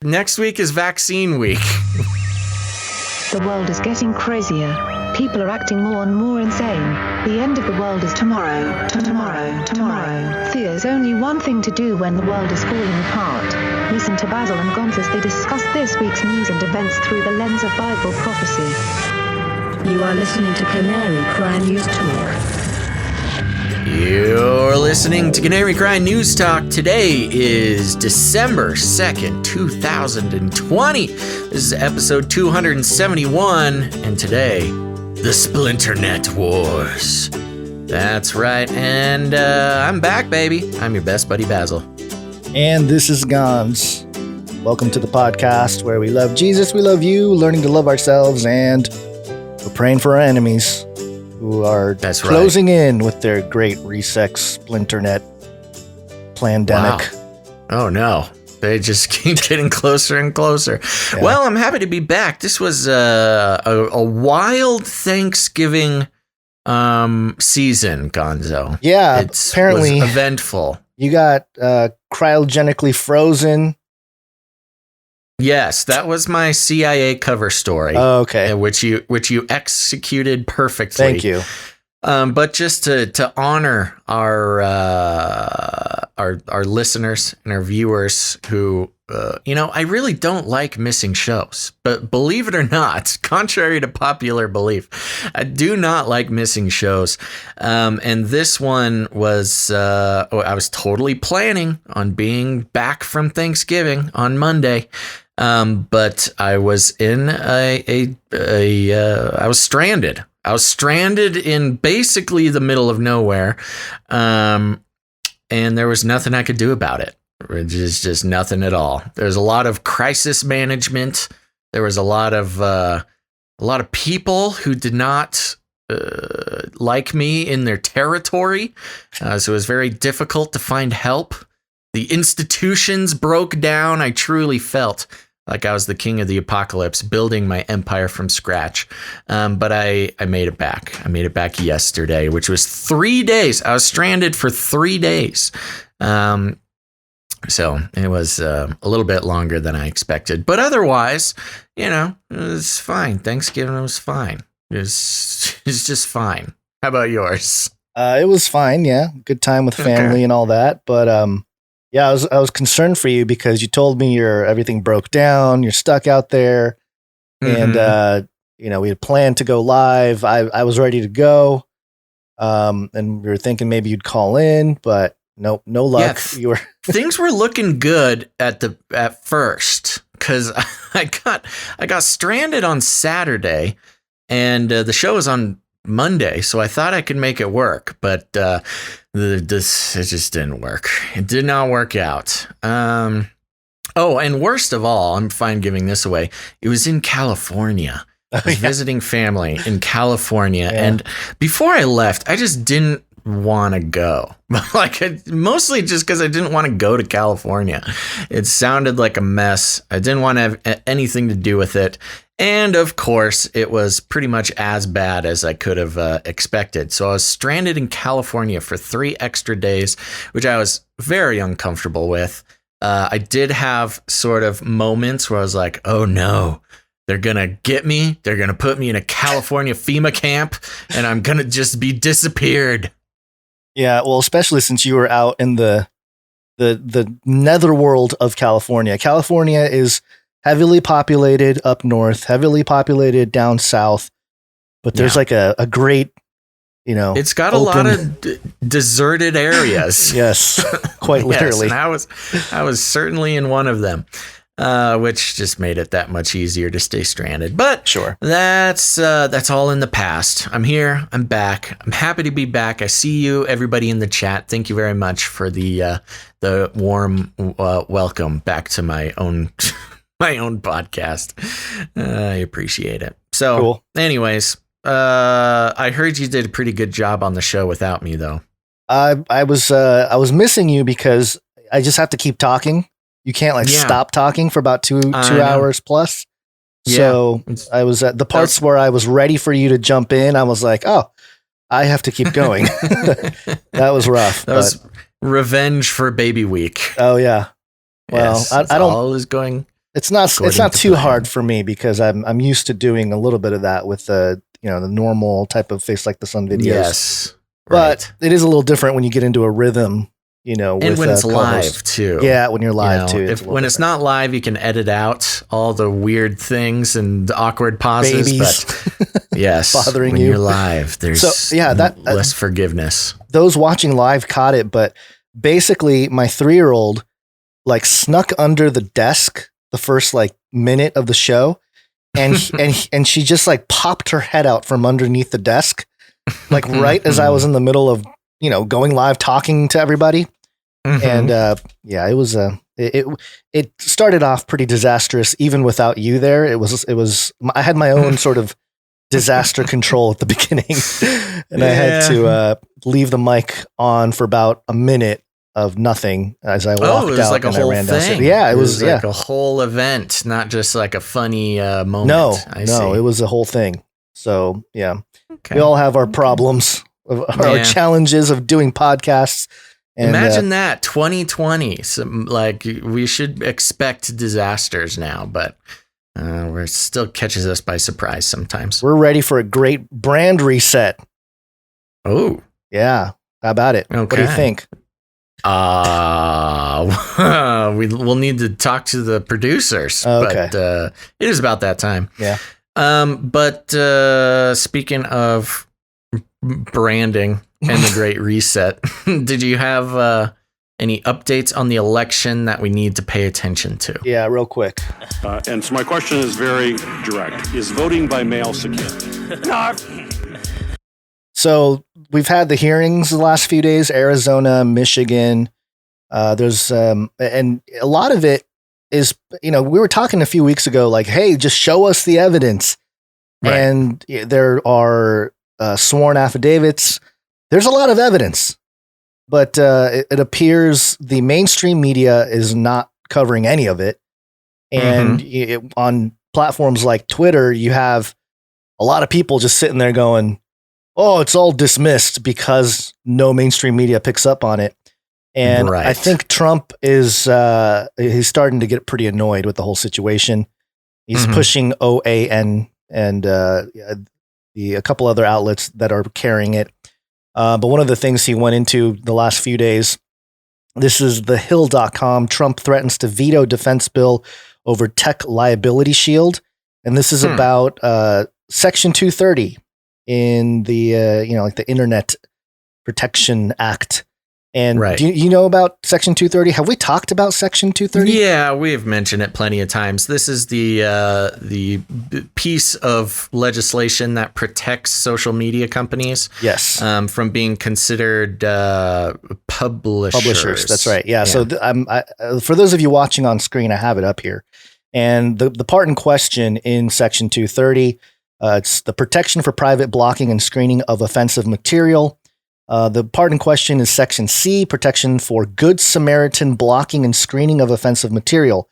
next week is vaccine week. The world is getting crazier. People are acting more and more insane. The end of the world is tomorrow. Tomorrow. There's only one thing to do when the world is falling apart. Listen to Basil and Gonz as they discuss this week's news and events through the lens of Bible prophecy. You are listening to Canary Cry News Talk. You're listening to Canary Cry News Talk. Today is December 2nd, 2020. This is episode 271, and today, the Splinternet Wars. That's right, and I'm back, baby. I'm your best buddy, Basil. And this is Gonz. Welcome to the podcast where we love Jesus, we love you, learning to love ourselves, and we're praying for our enemies who are closing in with their great resex Splinternet plandemic. Wow. Oh no, they just keep getting closer and closer. Yeah. Well, I'm happy to be back. This was a wild Thanksgiving season, Gonzo. Yeah, apparently was eventful. You got cryogenically frozen. Yes, that was my CIA cover story. Oh, okay. Which you executed perfectly. Thank you. But just to honor our listeners and our viewers who, I really don't like missing shows. But believe it or not, contrary to popular belief, I do not like missing shows. And this one was, I was totally planning on being back from Thanksgiving on Monday. But I was in I was stranded. I was stranded in basically the middle of nowhere. And there was nothing I could do about it. Just nothing at all. There's a lot of crisis management. There was a lot of people who did not like me in their territory. So it was very difficult to find help. The institutions broke down. I truly felt like I was the king of the apocalypse, building my empire from scratch. But I made it back. I made it back yesterday, which was 3 days. I was stranded for 3 days. So it was a little bit longer than I expected. But otherwise, it was fine. Thanksgiving was fine. It's just fine. How about yours? It was fine, yeah. Good time with family and all that. But yeah, I was concerned for you because you told me everything broke down, you're stuck out there, and we had planned to go live. I was ready to go, and we were thinking maybe you'd call in, but nope, no luck. Yeah, things were looking good at first because I got stranded on Saturday, and the show was on Monday, so I thought I could make it work, but it just didn't work. It did not work out. And worst of all, I'm fine giving this away. It was in California. I was visiting family in California, and before I left, I just didn't want to go. Mostly just because I didn't want to go to California. It sounded like a mess. I didn't want to have anything to do with it. And of course, it was pretty much as bad as I could have expected. So I was stranded in California for 3 extra days, which I was very uncomfortable with. I did have sort of moments where I was like, oh no, they're going to get me. They're going to put me in a California FEMA camp and I'm going to just be disappeared. Yeah, well, especially since you were out in the netherworld of California. California is heavily populated up north, heavily populated down south, but there's like a great, it's got a lot of deserted areas. Yes, quite literally. Yes, and I was certainly in one of them, which just made it that much easier to stay stranded. But sure, that's all in the past. I'm here. I'm back. I'm happy to be back. I see you, everybody in the chat. Thank you very much for the warm welcome back to my own. My own podcast. I appreciate it. So, cool. Anyways, I heard you did a pretty good job on the show without me, though. I was missing you because I just have to keep talking. You can't stop talking for about two hours plus. Yeah. So I was at the parts where I was ready for you to jump in. I was like, oh, I have to keep going. That was rough. That was revenge for baby week. Oh yeah. Well, yes, I don't. All is going It's not according to too plan. hard for me because I'm used to doing a little bit of that with the the normal type of Face Like the Sun videos. Yes. But it is a little different when you get into a rhythm, and with, when it's co-host. live too. Yeah, when you're live too. When it's not live, you can edit out all the weird things and awkward pauses. Babies. But yes, bothering when you. you're live, there's less forgiveness. Those watching live caught it, but basically my 3-year-old like snuck under the desk the first like minute of the show, and and she just like popped her head out from underneath the desk, like right as I was in the middle of going live talking to everybody. And it was it started off pretty disastrous even without you there. It was I had my own sort of disaster control at the beginning, and I had to leave the mic on for about a minute of nothing as I walked it was out like a and whole I ran thing. downstairs. Yeah, it was like a whole event, not just like a funny moment. No, see. It was a whole thing. So yeah, Okay. we all have our problems, our challenges of doing podcasts. And, imagine that 2020. Like we should expect disasters now, but it still catches us by surprise sometimes. we're ready for a great brand reset. Oh, Yeah, how about it? What do you Okay. think? we'll need to talk to the producers, Okay. but it is about that time. Yeah. But speaking of branding and the Great Reset, did you have any updates on the election that we need to pay attention to? Yeah, real quick. And so my question is very direct. Is voting by mail secure? So we've had the hearings the last few days, Arizona, Michigan. There's and a lot of it is, we were talking a few weeks ago, like, hey, just show us the evidence. Right. And there are sworn affidavits. There's a lot of evidence, but it appears the mainstream media is not covering any of it. And on platforms like Twitter, you have a lot of people just sitting there going, oh, it's all dismissed because no mainstream media picks up on it. And Right. I think Trump is he's starting to get pretty annoyed with the whole situation. He's pushing OAN and a couple other outlets that are carrying it. But one of the things he went into the last few days, this is thehill.com. Trump threatens to veto defense bill over tech liability shield. And this is about Section 230 in the, like the Internet Protection Act. And Right. do you know about Section 230? Have we talked about Section 230? Yeah, we've mentioned it plenty of times. This is the piece of legislation that protects social media companies, Yes. from being considered publishers. Publishers. That's right. Yeah. So for those of you watching on screen, I have it up here. And the part in question in Section 230, it's the protection for private blocking and screening of offensive material. The part in question is Section C, protection for Good Samaritan blocking and screening of offensive material.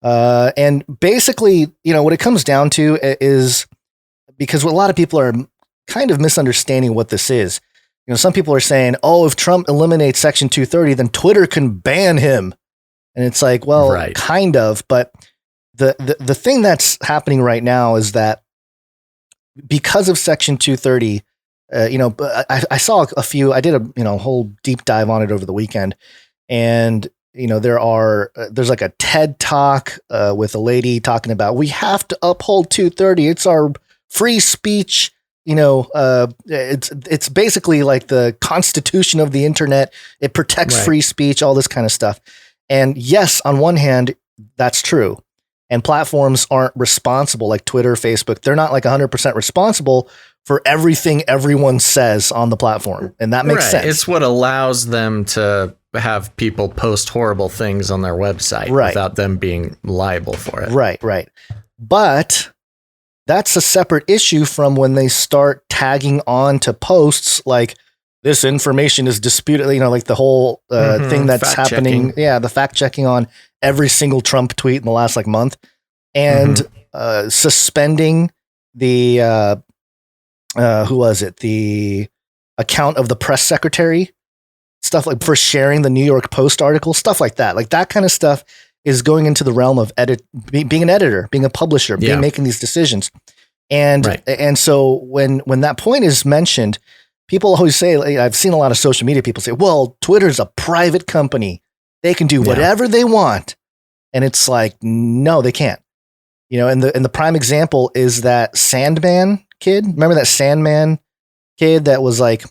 And basically, what it comes down to is, because a lot of people are kind of misunderstanding what this is. Some people are saying, oh, if Trump eliminates Section 230, then Twitter can ban him. And it's like, well, Right. kind of. But the thing that's happening right now is that because of Section 230, I saw a few. I did a whole deep dive on it over the weekend, and there's like a TED talk with a lady talking about we have to uphold 230. It's our free speech. It's basically like the constitution of the internet. It protects Right. free speech, all this kind of stuff. And yes, on one hand, that's true. And platforms aren't responsible, like Twitter, Facebook. They're not like 100% responsible for everything everyone says on the platform. And that makes sense. It's what allows them to have people post horrible things on their website without them being liable for it. Right. But that's a separate issue from when they start tagging on to posts like this information is disputed, like the whole thing that's happening. Fact-checking. Yeah, the fact checking on every single Trump tweet in the last month, and suspending the who was it? The account of the press secretary, stuff like for sharing the New York Post article, stuff like that. Like that kind of stuff is going into the realm of being an editor, being a publisher, making these decisions. And so when that point is mentioned, people always say, I've seen a lot of social media people say, well, Twitter's a private company. They can do whatever they want. And it's like, no, they can't. And the prime example is that Sandman kid. Remember that Sandman kid that was like,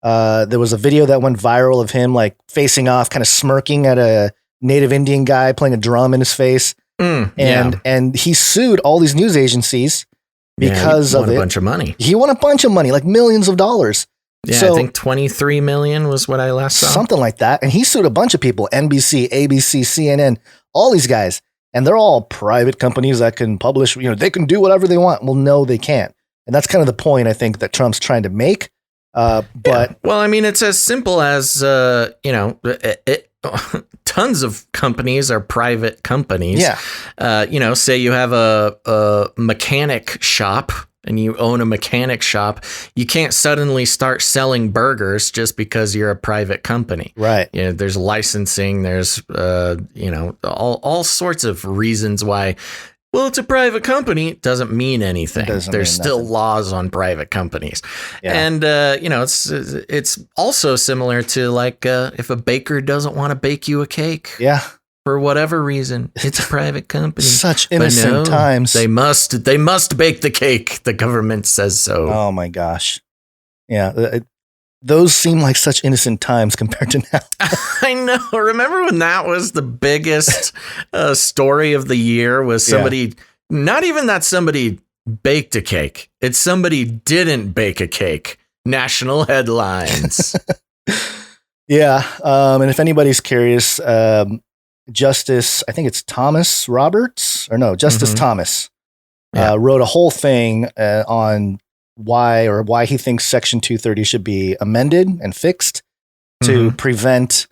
there was a video that went viral of him like facing off, kind of smirking at a native Indian guy playing a drum in his face. And he sued all these news agencies because of it. He won a bunch of money. He won a bunch of money, like millions of dollars. Yeah, so, I think 23 million was what I last saw. Something like that. And he sued a bunch of people, NBC, ABC, CNN, all these guys. And they're all private companies that can publish, they can do whatever they want. Well, no, they can't. And that's kind of the point, I think, that Trump's trying to make. But well, I mean, it's as simple as, tons of companies are private companies. Yeah. Say you have a mechanic shop and you own a mechanic shop, you can't suddenly start selling burgers just because you're a private company. Right. There's licensing, there's, all sorts of reasons why. Well, it's a private company. It doesn't mean anything. There's still laws on private companies. Yeah. And, it's also similar to like if a baker doesn't want to bake you a cake. Yeah. For whatever reason, it's a private company. Such innocent times. They must bake the cake. The government says so. Oh my gosh. Yeah. Those seem like such innocent times compared to now. I know. Remember when that was the biggest story of the year was somebody, not even that somebody baked a cake. It's somebody didn't bake a cake. National headlines. Yeah. And if anybody's curious, Justice, I think it's Thomas Roberts, or no, Justice Thomas wrote a whole thing on why he thinks Section 230 should be amended and fixed to prevent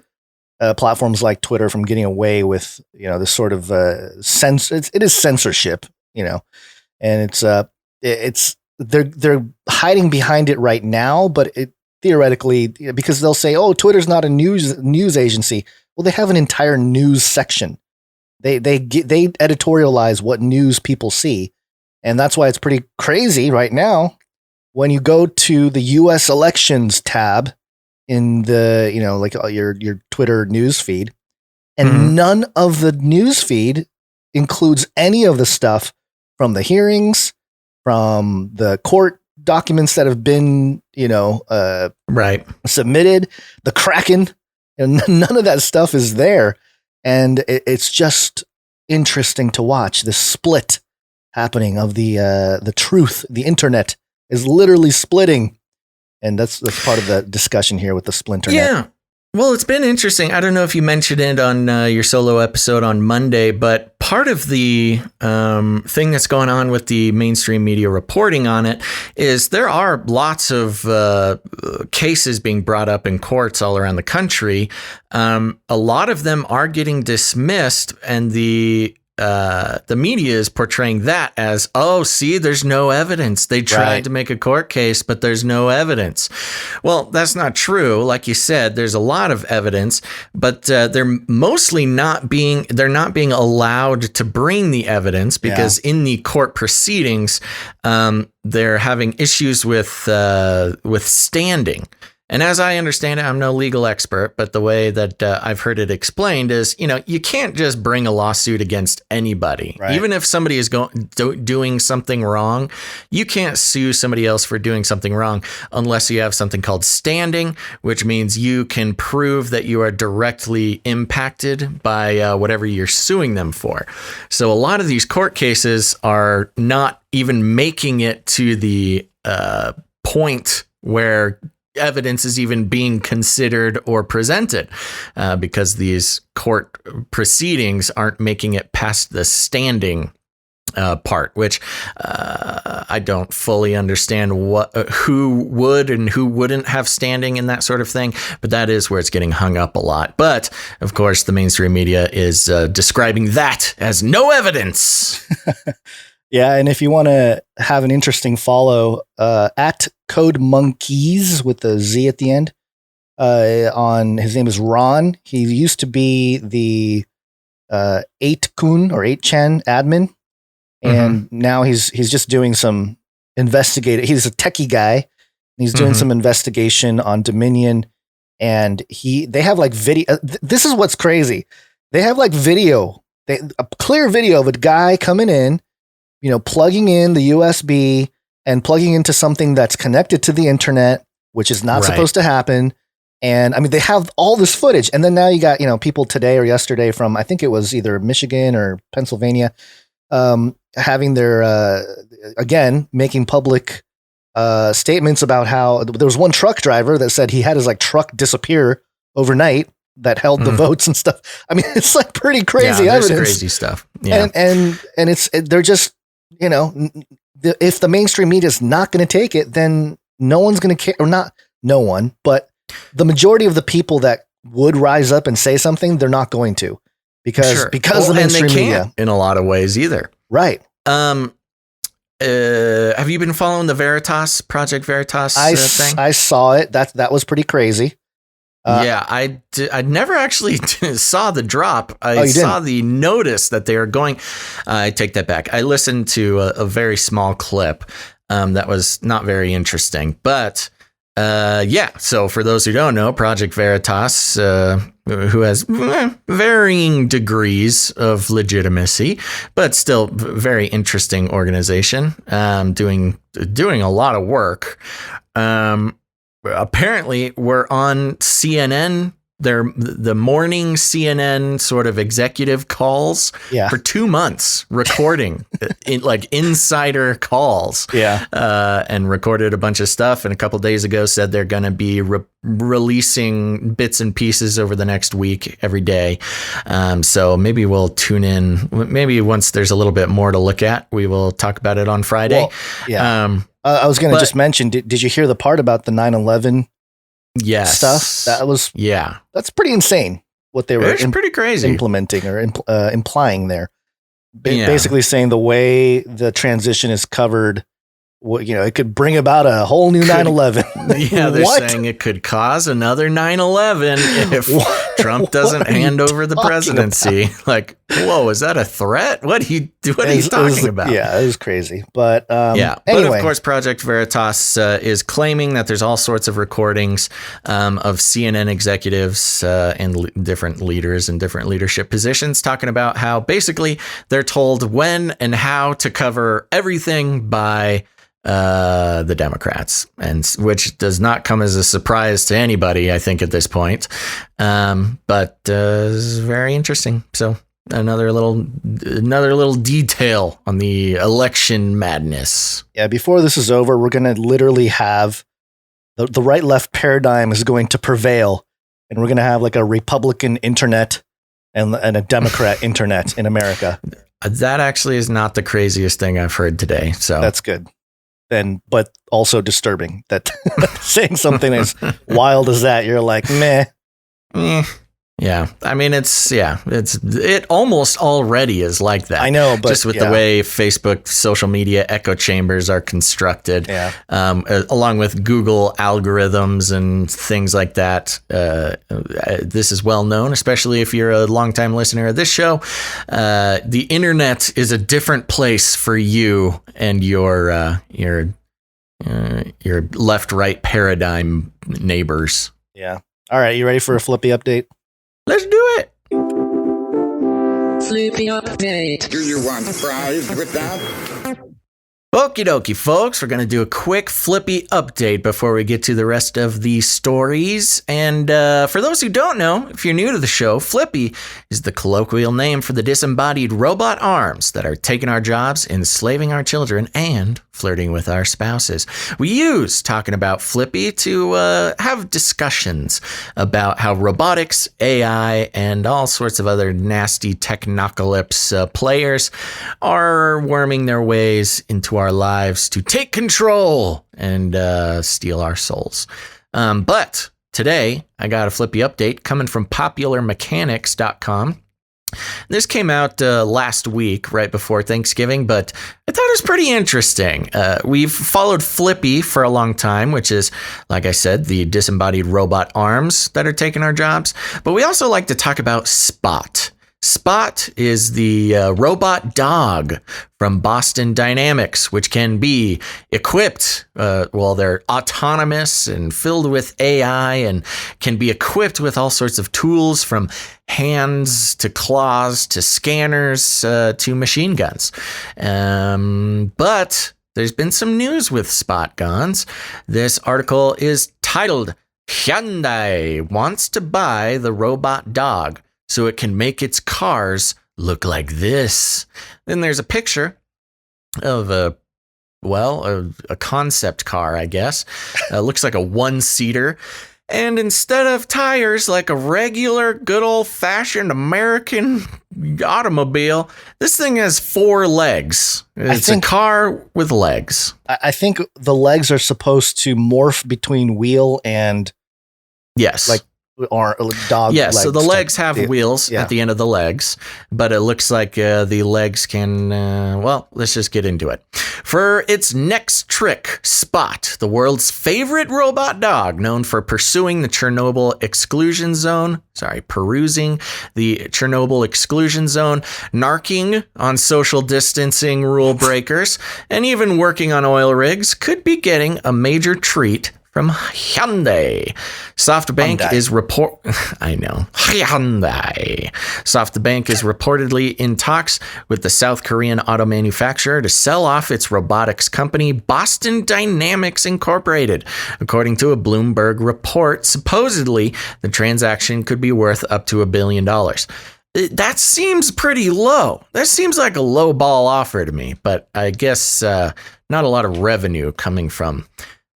platforms like Twitter from getting away with, this sort of it is censorship, and it's they're hiding behind it right now, but it theoretically, because they'll say, oh, Twitter's not a news agency. Well, they have an entire news section. They editorialize what news people see. And that's why it's pretty crazy right now when you go to the US elections tab in the, like your Twitter news feed, and none of the news feed includes any of the stuff from the hearings, from the court documents that have been, submitted, the Kraken. And none of that stuff is there. And it's just interesting to watch this split happening of the truth. The internet is literally splitting. And that's part of the discussion here with the Splinternet. Yeah. Well, it's been interesting. I don't know if you mentioned it on your solo episode on Monday, but part of the thing that's going on with the mainstream media reporting on it is there are lots of cases being brought up in courts all around the country. A lot of them are getting dismissed, and the media is portraying that as, oh, see, there's no evidence. They tried to make a court case, but there's no evidence. Well, that's not true. Like you said, there's a lot of evidence, but they're not being allowed to bring the evidence because in the court proceedings, they're having issues with standing. And as I understand it, I'm no legal expert, but the way that I've heard it explained is, you can't just bring a lawsuit against anybody. Right. Even if somebody is doing something wrong, you can't sue somebody else for doing something wrong unless you have something called standing, which means you can prove that you are directly impacted by whatever you're suing them for. So a lot of these court cases are not even making it to the point where evidence is even being considered or presented because these court proceedings aren't making it past the standing part, which I don't fully understand who would and who wouldn't have standing in that sort of thing. But that is where it's getting hung up a lot. But of course, the mainstream media is describing that as no evidence. Yeah, and if you want to have an interesting follow, at Code Monkeys with the Z at the end, his name is Ron. He used to be the 8kun or 8chan admin. And now he's just doing some investigating. He's a techie guy. He's doing some investigation on Dominion, and they have like video. This is what's crazy. They have like video, a clear video of a guy coming in, plugging in the USB and plugging into something that's connected to the internet, which is not supposed to happen. And I mean, they have all this footage. And then now you got, people today or yesterday from, I think it was either Michigan or Pennsylvania, having their, again, making public statements about how there was one truck driver that said he had his truck disappear overnight that held the votes and stuff. I mean, it's like pretty crazy evidence. Crazy stuff. Yeah. And they're just, if the mainstream media is not going to take it, then no one's going to care, or not no one, but the majority of the people that would rise up and say something, they're not going to because the mainstream media in a lot of ways either. Right. Have you been following the Project Veritas thing? I saw it. That was pretty crazy. I never actually saw the drop. I saw the notice that they are going. I take that back. I listened to a very small clip that was not very interesting. But so for those who don't know, Project Veritas, who has varying degrees of legitimacy, but still very interesting organization, doing a lot of work. Apparently we're on CNN, the morning CNN sort of executive calls for 2 months, recording insider calls, and recorded a bunch of stuff. And a couple of days ago said they're going to be releasing bits and pieces over the next week every day. So maybe we'll tune in. Maybe once there's a little bit more to look at, we will talk about it on Friday. Well, I was going to just mention, did you hear the part about the 9/11 stuff? That was, that's pretty insane what they were pretty crazy implementing or implying there. Basically saying the way the transition is covered, it could bring about a whole new 9/11. Yeah, they're saying it could cause another 9/11 if Trump doesn't hand over the presidency. Like, whoa, is that a threat? What are you talking about? Yeah, it was crazy. But anyway. But of course, Project Veritas is claiming that there's all sorts of recordings of CNN executives and different leaders in different leadership positions talking about how basically they're told when and how to cover everything by the Democrats, and which does not come as a surprise to anybody, I think, at this point. But it's very interesting. So another little detail on the election madness. Yeah, before this is over, we're going to literally have the right-left paradigm is going to prevail, and we're going to have like a Republican internet and a Democrat internet in America. That actually is not the craziest thing I've heard today. So that's good. But also disturbing that saying something as wild as that, you're like, meh. Yeah. I mean, it almost already is like that. I know, but just with the way Facebook social media echo chambers are constructed, along with Google algorithms and things like that. This is well known, especially if you're a longtime listener of this show. The internet is a different place for you and your left-right paradigm neighbors. Yeah. All right. You ready for a flippy update? Let's do it. Flippy update. Do you want fries with that? Okie dokie, folks. We're going to do a quick flippy update before we get to the rest of the stories. And for those who don't know, if you're new to the show, flippy is the colloquial name for the disembodied robot arms that are taking our jobs, enslaving our children, and flirting with our spouses. We use talking about flippy to have discussions about how robotics, AI, and all sorts of other nasty technocalypse players are worming their ways into our lives to take control and steal our souls. But today, I got a flippy update coming from popularmechanics.com. This came out last week, right before Thanksgiving, but I thought it was pretty interesting. We've followed Flippy for a long time, which is, like I said, the disembodied robot arms that are taking our jobs. But we also like to talk about Spot. Spot is the robot dog from Boston Dynamics, which can be equipped. They're autonomous and filled with AI and can be equipped with all sorts of tools from hands to claws to scanners to machine guns. But there's been some news with Spot guns. This article is titled, Hyundai wants to buy the robot dog so it can make its cars look like this. Then there's a picture of a concept car, I guess. Looks like a one-seater. And instead of tires, like a regular, good old-fashioned American automobile, this thing has 4 legs. It's a car with legs. I think the legs are supposed to morph between wheel and... Yes. Like or dog legs. Legs so the legs have wheels at the end of the legs, but it looks like the legs can, let's just get into it. For its next trick, Spot, the world's favorite robot dog, known for perusing the Chernobyl exclusion zone, narking on social distancing rule breakers, and even working on oil rigs, could be getting a major treat from Hyundai. SoftBank is reportedly in talks with the South Korean auto manufacturer to sell off its robotics company, Boston Dynamics Incorporated. According to a Bloomberg report, supposedly the transaction could be worth up to $1 billion. That seems pretty low. That seems like a low ball offer to me, but I guess not a lot of revenue coming from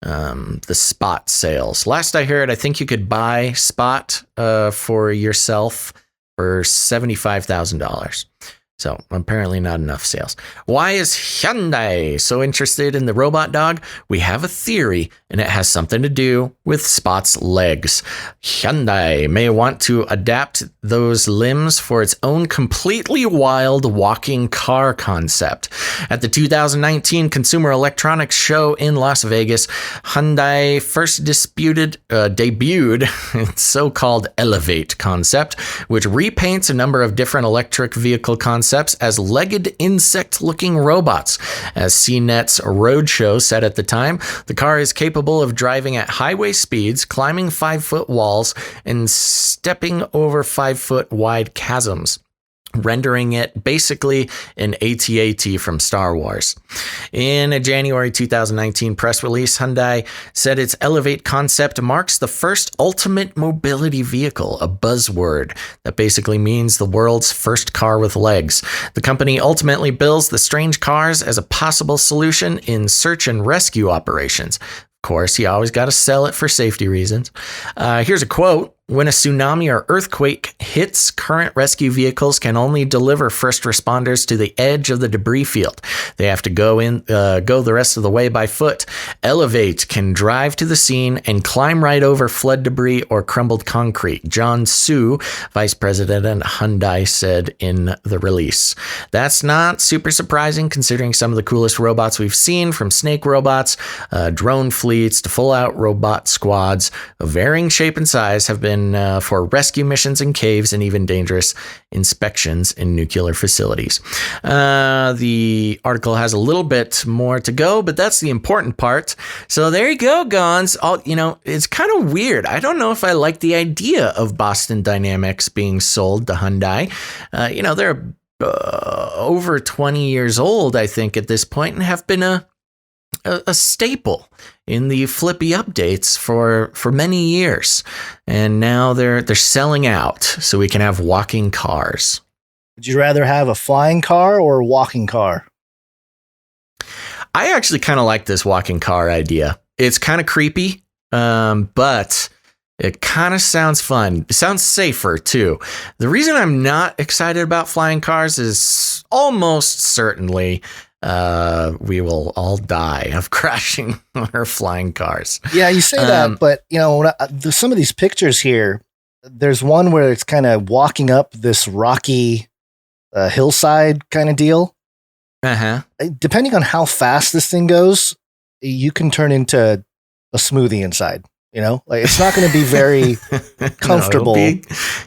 the Spot sales. Last I heard, I think you could buy Spot for yourself for $75,000. So apparently not enough sales. Why is Hyundai so interested in the robot dog? We have a theory, and it has something to do with Spot's legs. Hyundai may want to adapt those limbs for its own completely wild walking car concept. At the 2019 Consumer Electronics Show in Las Vegas, Hyundai first debuted its so-called Elevate concept, which repaints a number of different electric vehicle concepts as legged insect-looking robots. As CNET's Roadshow said at the time, the car is capable of driving at highway speeds, climbing 5-foot walls, and stepping over 5-foot wide chasms, rendering it basically an AT-AT from Star Wars. In a January 2019 press release, Hyundai said its Elevate concept marks the first ultimate mobility vehicle, a buzzword that basically means the world's first car with legs. The company ultimately bills the strange cars as a possible solution in search and rescue operations. Of course, you always got to sell it for safety reasons. Here's a quote. When a tsunami or earthquake hits, current rescue vehicles can only deliver first responders to the edge of the debris field. They have to go the rest of the way by foot. Elevate can drive to the scene and climb right over flood debris or crumbled concrete. John Su, vice president at Hyundai, said in the release. That's not super surprising considering some of the coolest robots we've seen, from snake robots, drone fleets to full-out robot squads of varying shape and size, have been for rescue missions in caves and even dangerous inspections in nuclear facilities. The article has a little bit more to go, but that's the important part. So there you go, Gons. It's kind of weird. I don't know if I like the idea of Boston Dynamics being sold to Hyundai. They're over 20 years old, I think, at this point, and have been a staple in the Flippy updates for many years, and now they're selling out so we can have walking cars. Would you rather have a flying car or a walking car? I actually kind of like this walking car idea. It's kind of creepy, but it kind of sounds fun. It sounds safer too. The reason I'm not excited about flying cars is almost certainly we will all die of crashing our flying cars. Yeah, you say that, but some of these pictures here, there's one where it's kind of walking up this rocky hillside kind of deal. Depending on how fast this thing goes, you can turn into a smoothie inside. You know, like it's not going to be very comfortable. No,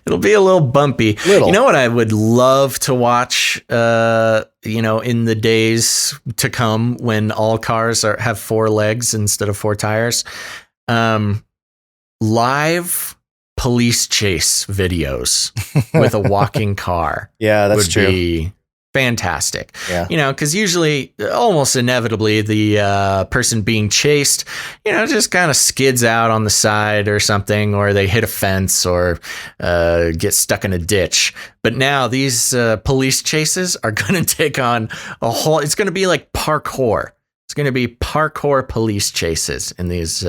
it'll be a little bumpy. Little. You know what I would love to watch, in the days to come when all cars have 4 legs instead of 4 tires? Live police chase videos with a walking car. Yeah, that's true. Would be fantastic. Yeah. Because usually, almost inevitably, the person being chased, just kind of skids out on the side or something, or they hit a fence or get stuck in a ditch. But now these police chases are going to take on it's going to be like parkour. It's going to be parkour police chases in these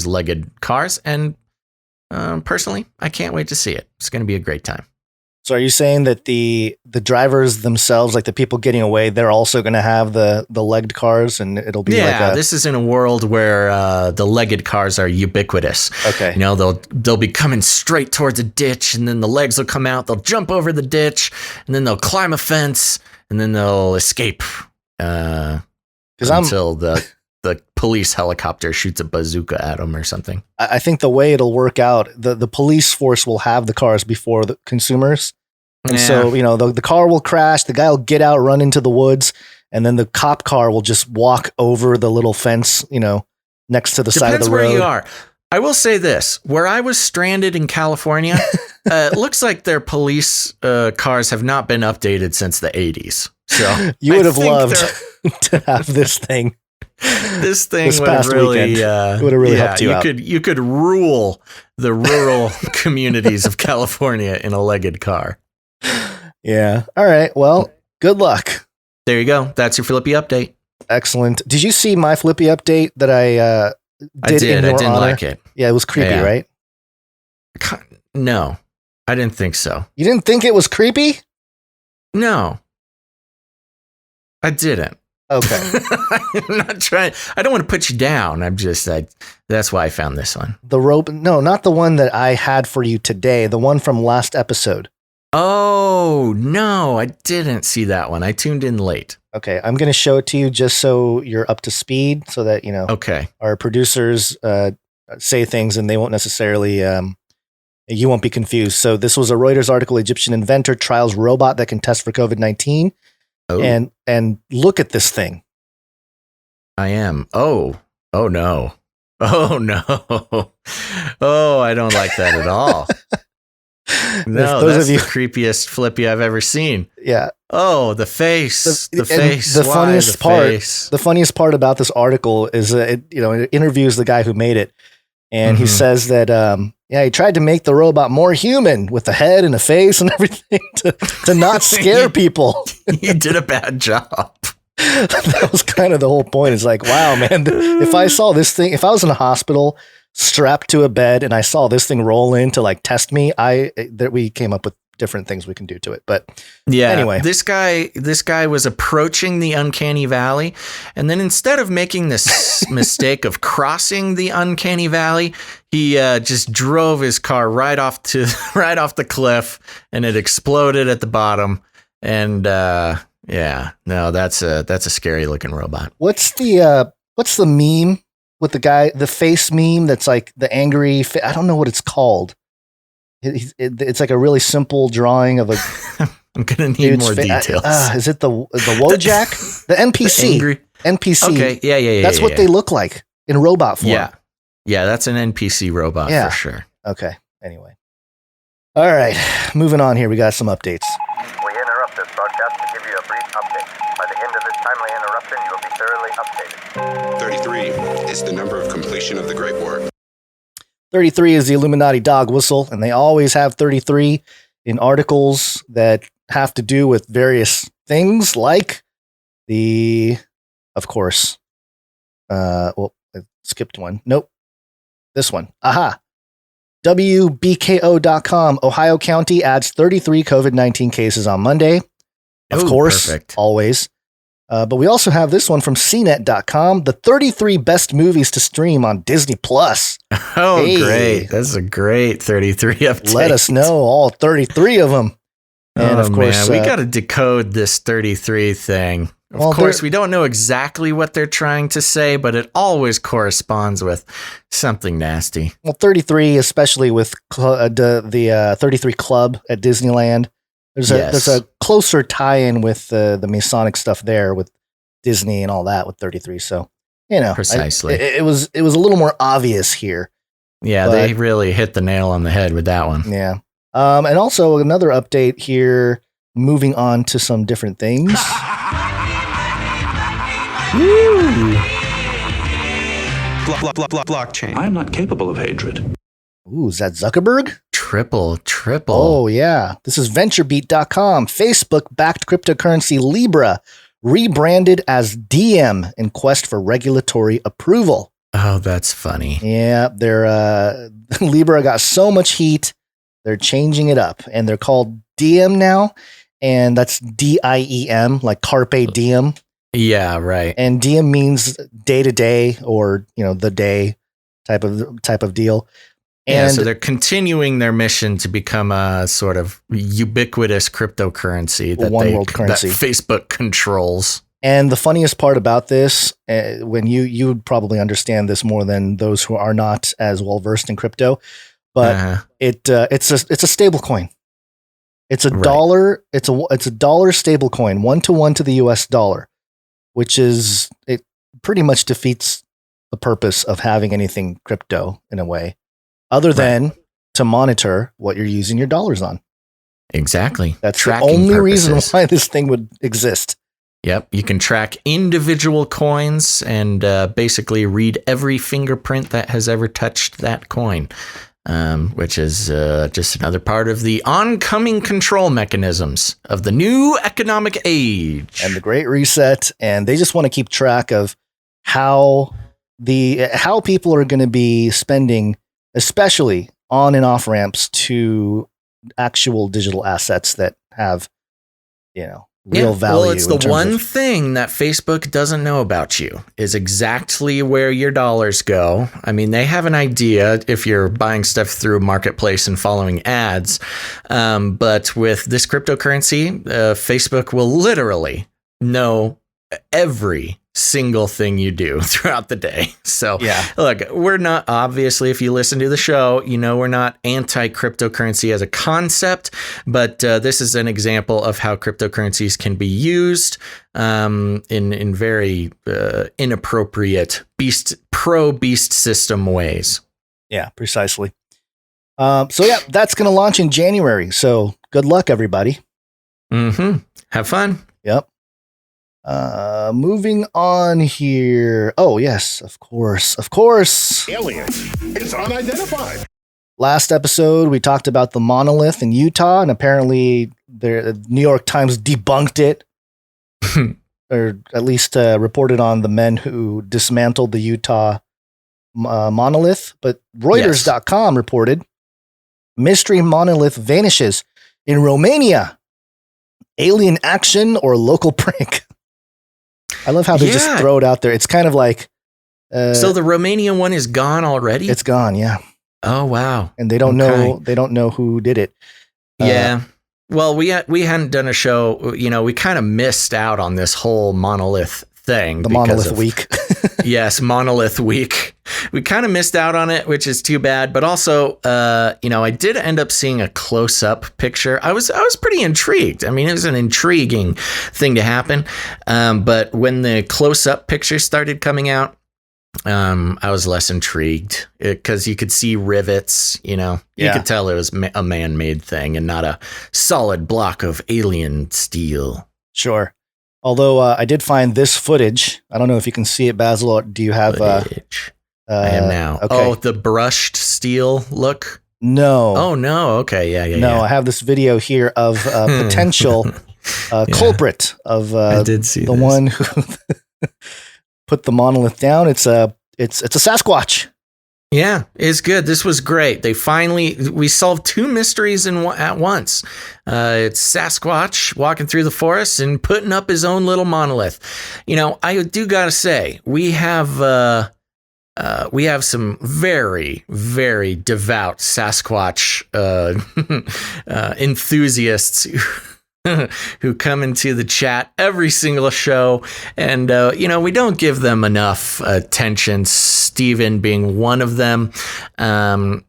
legged cars. And personally, I can't wait to see it. It's going to be a great time. So are you saying that the drivers themselves, like the people getting away, they're also going to have the legged cars, and it'll be this is in a world where the legged cars are ubiquitous. Okay. They'll be coming straight towards a ditch, and then the legs will come out. They'll jump over the ditch, and then they'll climb a fence, and then they'll escape until the police helicopter shoots a bazooka at them or something. I think the way it'll work out, the police force will have the cars before the consumers. And so, the car will crash, the guy will get out, run into the woods, and then the cop car will just walk over the little fence, next to the side of the road. Depends where you are. I will say this, where I was stranded in California, it looks like their police cars have not been updated since the 80s. So you would have loved to have this thing. This thing would have really helped you out. You could rule the rural communities of California in a legged car. Yeah. All right. Well, good luck. There you go. That's your Flippy update. Excellent. Did you see my Flippy update that I did? I didn't like it. Yeah, it was creepy, right? No, I didn't think so. You didn't think it was creepy? No, I didn't. Okay. I'm not trying. I don't want to put you down. That's why I found this one. The rope. No, not the one that I had for you today. The one from last episode. Oh, no, I didn't see that one. I tuned in late. Okay. I'm going to show it to you just so you're up to speed so that, okay. Our producers say things and they won't necessarily, you won't be confused. So this was a Reuters article, Egyptian inventor trials robot that can test for COVID-19. Oh. And look at this thing. I am. Oh no. Oh no. Oh, I don't like that at all. No, that's the creepiest Flippy I've ever seen. Yeah. Oh, the face. The face. The funniest part about this article is it interviews the guy who made it, and he says that he tried to make the robot more human with a head and a face and everything to not scare people. He did a bad job. That was kind of the whole point. It's like, wow, man, if I saw this thing, if I was in a hospital strapped to a bed and I saw this thing roll in to like test me, we came up with different things we can do to it. But yeah, anyway, this guy was approaching the uncanny valley, and then instead of making this mistake of crossing the uncanny valley, he just drove his car right off the cliff, and it exploded at the bottom. And that's a scary looking robot. What's the meme with the guy, the face meme that's like the angry I don't know what it's called. It's like a really simple drawing of a. I'm gonna need more details. Is it the Wojak? The NPC? NPC. Okay. Yeah. That's what they look like in robot form. Yeah. That's an NPC robot for sure. Okay. Anyway. All right. Moving on here. We got some updates. We interrupt this broadcast to give you a brief update. By the end of this timely interruption, you will be thoroughly updated. 33 is the number of completion of the Great War. 33 is the Illuminati dog whistle, and they always have 33 in articles that have to do with various things, like of course, I skipped one. Nope. This one. Aha. WBKO.com, Ohio County adds 33 COVID-19 cases on Monday. Of course, perfect. Always. But we also have this one from CNET.com, the 33 best movies to stream on Disney Plus. Oh, hey. Great. That's a great 33 update. Let us know all 33 of them. And of course, we got to decode this 33 thing. Of course, we don't know exactly what they're trying to say, but it always corresponds with something nasty. Well, 33, especially with the 33 Club at Disneyland, there's a closer tie-in with the Masonic stuff there with Disney and all that with 33. So, precisely, it was a little more obvious here. Yeah, they really hit the nail on the head with that one. Yeah. And also another update here, moving on to some different things. Blockchain. I am not capable of hatred. Ooh, is that Zuckerberg? Triple. Oh, yeah. This is VentureBeat.com. Facebook-backed cryptocurrency Libra rebranded as Diem in quest for regulatory approval. Oh, that's funny. Yeah, Libra got so much heat, they're changing it up, and they're called Diem now, and that's DIEM, like Carpe Diem. Yeah, right. And Diem means day to day, or the day type of deal. And so they're continuing their mission to become a sort of ubiquitous cryptocurrency that world currency that Facebook controls. And the funniest part about this, when you would probably understand this more than those who are not as well versed in crypto, but it's a stable coin. It's a dollar. It's a dollar stable coin, 1-to-1 to the US dollar, which is, it pretty much defeats the purpose of having anything crypto in a way, other than to monitor what you're using your dollars on. Exactly. That's Tracking the only purposes. reason why this thing would exist. Yep. You can track individual coins and basically read every fingerprint that has ever touched that coin, which is just another part of the oncoming control mechanisms of the new economic age. And the Great Reset. And they just want to keep track of how people are going to be spending, especially on and off ramps to actual digital assets that have, real value. Well, it's the one thing that Facebook doesn't know about you is exactly where your dollars go. I mean, they have an idea if you're buying stuff through Marketplace and following ads. But with this cryptocurrency, Facebook will literally know every single thing you do throughout the day. So look, we're not, obviously, if you listen to the show, we're not anti-cryptocurrency as a concept, but this is an example of how cryptocurrencies can be used in very inappropriate pro-beast system ways. Yeah, precisely. That's going to launch in January. So good luck, everybody. Mm-hmm. Have fun. Yep. Moving on here. Oh, yes, of course. Alien. It's unidentified. Last episode, we talked about the monolith in Utah, and apparently the New York Times debunked it, or at least reported on the men who dismantled the Utah monolith. But Reuters.com reported, mystery monolith vanishes in Romania. Alien action or local prank? I love how they just throw it out there. It's kind of like... so the Romania one is gone already? It's gone, yeah. Oh, wow. And they don't know who did it. Yeah. Well, we hadn't done a show. We kind of missed out on this whole monolith thing. The monolith week. Yes, monolith week. We kind of missed out on it, which is too bad. But also, I did end up seeing a close-up picture. I was pretty intrigued. I mean, it was an intriguing thing to happen. But when the close-up picture started coming out, I was less intrigued because you could see rivets. You could tell it was a man-made thing and not a solid block of alien steel. Sure. Although I did find this footage. I don't know if you can see it, Basil. Or do you have footage? I am now. Okay. Oh, the brushed steel look? No. Oh, no. Okay. Yeah. No, I have this video here of a potential culprit of I did see the one who put the monolith down. It's a Sasquatch. Yeah, it's good. This was great. We solved two mysteries at once. It's Sasquatch walking through the forest and putting up his own little monolith. I do gotta say, we have some very, very devout Sasquatch enthusiasts who come into the chat every single show. And, we don't give them enough attention, Steven being one of them.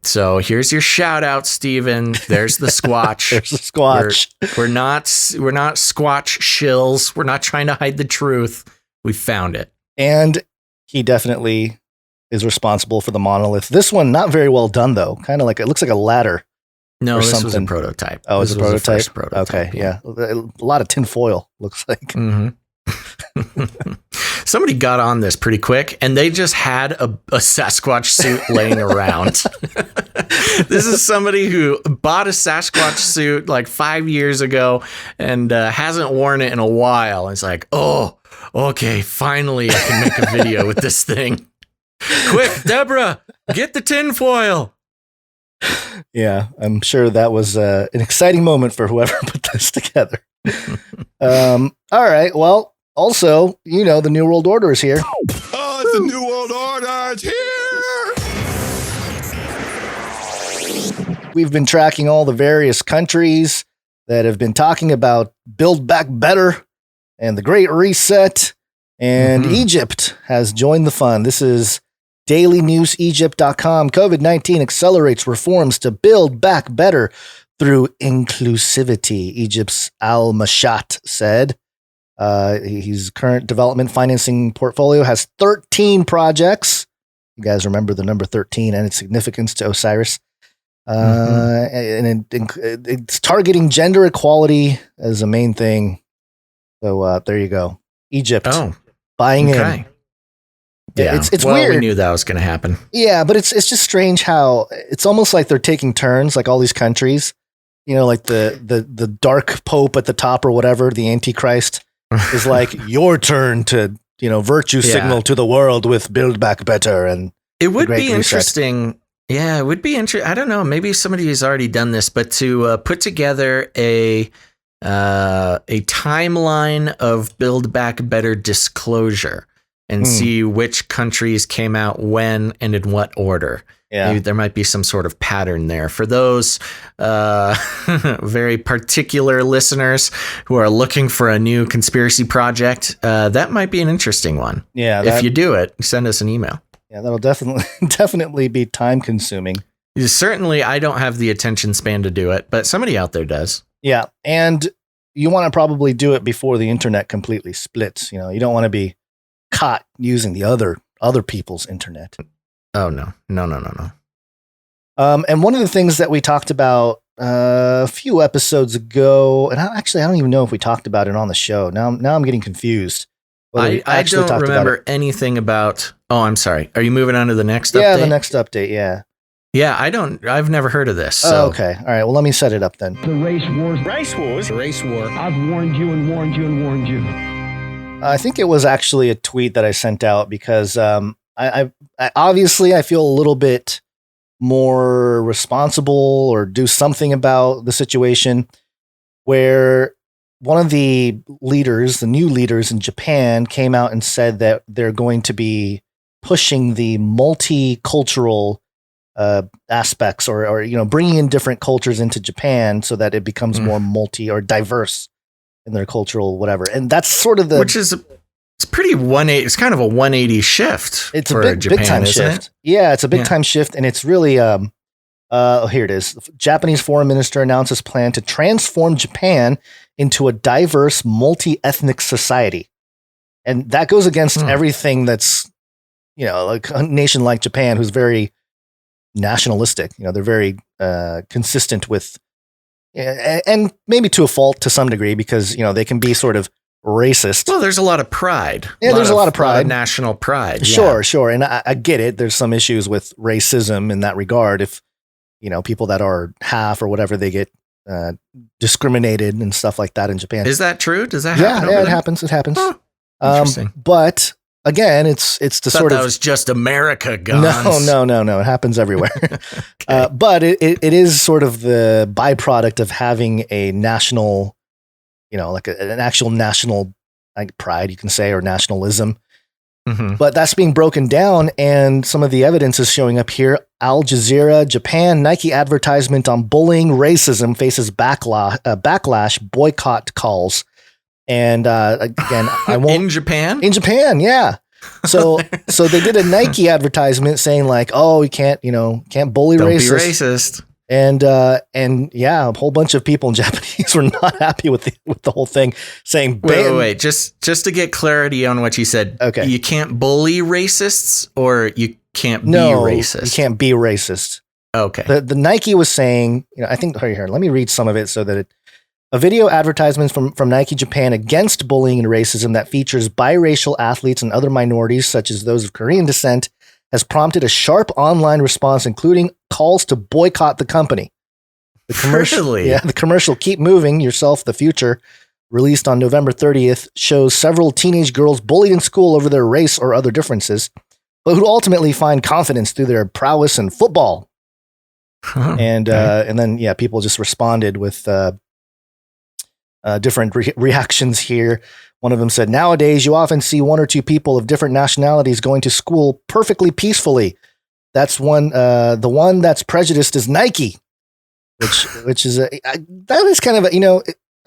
So here's your shout out, Steven. There's the Squatch. There's the Squatch. We're not Squatch shills. We're not trying to hide the truth. We found it. And he definitely is responsible for the monolith. This one, not very well done, though. Kind of like, it looks like a ladder. No, this something. was a prototype. Oh, it's a prototype? First prototype? Okay, yeah. A lot of tinfoil, looks like. Mm-hmm. Somebody got on this pretty quick, and they just had a Sasquatch suit laying around. This is somebody who bought a Sasquatch suit like 5 years ago and hasn't worn it in a while. It's like, oh, okay, finally I can make a video with this thing. Quick, Deborah, get the tinfoil. Yeah, I'm sure that was an exciting moment for whoever put this together. All right. Well, also, the New World Order is here. Oh, it's the New World Order. It's here. We've been tracking all the various countries that have been talking about Build Back Better and the Great Reset, and Egypt has joined the fun. This is dailynewsegypt.com. COVID-19 accelerates reforms to build back better through inclusivity, Egypt's Al-Mashat said. His current development financing portfolio has 13 projects. You guys remember the number 13 and its significance to Osiris. And it's targeting gender equality as a main thing. So there you go. Egypt buying in. Yeah, it's weird. We knew that was going to happen. Yeah, but it's just strange how it's almost like they're taking turns, like all these countries. Like the dark pope at the top or whatever, the Antichrist is like your turn to virtue signal to the world with Build Back Better, and it would be interesting. Yeah, it would be interesting. I don't know. Maybe somebody has already done this, but to put together a timeline of Build Back Better disclosure. And see which countries came out when and in what order. Yeah. Maybe there might be some sort of pattern there. For those very particular listeners who are looking for a new conspiracy project, that might be an interesting one. Yeah. If you do it, send us an email. Yeah, that'll definitely be time consuming. Certainly, I don't have the attention span to do it, but somebody out there does. Yeah. And you want to probably do it before the internet completely splits. You don't want to be caught using the other people's internet. Oh, no. And one of the things that we talked about a few episodes ago, and I don't even know if we talked about it on the show. Now I'm getting confused. I don't remember anything about. Oh, I'm sorry. Are you moving on to the next update? Yeah, the next update. Yeah. Yeah, I've never heard of this. So. Oh, okay. All right. Well, let me set it up then. The race wars. Race wars. Race war. I've warned you and warned you and warned you. I think it was actually a tweet that I sent out because I obviously I feel a little bit more responsible or do something about the situation where one of the new leaders in Japan came out and said that they're going to be pushing the multicultural aspects or bringing in different cultures into Japan so that it becomes more multi or diverse in their cultural whatever. And that's sort of which is it's pretty 180. It's kind of a 180 shift. It's for a big time shift. Yeah, it's a big time shift, and it's really here it is. The Japanese foreign minister announces plan to transform Japan into a diverse, multi-ethnic society, and that goes against everything that's like a nation like Japan, who's very nationalistic. They're very consistent with. And maybe to a fault to some degree because, they can be sort of racist. Well, there's a lot of pride. Yeah, there's a lot of pride. A lot of national pride. Sure. And I get it. There's some issues with racism in that regard. If, people that are half or whatever, they get discriminated and stuff like that in Japan. Is that true? Does that happen? Yeah, it happens. It happens. Oh, interesting. But again, it's the sort of. That was just America guns. No. It happens everywhere. Okay. But it is sort of the byproduct of having a national, like an actual national pride, you can say, or nationalism. But that's being broken down, and some of the evidence is showing up here. Al Jazeera, Japan, Nike advertisement on bullying, racism faces backlash, boycott calls. And again, I won't. In Japan? In Japan, yeah. So they did a Nike advertisement saying like, oh, you can't bully Don't racists. be racist. And yeah, a whole bunch of people in Japanese were not happy with the whole thing, saying, wait, just to get clarity on what you said. Okay. You can't bully racists, or you can't be no, racist. you can't be racist. Okay. The Nike was saying, I think here, let me read some of it so that a video advertisement from Nike Japan against bullying and racism that features biracial athletes and other minorities, such as those of Korean descent, has prompted a sharp online response, including calls to boycott the company. The commercial, Really? Yeah, the commercial "Keep Moving Yourself, the Future," released on November 30th, shows several teenage girls bullied in school over their race or other differences, but who ultimately find confidence through their prowess in football. And then people just responded with different reactions here. One of them said, "Nowadays, you often see one or two people of different nationalities going to school perfectly peacefully. That's the one that's prejudiced is Nike," which is that is kind of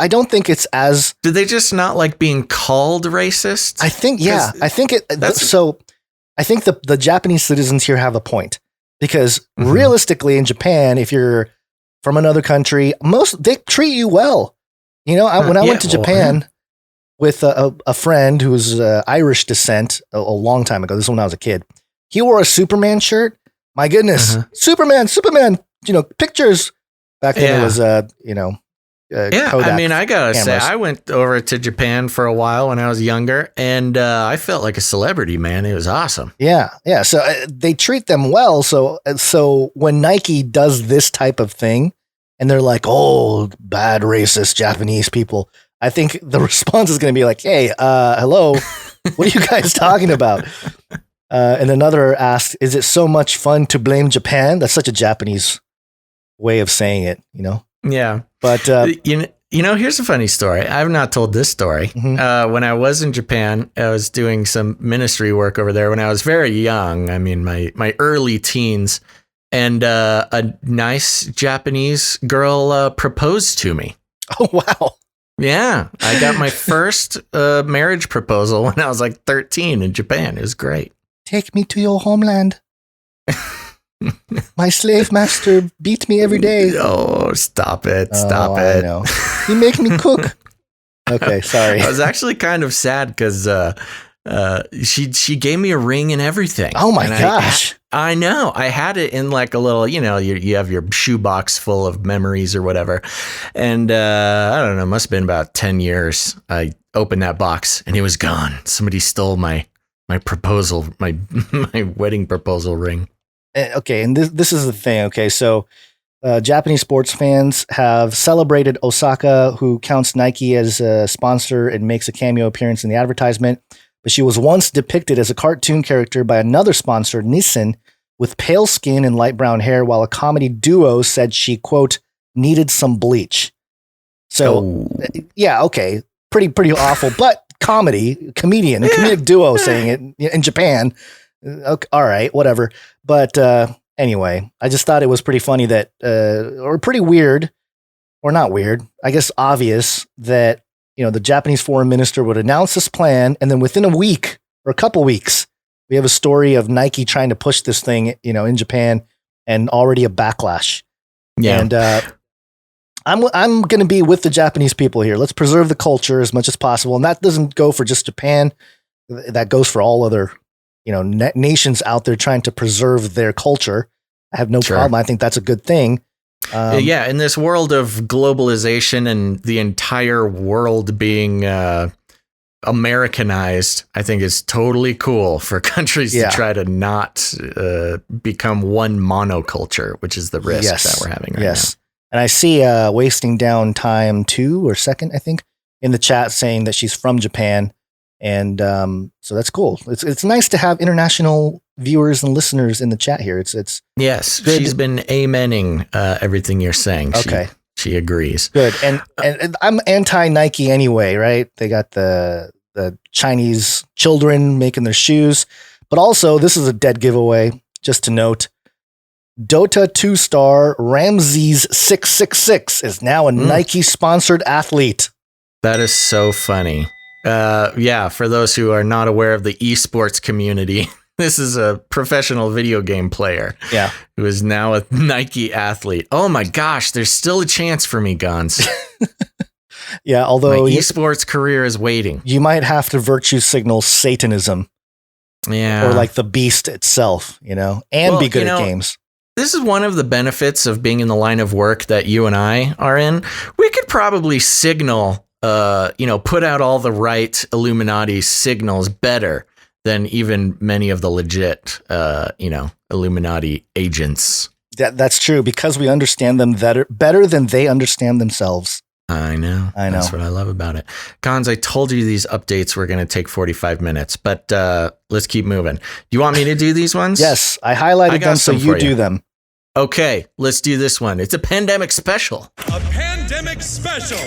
I don't think it's as. Did they just not like being called racist? I think I think the Japanese citizens here have a point, because realistically in Japan, if you're from another country, they treat you well. When I went to Japan with a friend who's Irish descent a long time ago. This is when I was a kid. He wore a Superman shirt. My goodness, Superman, pictures. Back then it was, Kodak I mean, I gotta cameras. say, I went over to Japan for a while when I was younger, and I felt like a celebrity, man. It was awesome. Yeah. So they treat them well. So when Nike does this type of thing, and they're like, "Oh, bad racist Japanese people," I think the response is going to be like, "Hey, hello, what are you guys talking about?" And another asked, "Is it so much fun to blame Japan?" That's such a Japanese way of saying it, Yeah. But here's a funny story. I've not told this story. When I was in Japan, I was doing some ministry work over there when I was very young. I mean, my early teens. And a nice Japanese girl proposed to me. Oh, wow. Yeah. I got my first marriage proposal when I was like 13 in Japan. It was great. "Take me to your homeland. My slave master beat me every day." Oh, stop it. Stop I it. know. "He make me cook." Okay, sorry. I was actually kind of sad because she gave me a ring and everything. Oh my gosh. I know. I had it in like a little, you have your shoebox full of memories or whatever. And I don't know, must have been about 10 years. I opened that box and it was gone. Somebody stole my proposal, my wedding proposal ring. Okay, and this is the thing. Okay, so Japanese sports fans have celebrated Osaka, who counts Nike as a sponsor and makes a cameo appearance in the advertisement. But she was once depicted as a cartoon character by another sponsor, Nissan, with pale skin and light brown hair, while a comedy duo said she, quote, "needed some bleach." So, yeah, okay, pretty awful, but comedic duo saying it in Japan. Okay, all right, whatever. But anyway, I just thought it was pretty funny that, or pretty weird, or not weird, I guess obvious that, the Japanese foreign minister would announce this plan, and then within a week or a couple weeks, we have a story of Nike trying to push this thing, in Japan, and already a backlash. Yeah. And I'm going to be with the Japanese people here. Let's preserve the culture as much as possible, and that doesn't go for just Japan. That goes for all other, nations out there trying to preserve their culture. I have no problem. I think that's a good thing. In this world of globalization and the entire world being Americanized, I think it's totally cool for countries to try to not become one monoculture, which is the risk that we're having right now. And I see Wasting Down Time 2 or Second, I think, in the chat saying that she's from Japan. And so that's cool. It's nice to have international viewers and listeners in the chat here. It's yes, good. She's been amening everything you're saying. Okay, she agrees. Good. And I'm anti Nike anyway, right? They got the Chinese children making their shoes. But also, this is a dead giveaway, just to note. Dota 2 star Ramses666 is now a Nike-sponsored athlete. That is so funny. Yeah, for those who are not aware of the esports community, this is a professional video game player who is now a Nike athlete. Oh my gosh, there's still a chance for me, Gons. Yeah, although my esports career is waiting. You might have to virtue signal Satanism. Yeah. Or like the beast itself, and be good at games. This is one of the benefits of being in the line of work that you and I are in. We could probably signal, put out all the right Illuminati signals better than even many of the legit, Illuminati agents. That's true, because we understand them better than they understand themselves. I know. That's what I love about it. Cons, I told you these updates were going to take 45 minutes, but let's keep moving. Do you want me to do these ones? Yes, I highlighted them so you do them. Okay, let's do this one. It's a pandemic special. A pandemic special.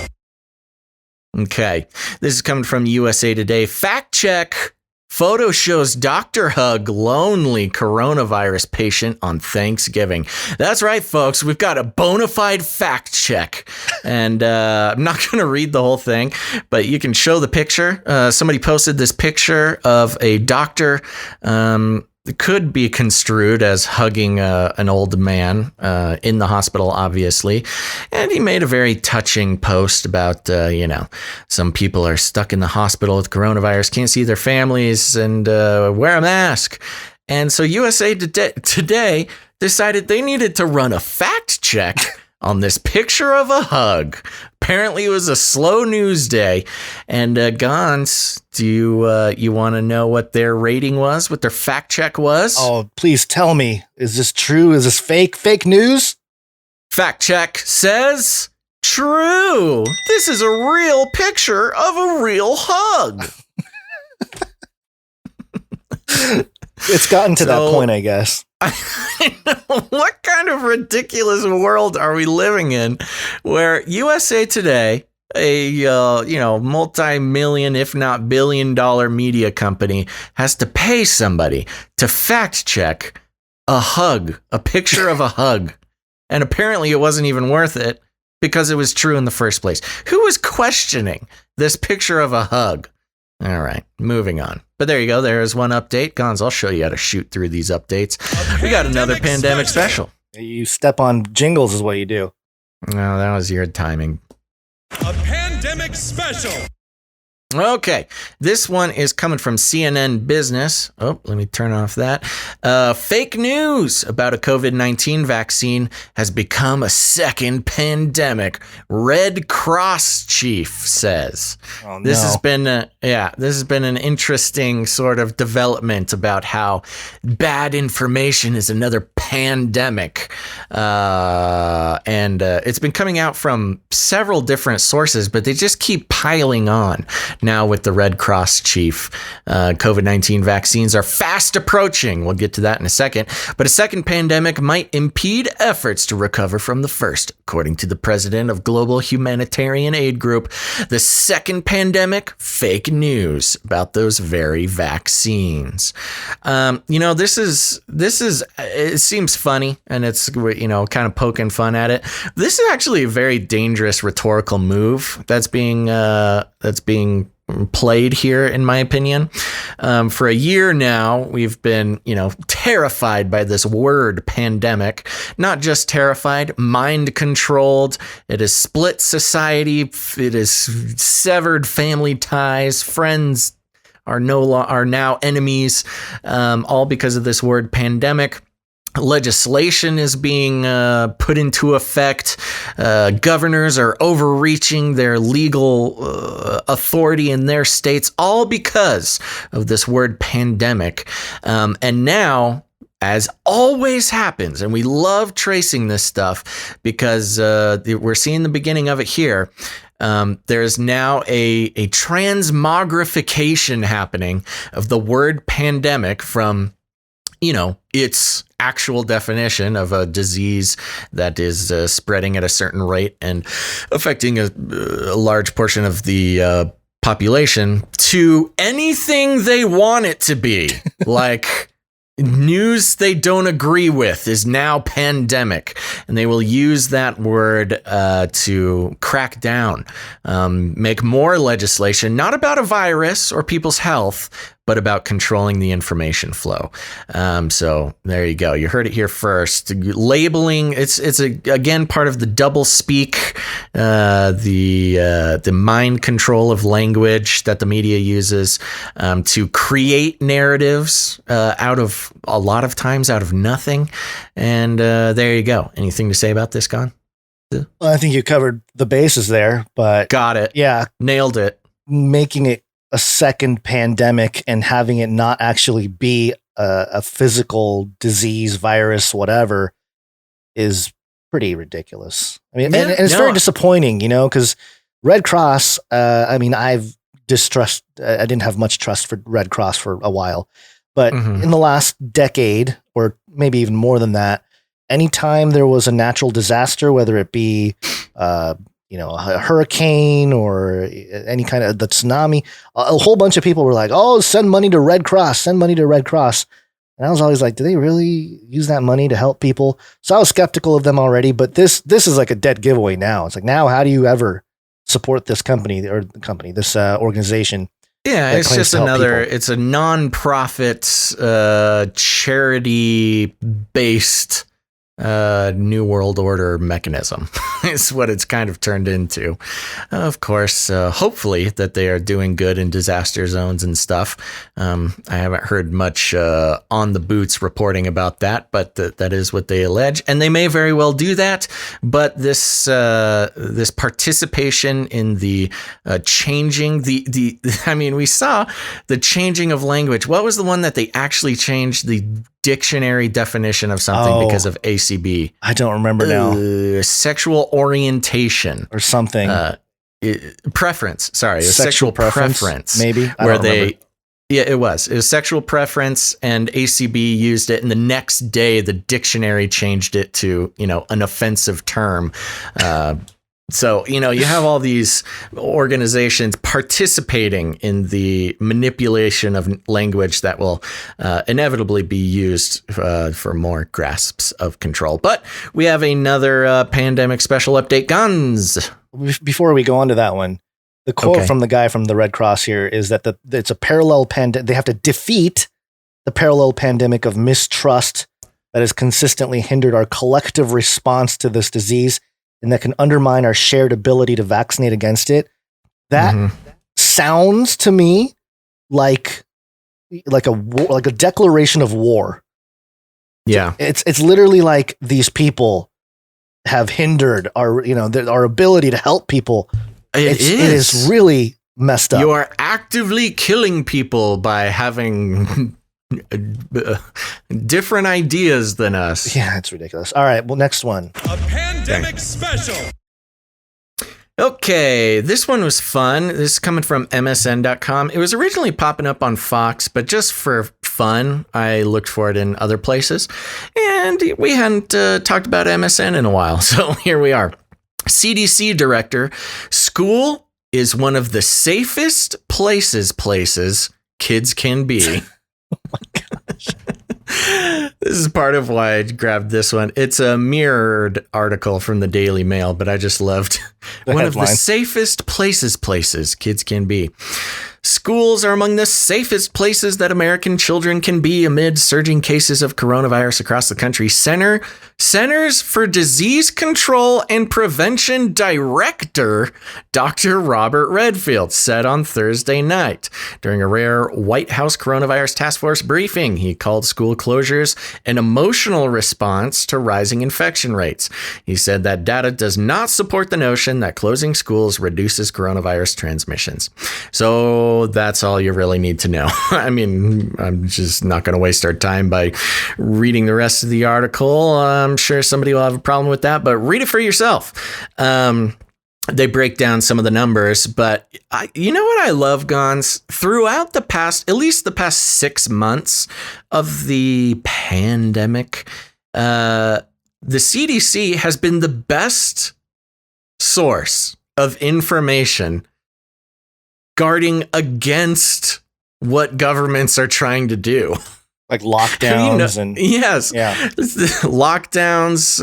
Okay, this is coming from USA Today. Fact check. Photo shows doctor hug lonely coronavirus patient on Thanksgiving. That's right, folks. We've got a bona fide fact check. And I'm not going to read the whole thing, but you can show the picture. Somebody posted this picture of a doctor. It could be construed as hugging an old man in the hospital, obviously. And he made a very touching post about, some people are stuck in the hospital with coronavirus, can't see their families, and wear a mask. And so USA Today decided they needed to run a fact check on this picture of a hug. Apparently it was a slow news day. And Gons, do you want to know what their rating was, what their fact check was? Oh, please tell me. Is this true? Is this fake news? Fact check says true. This is a real picture of a real hug. It's gotten to that point, I guess. I know. What kind of ridiculous world are we living in where USA Today, a multi-million, if not billion-dollar media company, has to pay somebody to fact check a hug, a picture of a hug, and apparently it wasn't even worth it because it was true in the first place. Who was questioning this picture of a hug? All right, moving on. But there you go. There is one update. Gons, I'll show you how to shoot through these updates. We got another pandemic special. You step on jingles is what you do. No, that was your timing. A pandemic special. Okay, this one is coming from CNN Business. Oh, let me turn off that. Fake news about a COVID-19 vaccine has become a second pandemic. Red Cross chief says. Oh, no. This has been an interesting sort of development about how bad information is another pandemic. And it's been coming out from several different sources, but they just keep piling on. Now with the Red Cross chief, COVID-19 vaccines are fast approaching. We'll get to that in a second. But a second pandemic might impede efforts to recover from the first, according to the president of Global Humanitarian Aid Group. The second pandemic, fake news about those very vaccines. This is it seems funny, and it's kind of poking fun at it. This is actually a very dangerous rhetorical move that's being played here, in my opinion. For a year now, we've been, terrified by this word pandemic. Not just terrified, mind controlled. It has split society. It has severed family ties. Friends are now enemies, all because of this word pandemic. Legislation is being put into effect. Governors are overreaching their legal authority in their states, all because of this word pandemic. And now, as always happens, and we love tracing this stuff because we're seeing the beginning of it here. There's now a transmogrification happening of the word pandemic from its actual definition of a disease that is spreading at a certain rate and affecting a large portion of the population to anything they want it to be. Like news they don't agree with is now pandemic, and they will use that word to crack down, make more legislation, not about a virus or people's health, but about controlling the information flow. So there you go. You heard it here first. Labeling, it's again part of the double speak, the mind control of language that the media uses to create narratives out of a lot of times out of nothing. And there you go. Anything to say about this, Gon? Well, I think you covered the bases there, but got it. Yeah, nailed it. Making it a second pandemic and having it not actually be a physical disease, virus, whatever, is pretty ridiculous. I mean, and it's very disappointing, because Red Cross, I didn't have much trust for Red Cross for a while, but in the last decade, or maybe even more than that, anytime there was a natural disaster, whether it be, a hurricane or any kind of the tsunami, a whole bunch of people were like, oh, send money to Red Cross, send money to Red Cross. And I was always like, do they really use that money to help people? So I was skeptical of them already, but this is like a dead giveaway now. It's like, now how do you ever support this this organization? Yeah, it's just it's a non-profit, charity-based New World Order mechanism is what it's kind of turned into. Of course, hopefully that they are doing good in disaster zones and stuff. I haven't heard much on the boots reporting about that, but that is what they allege, and they may very well do that. But this participation in the changing we saw the changing of language. What was the one that they actually changed the dictionary definition of something because of ACB? I don't remember now. Sexual orientation or something. Preference. Sorry, sexual preference. Maybe. It was sexual preference, and ACB used it, and the next day the dictionary changed it to an offensive term. So, you have all these organizations participating in the manipulation of language that will inevitably be used for more grasps of control. But we have another pandemic special update, Guns. Before we go on to that one, the quote from the guy from the Red Cross here is that it's a parallel pandemic. They have to defeat the parallel pandemic of mistrust that has consistently hindered our collective response to this disease, and that can undermine our shared ability to vaccinate against it. That sounds to me like a declaration of war. Yeah, it's literally like these people have hindered our ability to help people. It is really messed up. You are actively killing people by having different ideas than us. Yeah, it's ridiculous. All right, well, next one. A pandemic special. Okay, this one was fun. This is coming from MSN.com. It was originally popping up on Fox, but just for fun, I looked for it in other places. And we hadn't talked about MSN in a while, so here we are. CDC director, school is one of the safest places kids can be. Oh my gosh. This is part of why I grabbed this one. It's a mirrored article from the Daily Mail, but I just loved one of the safest places kids can be. Schools are among the safest places that American children can be amid surging cases of coronavirus across the country. Centers for Disease Control and Prevention Director Dr. Robert Redfield said on Thursday night during a rare White House coronavirus task force briefing. He called school closures an emotional response to rising infection rates. He said that data does not support the notion that closing schools reduces coronavirus transmissions. So that's all you really need to know. I mean, I'm just not going to waste our time by reading the rest of the article. I'm sure somebody will have a problem with that, but read it for yourself. They break down some of the numbers, but you know what I love, Gons? Throughout at least the past 6 months of the pandemic, the CDC has been the best source of information guarding against what governments are trying to do. Like lockdowns and yes, yeah, lockdowns,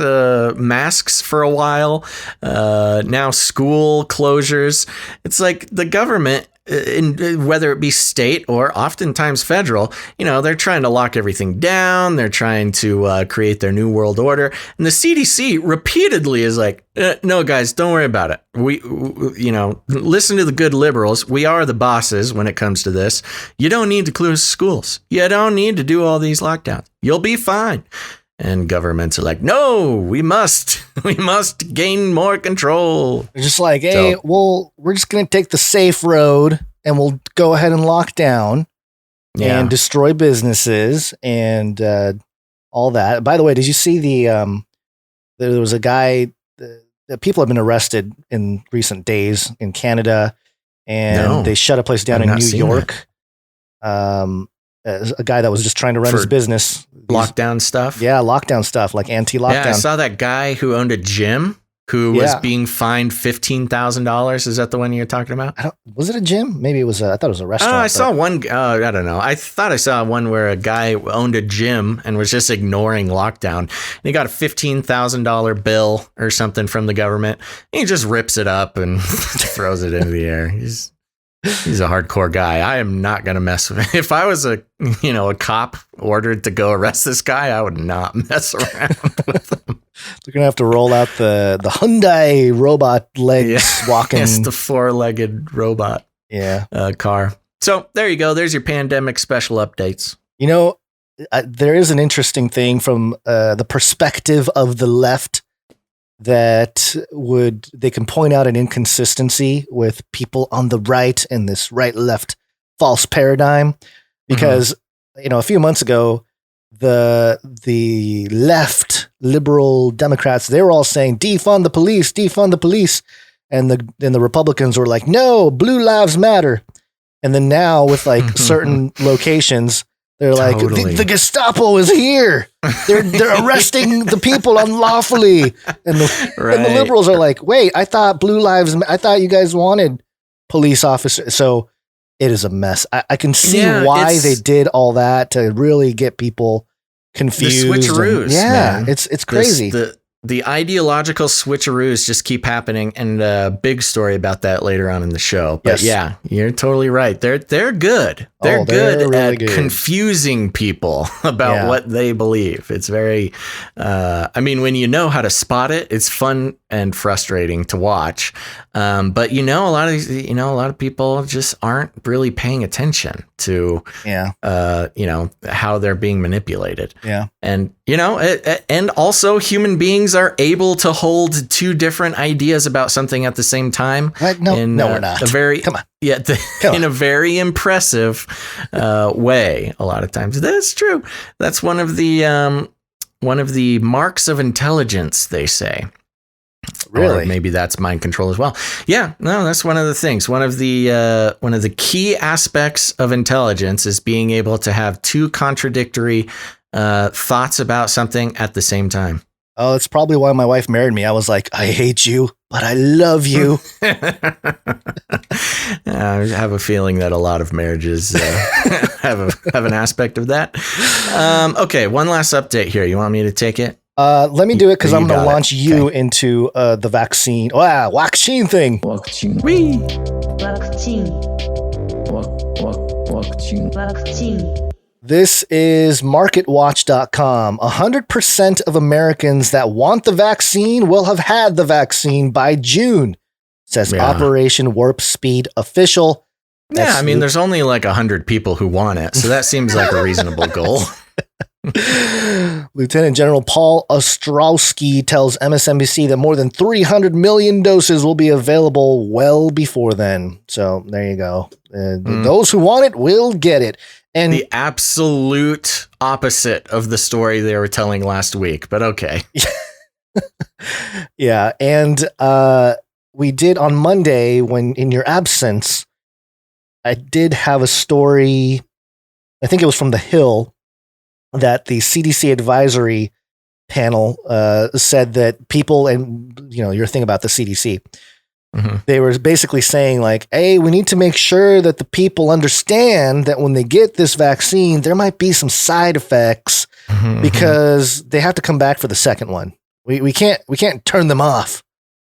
masks for a while, now school closures. It's like the government, whether it be state or oftentimes federal, they're trying to lock everything down. They're trying to create their new world order. And the CDC repeatedly is like, no, guys, don't worry about it. We listen to the good liberals. We are the bosses when it comes to this. You don't need to close schools. You don't need to do all these lockdowns. You'll be fine. And governments are like, no, we must gain more control. They're just like, hey, we're just going to take the safe road and we'll go ahead and lock down and destroy businesses and all that. By the way, did you see there was a guy, people have been arrested in recent days in Canada, and they shut a place down in New York. A guy that was just trying to run his business. Lockdown stuff? Yeah, lockdown stuff, like anti-lockdown. Yeah, I saw that guy who owned a gym who was being fined $15,000. Is that the one you're talking about? Was it a gym? Maybe it was I thought it was a restaurant. I saw one, I don't know. I thought I saw one where a guy owned a gym and was just ignoring lockdown. And he got a $15,000 bill or something from the government. And he just rips it up and throws it into the air. He's a hardcore guy. I am not going to mess with him. If I was a cop ordered to go arrest this guy, I would not mess around with him. They're going to have to roll out the Hyundai robot legs walking. It's the 4-legged robot car. So there you go. There's your pandemic special updates. There is an interesting thing from the perspective of the left that they can point out an inconsistency with people on the right in this right-left false paradigm, because a few months ago the left liberal Democrats, they were all saying defund the police, and the Republicans were like, no, blue lives matter. And then now with like certain locations, they're like, the Gestapo is here. They're arresting the people unlawfully. And the liberals are like, wait, I thought you guys wanted police officers. So it is a mess. I can see why they did all that, to really get people confused. The switcheroos. Man. It's crazy. The ideological switcheroos just keep happening, and a big story about that later on in the show. But yeah, you're totally right. They're good. They're good really at confusing people about what they believe. It's very, when you know how to spot it, it's fun and frustrating to watch. But a lot of people just aren't really paying attention to, how they're being manipulated. Yeah. And, and also human beings are able to hold two different ideas about something at the same time. What? No, we're not. Come on. Yeah, in a very impressive way. A lot of times, that's true. That's one of the marks of intelligence, they say. Really? Or maybe that's mind control as well. Yeah, no, that's one of the things. One of the key aspects of intelligence is being able to have two contradictory thoughts about something at the same time. Oh, that's probably why my wife married me. I was like, I hate you, but I love you. I have a feeling that a lot of marriages have an aspect of that. Okay, one last update here. You want me to take it? Let me do it, because I'm going to launch you into the vaccine. Vaccine thing. Vaccine. Whee! Vaccine. Vaccine. This is MarketWatch.com. 100% of Americans that want the vaccine will have had the vaccine by June, says Operation Warp Speed official. That's there's only like 100 people who want it, so that seems like a reasonable goal. Lieutenant General Paul Ostrowski tells MSNBC that more than 300 million doses will be available well before then. So there you go. Those who want it will get it. And the absolute opposite of the story they were telling last week, but okay. Yeah. And we did on Monday, when in your absence, I did have a story. I think it was from The Hill, that the CDC advisory panel said that people, and your thing about the CDC, they were basically saying like, hey, we need to make sure that the people understand that when they get this vaccine, there might be some side effects because they have to come back for the second one. We can't turn them off,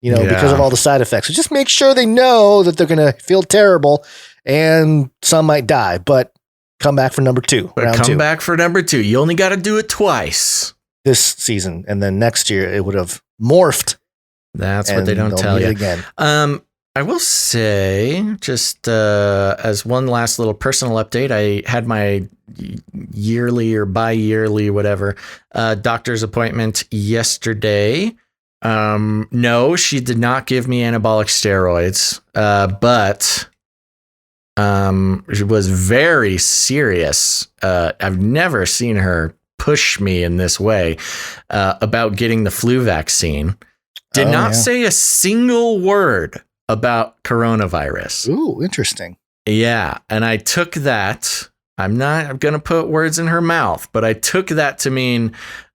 because of all the side effects. So just make sure they know that they're going to feel terrible and some might die, but come back for number 2. But come back for number 2. You only got to do it twice this season. And then next year it would have morphed. That's what they don't tell you. Again. I will say, just as one last little personal update, I had my yearly or bi-yearly, whatever, doctor's appointment yesterday. No, she did not give me anabolic steroids, but it was very serious. I've never seen her push me in this way about getting the flu vaccine. Did not say a single word about coronavirus. Ooh, interesting. Yeah. And I took that. I'm going to put words in her mouth, but I took that to mean,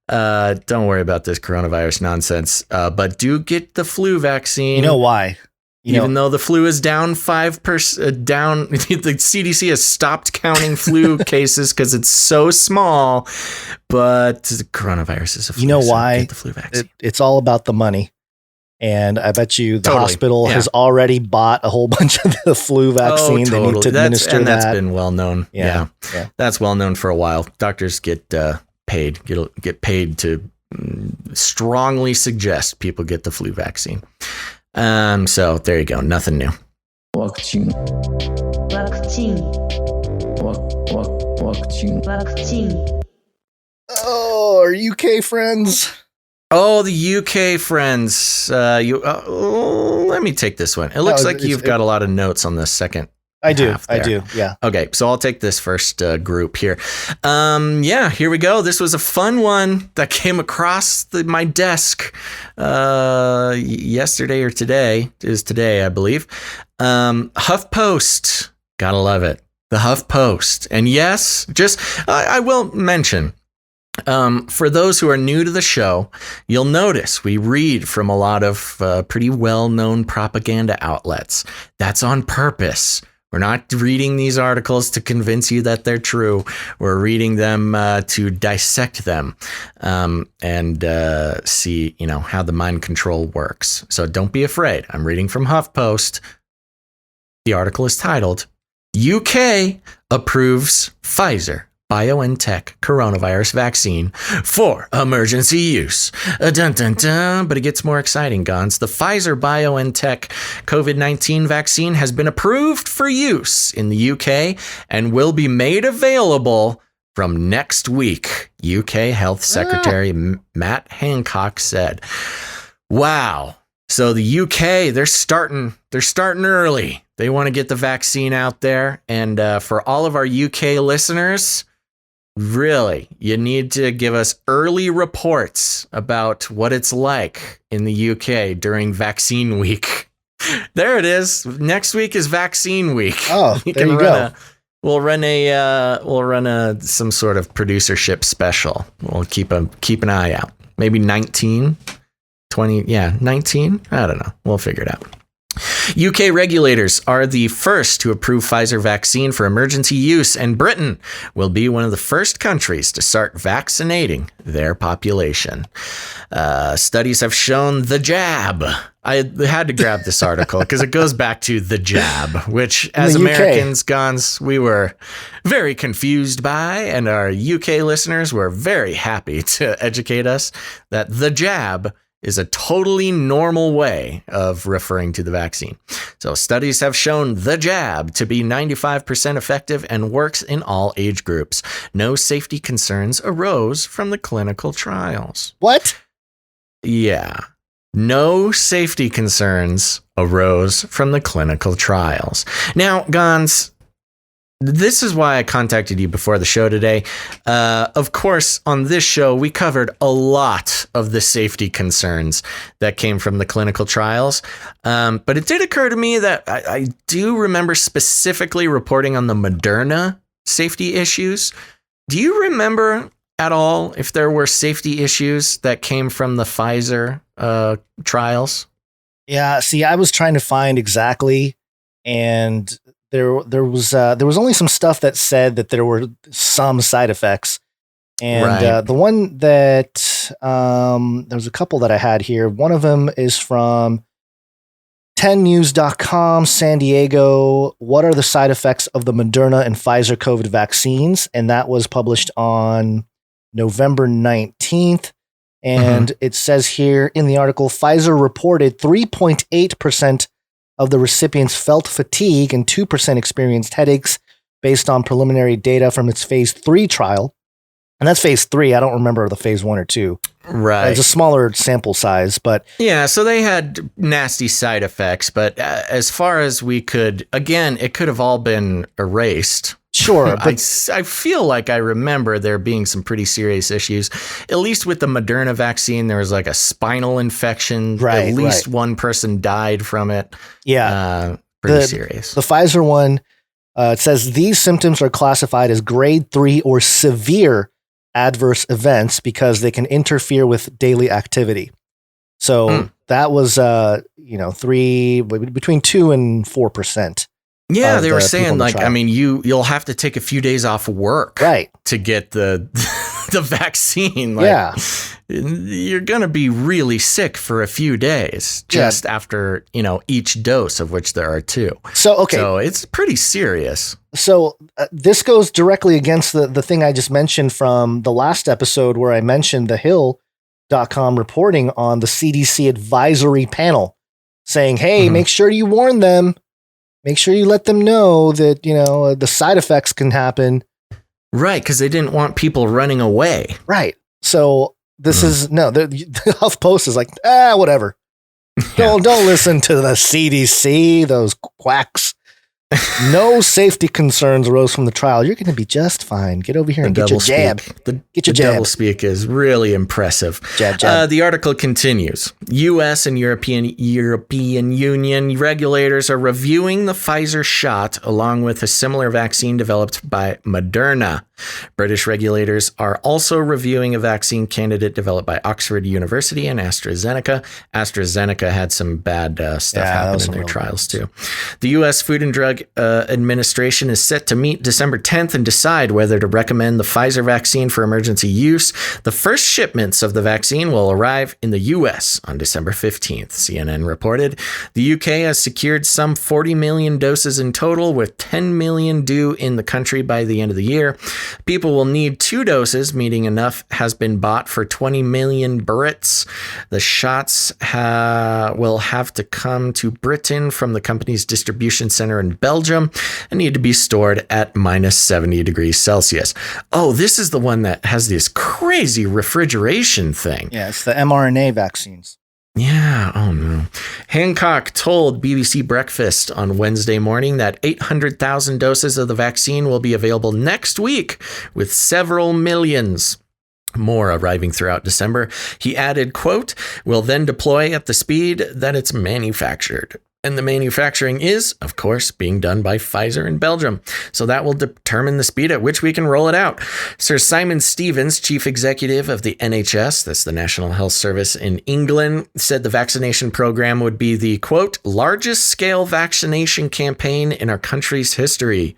don't worry about this coronavirus nonsense, but do get the flu vaccine. You know why? Even though the flu is down 5%, down, the CDC has stopped counting flu cases because it's so small, but the coronavirus is a flu. You know why? Get the flu vaccine. It's all about the money. And I bet you the hospital has already bought a whole bunch of the flu vaccine. They need to administer that. That's been well known. Yeah. That's well known for a while. Doctors get paid to strongly suggest people get the flu vaccine. So there you go. Nothing new. Vaccine. Oh, our UK friends. Oh, the UK friends. Let me take this one. It looks like you've got a lot of notes on the second. I do. Yeah. Okay. So I'll take this first group here. Here we go. This was a fun one that came across my desk yesterday or today. It is today, I believe. HuffPost. Gotta love it. The HuffPost. And yes, I will mention, for those who are new to the show, you'll notice we read from a lot of pretty well-known propaganda outlets. That's on purpose. We're not reading these articles to convince you that they're true. We're reading them to dissect them and see, how the mind control works. So don't be afraid. I'm reading from HuffPost. The article is titled, UK approves Pfizer BioNTech coronavirus vaccine for emergency use. Dun, dun, dun. But it gets more exciting, Gons. The Pfizer BioNTech COVID-19 vaccine has been approved for use in the UK and will be made available from next week, UK Health Secretary Matt Hancock said. Wow. So the UK, they're starting early. They want to get the vaccine out there. And for all of our UK listeners, really, you need to give us early reports about what it's like in the UK during vaccine week. There it is. Next week is vaccine week. Oh, there you go. We'll run some sort of producership special. We'll keep an eye out. Maybe 19, 20, 19. I don't know. We'll figure it out. UK regulators are the first to approve Pfizer vaccine for emergency use, and Britain will be one of the first countries to start vaccinating their population. Studies have shown the jab. I had to grab this article because it goes back to the jab, which as Americans, Gons, we were very confused by, and our UK listeners were very happy to educate us that the jab is a totally normal way of referring to the vaccine. So studies have shown the jab to be 95% effective and works in all age groups. No safety concerns arose from the clinical trials. What? Yeah. No safety concerns arose from the clinical trials. Now, Gons, this is why I contacted you before the show today. Of course, on this show, we covered a lot of the safety concerns that came from the clinical trials. But it did occur to me that I do remember specifically reporting on the Moderna safety issues. Do you remember at all if there were safety issues that came from the Pfizer trials? Yeah, see, I was trying to find exactly, and there was only some stuff that said that there were some side effects, and the one that there was a couple that I had here. One of them is from 10news.com, San Diego. What are the side effects of the Moderna and Pfizer COVID vaccines? And that was published on November 19th. And it says here in the article, Pfizer reported 3.8% of the recipients felt fatigue and 2% experienced headaches based on preliminary data from its phase 3 trial. And that's phase 3. I don't remember the phase 1 or 2. Right. It's a smaller sample size, but yeah, so they had nasty side effects, but as far as we could, again, it could have all been erased. Sure. But I feel like I remember there being some pretty serious issues. At least with the Moderna vaccine, there was like a spinal infection. Right. At least one person died from it. Yeah. Pretty serious. The Pfizer one, it says these symptoms are classified as grade 3 or severe adverse events because they can interfere with daily activity. So that was, between 2 and 4%. Yeah, they were saying like, I mean, you'll have to take a few days off work, right, to get the vaccine. Like, yeah, you're gonna be really sick for a few days just after each dose, of which there are 2. So it's pretty serious. So this goes directly against the thing I just mentioned from the last episode where I mentioned the Hill.com reporting on the CDC advisory panel saying, hey, make sure you warn them. Make sure you let them know that, the side effects can happen. Right, because they didn't want people running away. Right. So this is, the HuffPost is like, whatever. Don't listen to the CDC, those quacks. No safety concerns arose from the trial. You're going to be just fine. Get over here and get your jab. Get your jab. Double speak is really impressive. Jab. The article continues. U.S. and European Union regulators are reviewing the Pfizer shot along with a similar vaccine developed by Moderna. British regulators are also reviewing a vaccine candidate developed by Oxford University and AstraZeneca. AstraZeneca had some bad stuff happen in their trials too. The U.S. Food and Drug Administration is set to meet December 10th and decide whether to recommend the Pfizer vaccine for emergency use. The first shipments of the vaccine will arrive in the U.S. on December 15th, CNN reported. The UK has secured some 40 million doses in total, with 10 million due in the country by the end of the year. People will need 2 doses, meaning enough has been bought for 20 million Brits. The shots will have to come to Britain from the company's distribution center in Belgium and need to be stored at minus 70 degrees Celsius. Oh, this is the one that has this crazy refrigeration thing. Yeah, it's the mRNA vaccines. Yeah, oh no. Hancock told BBC Breakfast on Wednesday morning that 800,000 doses of the vaccine will be available next week, with several millions more arriving throughout December. He added, quote, "Will then deploy at the speed that it's manufactured." And the manufacturing is, of course, being done by Pfizer in Belgium. So that will determine the speed at which we can roll it out. Sir Simon Stevens, chief executive of the NHS, that's the National Health Service in England, said the vaccination program would be the, quote, largest scale vaccination campaign in our country's history.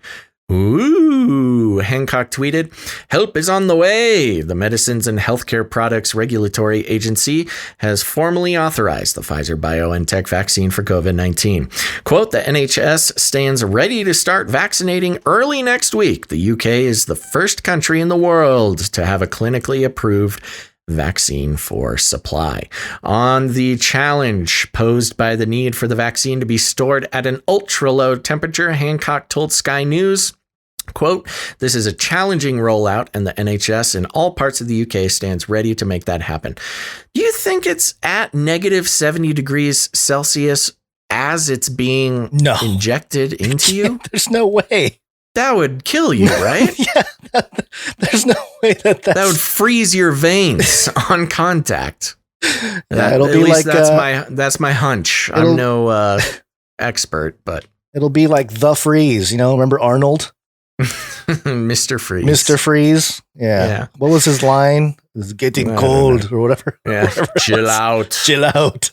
Ooh, Hancock tweeted, "Help is on the way. The Medicines and Healthcare Products Regulatory Agency has formally authorized the Pfizer-BioNTech vaccine for COVID-19. Quote, the NHS stands ready to start vaccinating early next week. The UK is the first country in the world to have a clinically approved vaccine for supply." On the challenge posed by the need for the vaccine to be stored at an ultra-low temperature, Hancock told Sky News, quote, "This is a challenging rollout and the NHS in all parts of the UK stands ready to make that happen." Do you think it's at negative 70 degrees Celsius as it's being injected into you? There's no way. That would kill you, right? Yeah. There's no way that would freeze your veins on contact. It'll be like that's my hunch. I'm no expert, but it'll be like The Freeze. Remember Arnold? Mr. Freeze. Mr. Freeze. Yeah. What was his line? It's getting cold or whatever. Yeah. Chill out. Chill out.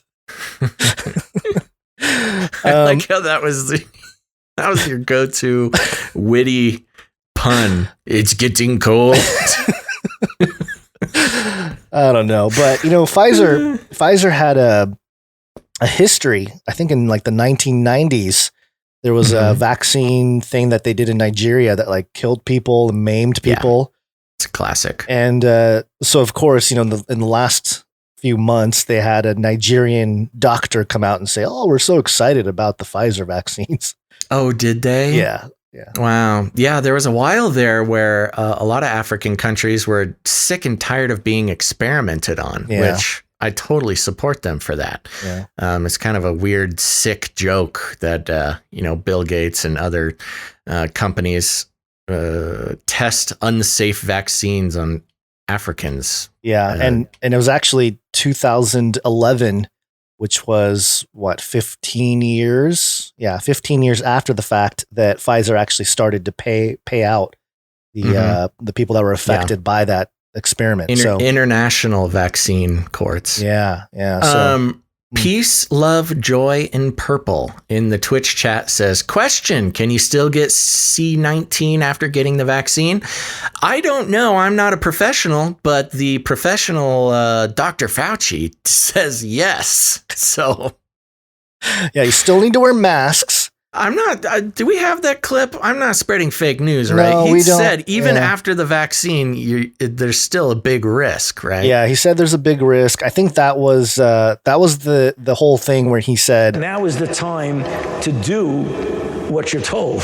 I like how that was your go-to witty pun. It's getting cold. I don't know, but Pfizer had a history. I think in like the 1990s, there was a vaccine thing that they did in Nigeria that like killed people and maimed people. It's a classic. And so, of course, in the last few months, they had a Nigerian doctor come out and say, "Oh, we're so excited about the Pfizer vaccines." Oh, did they? Yeah. Wow. Yeah, there was a while there where a lot of African countries were sick and tired of being experimented on, which I totally support them for that. Yeah. It's kind of a weird, sick joke that, Bill Gates and other companies test unsafe vaccines on Africans. Yeah. And it was actually 2011, which was 15 years? Yeah, 15 years after the fact that Pfizer actually started to pay out the people that were affected by that experiment. International vaccine courts. Yeah. So, Peace, Love, Joy, and Purple in the Twitch chat says, question, can you still get C-19 after getting the vaccine? I don't know. I'm not a professional, but the professional Dr. Fauci says yes. So, yeah, you still need to wear masks. I'm not. Do we have that clip? I'm not spreading fake news, right? No, He we don't. said even after the vaccine, there's still a big risk, right? Yeah, he said there's a big risk. I think that was the whole thing where he said, now is the time to do what you're told.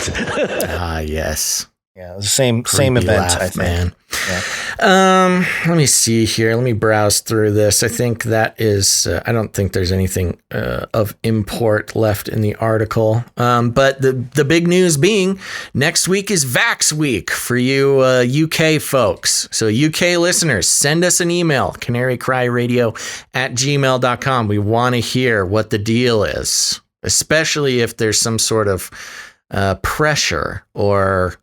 Yes. Yeah, it was the same event, laugh, I think. Man. Yeah. Let me see here. Let me browse through this. I think that is, I don't think there's anything of import left in the article. But the big news being next week is Vax Week for you UK folks. So UK listeners, send us an email, canarycryradio@gmail.com. We want to hear what the deal is, especially if there's some sort of pressure or,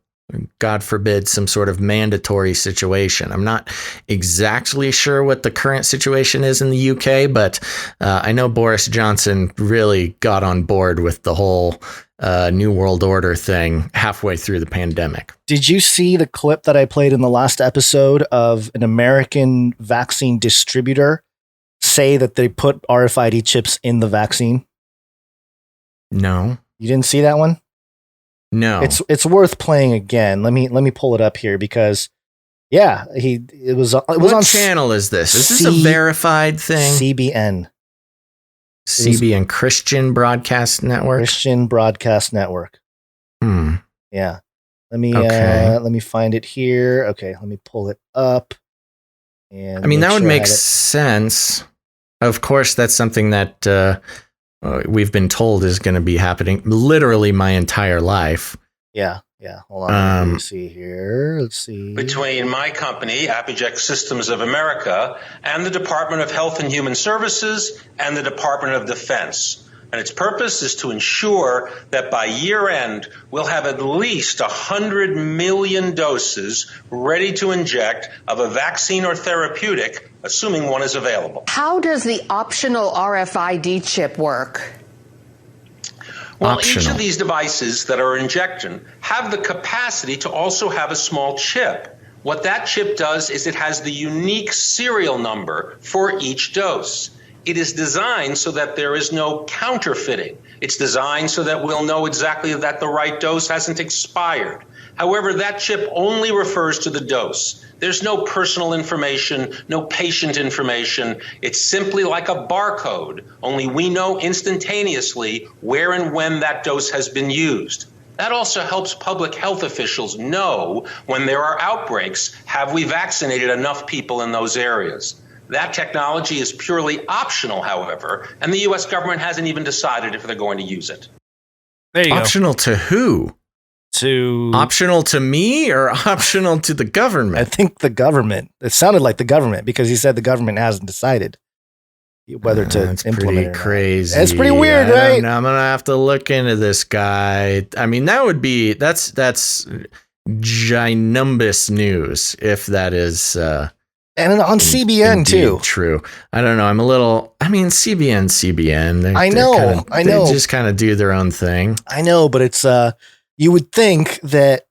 God forbid, some sort of mandatory situation. I'm not exactly sure what the current situation is in the UK, but I know Boris Johnson really got on board with the whole New World Order thing halfway through the pandemic. Did you see the clip that I played in the last episode of an American vaccine distributor say that they put RFID chips in the vaccine? No. You didn't see that one? No. It's worth playing again. Let me pull it up here because it was what on channel is this? Is this a verified thing? CBN. CBN, Christian Broadcast Network. Christian Broadcast Network. Yeah. Let me find it here. Okay, let me pull it up. And I mean, that would make sense. Of course, that's something that we've been told is going to be happening literally my entire life. Yeah. Hold on. Let me see here. Let's see. Between my company, Apogec Systems of America, and the Department of Health and Human Services and the Department of Defense. And its purpose is to ensure that by year end, we'll have at least 100 million doses ready to inject of a vaccine or therapeutic, assuming one is available. How does the optional RFID chip work? Well, each of these devices that are injected have the capacity to also have a small chip. What that chip does is it has the unique serial number for each dose. It is designed so that there is no counterfeiting. It's designed so that we'll know exactly that the right dose hasn't expired. However, that chip only refers to the dose. There's no personal information, no patient information. It's simply like a barcode, only we know instantaneously where and when that dose has been used. That also helps public health officials know when there are outbreaks, have we vaccinated enough people in those areas? That technology is purely optional, however, and the U.S. government hasn't even decided if they're going to use it. There you Optional to who? Optional to me or optional to the government? I think the government. It sounded like the government because he said the government hasn't decided whether to implement it. Pretty crazy. It's pretty weird, right? I'm gonna have to look into this guy. I mean, that's ginormous news if that is And on CBN too. True. I don't know. CBN. I know. They just kind of do their own thing. I know, but it's you would think that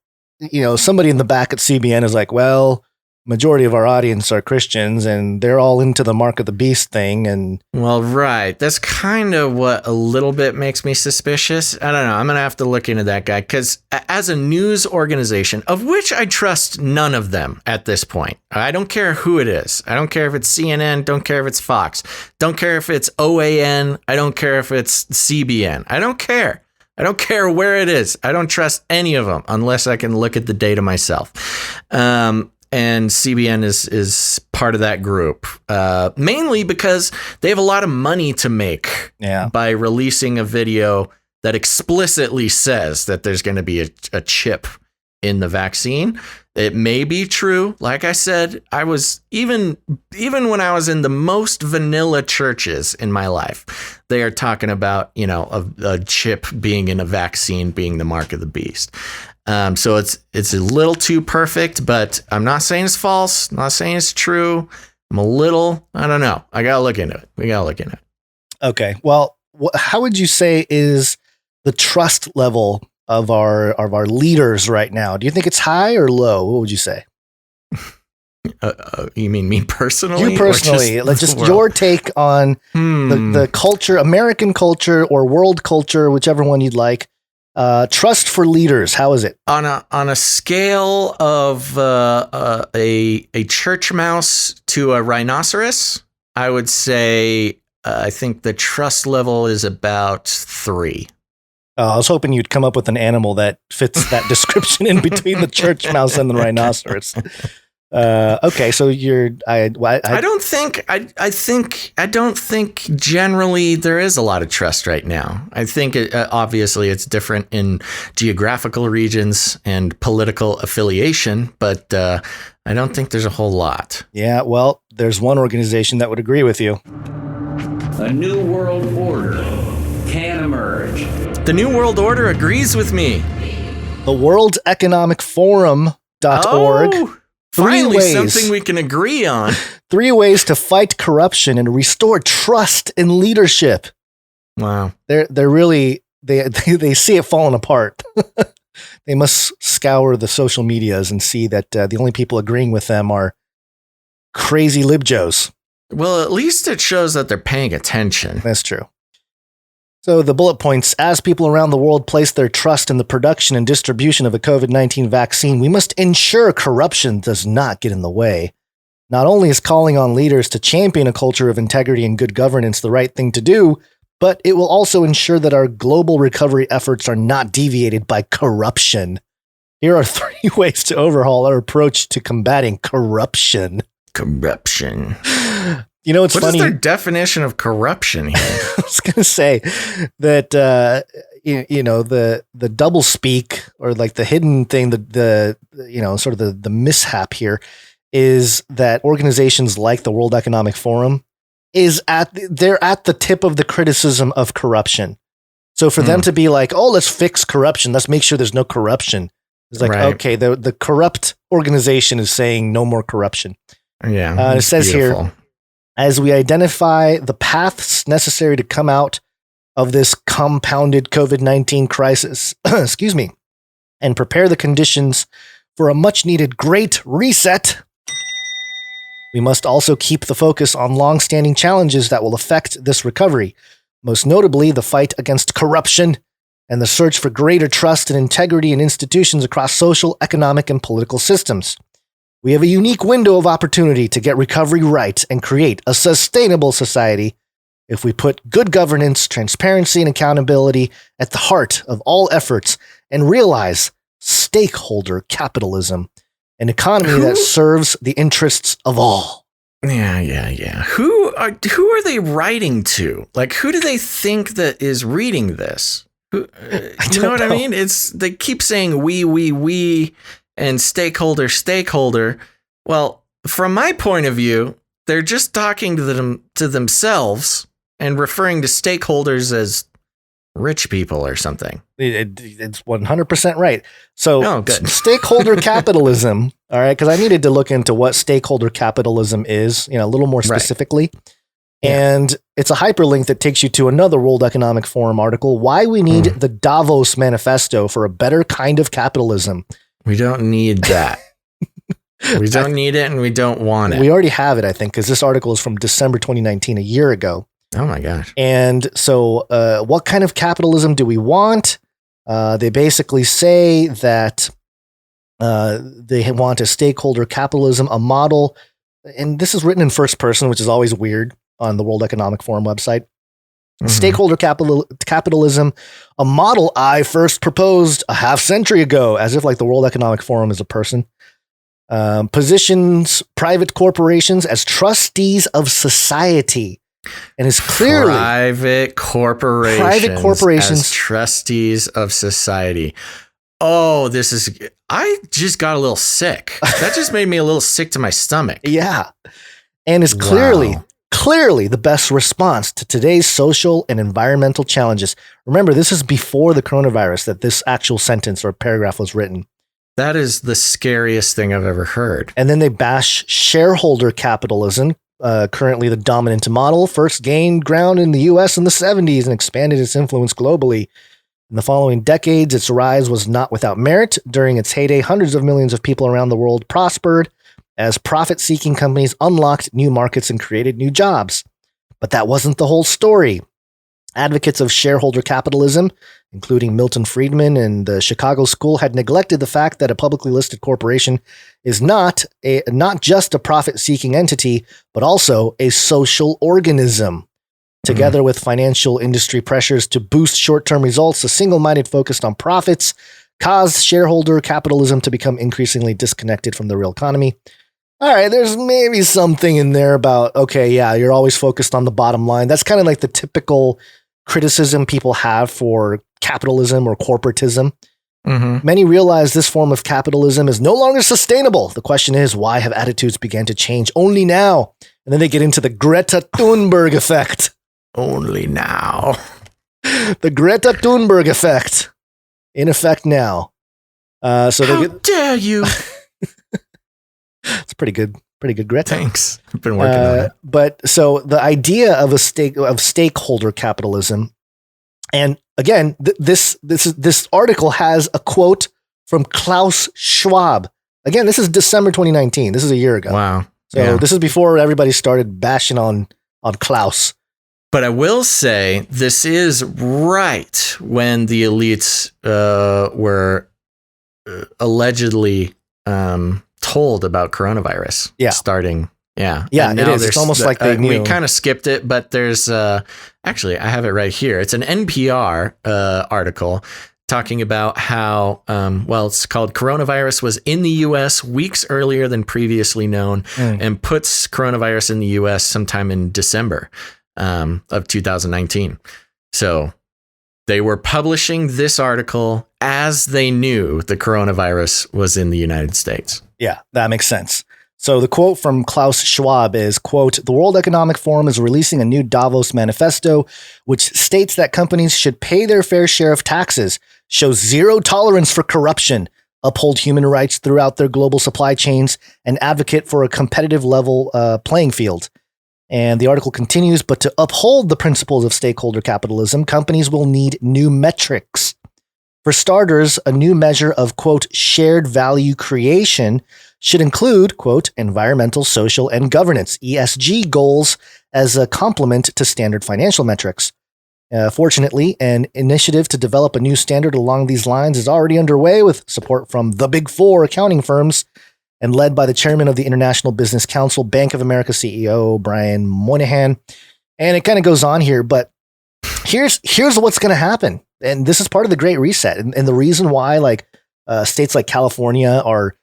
somebody in the back at CBN is like, well, majority of our audience are Christians and they're all into the mark of the beast thing. And well, right. That's kind of what a little bit makes me suspicious. I don't know. I'm going to have to look into that guy because as a news organization, of which I trust none of them at this point, I don't care who it is. I don't care if it's CNN. Don't care if it's Fox. Don't care if it's OAN. I don't care if it's CBN. I don't care. I don't care where it is. I don't trust any of them unless I can look at the data myself. And CBN is part of that group, mainly because they have a lot of money to make by releasing a video that explicitly says that there's going to be a chip in the vaccine. It may be true. Like I said, I was even when I was in the most vanilla churches in my life, they are talking about, a chip being in a vaccine being the mark of the beast. So it's a little too perfect, but I'm not saying it's false. I'm not saying it's true. I don't know. I got to look into it. We got to look into it. Okay. Well, how would you say is the trust level of our leaders right now? Do you think it's high or low? What would you say? You mean me personally? You personally, just your take on the culture, American culture or world culture, whichever one you'd like. Trust for leaders. How is it on a scale of a church mouse to a rhinoceros? I would say I think the trust level is about 3. I was hoping you'd come up with an animal that fits that description in between the church mouse and the rhinoceros. Okay, so I don't think generally there is a lot of trust right now. I think obviously it's different in geographical regions and political affiliation, but I don't think there's a whole lot. Yeah, well, there's one organization that would agree with you. A new world order can emerge. The New World Order agrees with me. The World Economic Forum.org. Oh, finally something we can agree on. 3 ways to fight corruption and restore trust in leadership. Wow. They're really, they see it falling apart. They must scour the social medias and see that the only people agreeing with them are crazy libjos. Well, at least it shows that they're paying attention. That's true. So the bullet points: as people around the world place their trust in the production and distribution of a COVID-19 vaccine, we must ensure corruption does not get in the way. Not only is calling on leaders to champion a culture of integrity and good governance the right thing to do, but it will also ensure that our global recovery efforts are not deviated by corruption. Here are 3 ways to overhaul our approach to combating corruption. Corruption. It's funny. What is their definition of corruption here? I was going to say that, the double speak or like the hidden thing, the mishap here is that organizations like the World Economic Forum they're at the tip of the criticism of corruption. So for them to be like, oh, let's fix corruption. Let's make sure there's no corruption. It's like, okay, the corrupt organization is saying no more corruption. Yeah. It says beautiful. Here, as we identify the paths necessary to come out of this compounded COVID-19 crisis, and prepare the conditions for a much-needed great reset, we must also keep the focus on long-standing challenges that will affect this recovery, most notably the fight against corruption and the search for greater trust and integrity in institutions across social, economic, and political systems. We have a unique window of opportunity to get recovery right and create a sustainable society if we put good governance, transparency, and accountability at the heart of all efforts and realize stakeholder capitalism, an economy that serves the interests of all. Yeah. Who are they writing to? Like, who do they think that is reading this? You know what I mean? They keep saying we. And stakeholder. Well, from my point of view, they're just talking to themselves and referring to stakeholders as rich people or something. It's 100% right. So good. Stakeholder capitalism, all right, because I needed to look into what stakeholder capitalism is, a little more specifically. Right. And it's a hyperlink that takes you to another World Economic Forum article, Why We Need the Davos Manifesto for a Better Kind of Capitalism. We don't need that. We don't need it and we don't want it. We already have it, I think, because this article is from December 2019, a year ago. Oh my gosh. And so what kind of capitalism do we want? They basically say that they want a stakeholder capitalism, a model. And this is written in first person, which is always weird on the World Economic Forum website. Stakeholder capitalism, a model I first proposed a half century ago, as if like the World Economic Forum is a person. Positions private corporations as trustees of society. And is clearly private corporations as trustees of society. Oh, I just got a little sick. That just made me a little sick to my stomach. Yeah. And is clearly the best response to today's social and environmental challenges. Remember, this is before the coronavirus that this actual sentence or paragraph was written. That is the scariest thing I've ever heard. And then they bash shareholder capitalism. Currently the dominant model, first gained ground in the US in the 70s and expanded its influence globally. In the following decades, its rise was not without merit. During its heyday, hundreds of millions of people around the world prospered as profit-seeking companies unlocked new markets and created new jobs. But that wasn't the whole story. Advocates of shareholder capitalism, including Milton Friedman and the Chicago School, had neglected the fact that a publicly listed corporation is not just a profit-seeking entity, but also a social organism. Together with financial industry pressures to boost short-term results, a single-minded focus on profits caused shareholder capitalism to become increasingly disconnected from the real economy. All right, there's maybe something in there about, okay, yeah, you're always focused on the bottom line. That's kind of like the typical criticism people have for capitalism or corporatism. Many realize this form of capitalism is no longer sustainable. The question is, why have attitudes began to change only now? And then they get into the Greta Thunberg effect. Only now. The Greta Thunberg effect. In effect now. How dare you? It's pretty good, Greta. Thanks. I've been working on it. But so the idea of stakeholder capitalism, and again, this article has a quote from Klaus Schwab. Again, this is December 2019. This is a year ago. Wow. So this is before everybody started bashing on Klaus. But I will say this is right when the elites were allegedly told about coronavirus. Yeah. Starting. Yeah. Yeah, it is. It's almost like they knew. We kind of skipped it, but there's actually, I have it right here. It's an NPR article talking about how, it's called Coronavirus was in the U.S. weeks earlier than previously known and puts coronavirus in the U.S. sometime in December of 2019. So they were publishing this article as they knew the coronavirus was in the United States. Yeah, that makes sense. So the quote from Klaus Schwab is, quote, "The World Economic Forum is releasing a new Davos manifesto, which states that companies should pay their fair share of taxes, show zero tolerance for corruption, uphold human rights throughout their global supply chains, and advocate for a competitive level playing field." And the article continues, but to uphold the principles of stakeholder capitalism, companies will need new metrics. For starters, a new measure of, quote, shared value creation should include, quote, environmental, social, and governance, ESG goals as a complement to standard financial metrics. Fortunately, an initiative to develop a new standard along these lines is already underway with support from the Big Four accounting firms and led by the chairman of the International Business Council, Bank of America CEO, Brian Moynihan. And it kind of goes on here, but here's what's going to happen. And this is part of the Great Reset. And the reason why states like California are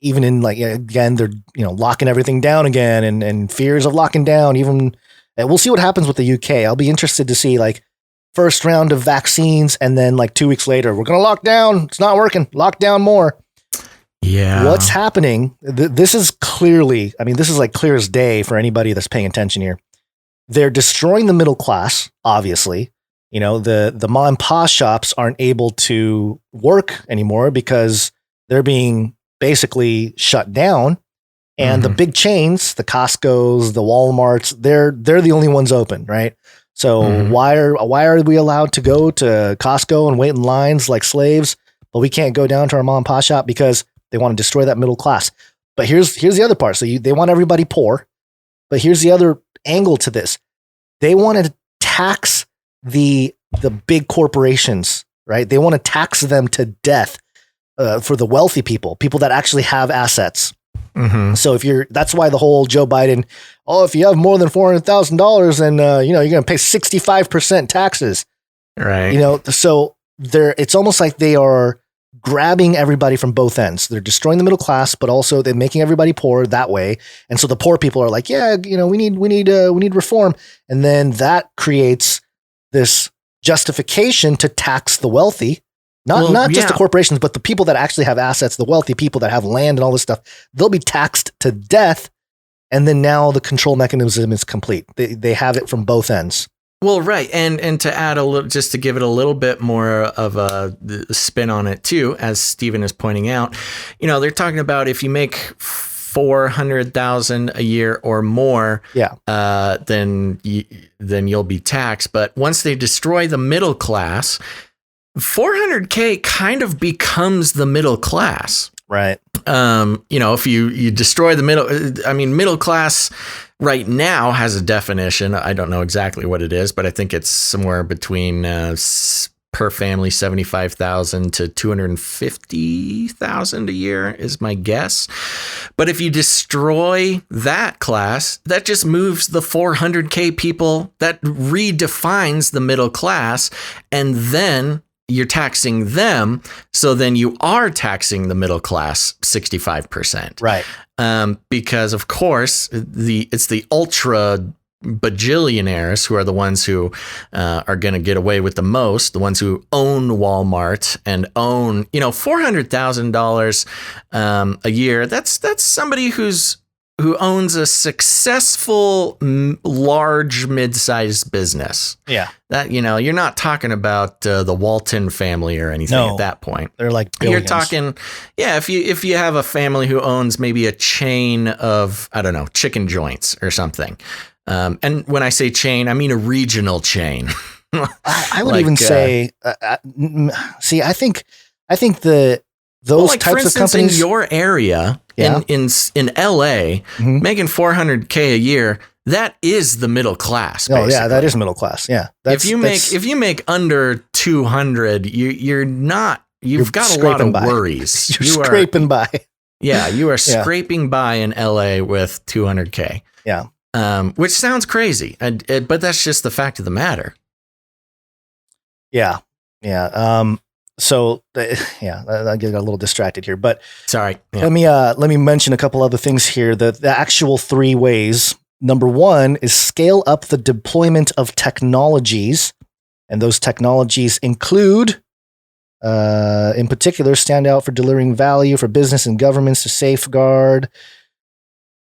even in again, they're, locking everything down again and fears of locking down even. And we'll see what happens with the UK. I'll be interested to see first round of vaccines. And then 2 weeks later, we're going to lock down. It's not working. Lock down more. Yeah. What's happening? This is clearly, this is clear as day for anybody that's paying attention here. They're destroying the middle class, obviously. the mom and pop shops aren't able to work anymore because they're being basically shut down. And the big chains, the Costco's, the Walmarts, they're the only ones open, right? So why are we allowed to go to Costco and wait in lines like slaves, but we can't go down to our mom and pop shop because they want to destroy that middle class? But here's the other part. So they want everybody poor, but here's the other angle to this. They want to tax the big corporations, right? They want to tax them to death for the wealthy people that actually have assets. So that's why the whole Joe Biden, if you have more than $400,000, then you're going to pay 65% taxes, right? So it's almost like they are grabbing everybody from both ends. They're destroying the middle class, but also they're making everybody poor that way. And so the poor people are like, yeah, we need reform, and then that creates this justification to tax the wealthy. Not just the corporations, but the people that actually have assets, the wealthy people that have land and all this stuff. They'll be taxed to death. And then now the control mechanism is complete. They have it from both ends. Well, right. And to add a little, just to give it a little bit more of a spin on it too, as Stephen is pointing out, they're talking about if you make $400,000 a year or more, then you'll be taxed. But once they destroy the middle class, $400K kind of becomes the middle class. Right. If you destroy the middle class right now has a definition. I don't know exactly what it is, but I think it's somewhere between per family, 75,000 to 250,000 a year is my guess. But if you destroy that class, that just moves the 400K people, that redefines the middle class, and then you're taxing them. So then you are taxing the middle class 65%. Right. Because of course it's the ultra bajillionaires who are the ones who are going to get away with the most, the ones who own Walmart and own, $400,000 a year. That's somebody who owns a successful, large, mid-sized business. Yeah. That, you're not talking about the Walton family or anything at that point. They're like billions. You're talking, if you have a family who owns maybe a chain of, I don't know, chicken joints or something. And when I say chain, I mean a regional chain. I would even say, see, I think those types for instance, of companies in your area, in LA, making $400K a year, that is the middle class. Oh yeah, that is middle class. Yeah. If you make under 200, you've got a lot of worries. You're scraping by. Yeah, you are scraping by in LA with 200K. Yeah. Which sounds crazy, but that's just the fact of the matter. Yeah. Yeah. So I get a little distracted here, but sorry. Yeah. Let me mention a couple other things here. The actual 3 ways. Number 1 is scale up the deployment of technologies, and those technologies include, in particular, stand out for delivering value for business and governments to safeguard.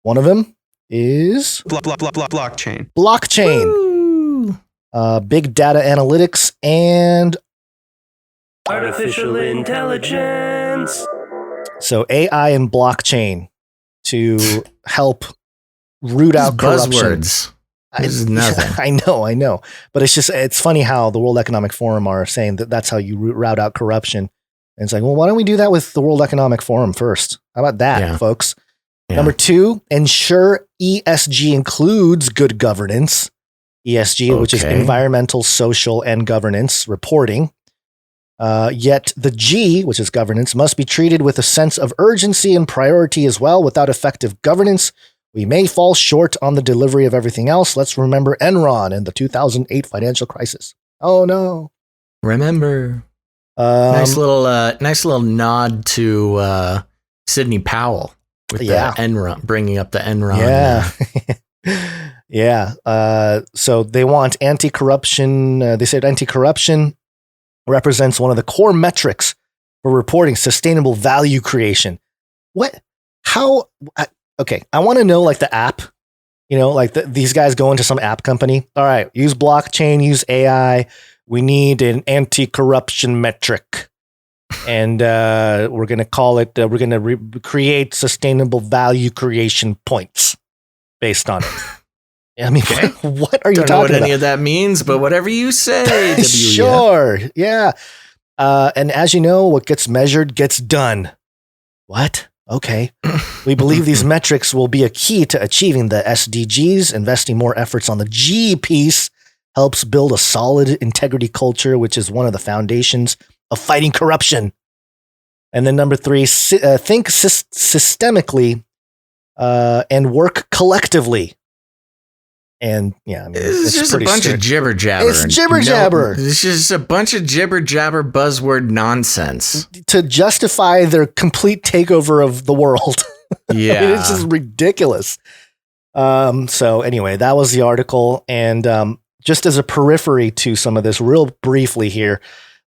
One of them is blockchain. Blockchain. Big data analytics and artificial intelligence. So AI and blockchain to help root out corruption. Buzzwords. This is nothing. I know. But it's funny how the World Economic Forum are saying that that's how you root out corruption. And it's like, well, why don't we do that with the World Economic Forum first? How about that, folks? Yeah. Number 2, ensure ESG includes good governance. ESG, which is environmental, social, and governance reporting. Yet the G, which is governance, must be treated with a sense of urgency and priority as well. Without effective governance, we may fall short on the delivery of everything else. Let's remember Enron and the 2008 financial crisis. Oh no! Remember. Nice little nod to Sidney Powell with the Enron, bringing up the Enron. Yeah. Yeah. So they want anti-corruption. They said anti-corruption represents one of the core metrics for reporting sustainable value creation. What? How? Okay. I want to know, like, the app, these guys go into some app company. All right. Use blockchain, use AI. we need an anti-corruption metric. And we're going to call it, we're going to create sustainable value creation points based on it. I mean, okay. What are you talking about? Don't know what any of that means, but whatever you say. Sure. Yeah. And as you know, what gets measured gets done. What? Okay. We believe these metrics will be a key to achieving the SDGs. Investing more efforts on the G piece helps build a solid integrity culture, which is one of the foundations of fighting corruption. And then number 3, think systemically and work collectively. And yeah, I mean, it's just a bunch of jibber jabber. It's jibber jabber. It's just a bunch of jibber jabber buzzword nonsense to justify their complete takeover of the world. Yeah, I mean, it's just ridiculous. So anyway, that was the article, and just as a periphery to some of this, real briefly here,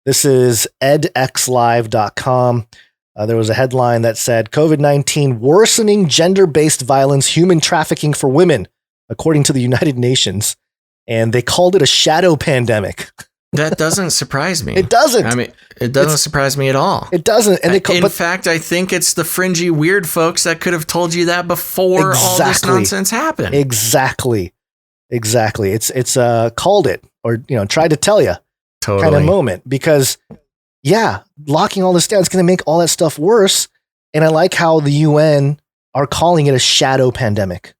this is edxlive.com. There was a headline that said COVID-19 worsening gender-based violence, human trafficking for women, according to the United Nations, and they called it a shadow pandemic. That doesn't surprise me. It doesn't. I mean, it doesn't surprise me at all. It doesn't. And in fact, I think it's the fringy weird folks that could have told you that before all this nonsense happened. Exactly. It's called it, or tried to tell you kind of moment, because locking all this down is going to make all that stuff worse. And I like how the UN are calling it a shadow pandemic.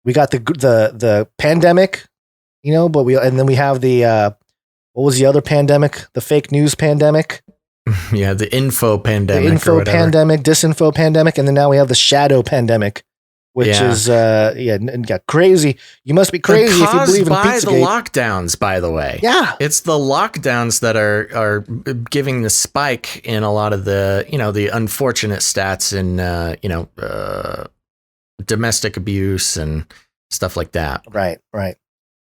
We got the pandemic, but and then we have the what was the other pandemic? The fake news pandemic. Yeah, the info pandemic. The info pandemic, disinfo pandemic, and then now we have the shadow pandemic, which is got crazy. You must be crazy if you believe in Pizzagate. Caused by the lockdowns, by the way. Yeah, it's the lockdowns that are giving the spike in a lot of the the unfortunate stats in domestic abuse and stuff like that. Right.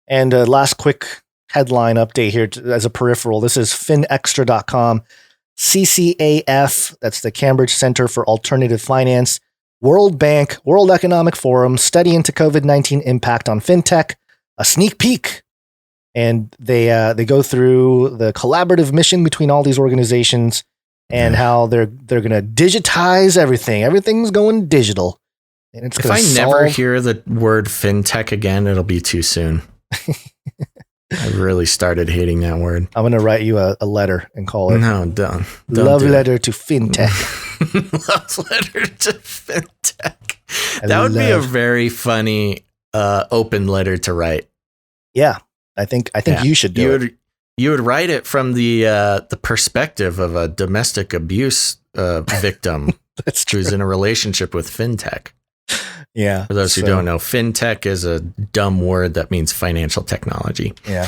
And last quick headline update here as a peripheral. This is finextra.com. CCAF, that's the Cambridge Center for Alternative Finance, World Bank, World Economic Forum, study into COVID-19 impact on fintech, a sneak peek. And they go through the collaborative mission between all these organizations and how they're going to digitize everything. Everything's going digital. And it's if I never hear the word fintech again, it'll be too soon. I really started hating that word. I'm going to write you a letter and call it. No, don't Love letter to fintech. Love letter to fintech. That would be a very funny open letter to write. Yeah, I think you should do it. You would write it from the perspective of a domestic abuse victim who's in a relationship with fintech. Yeah. For those who don't know, fintech is a dumb word that means financial technology. Yeah.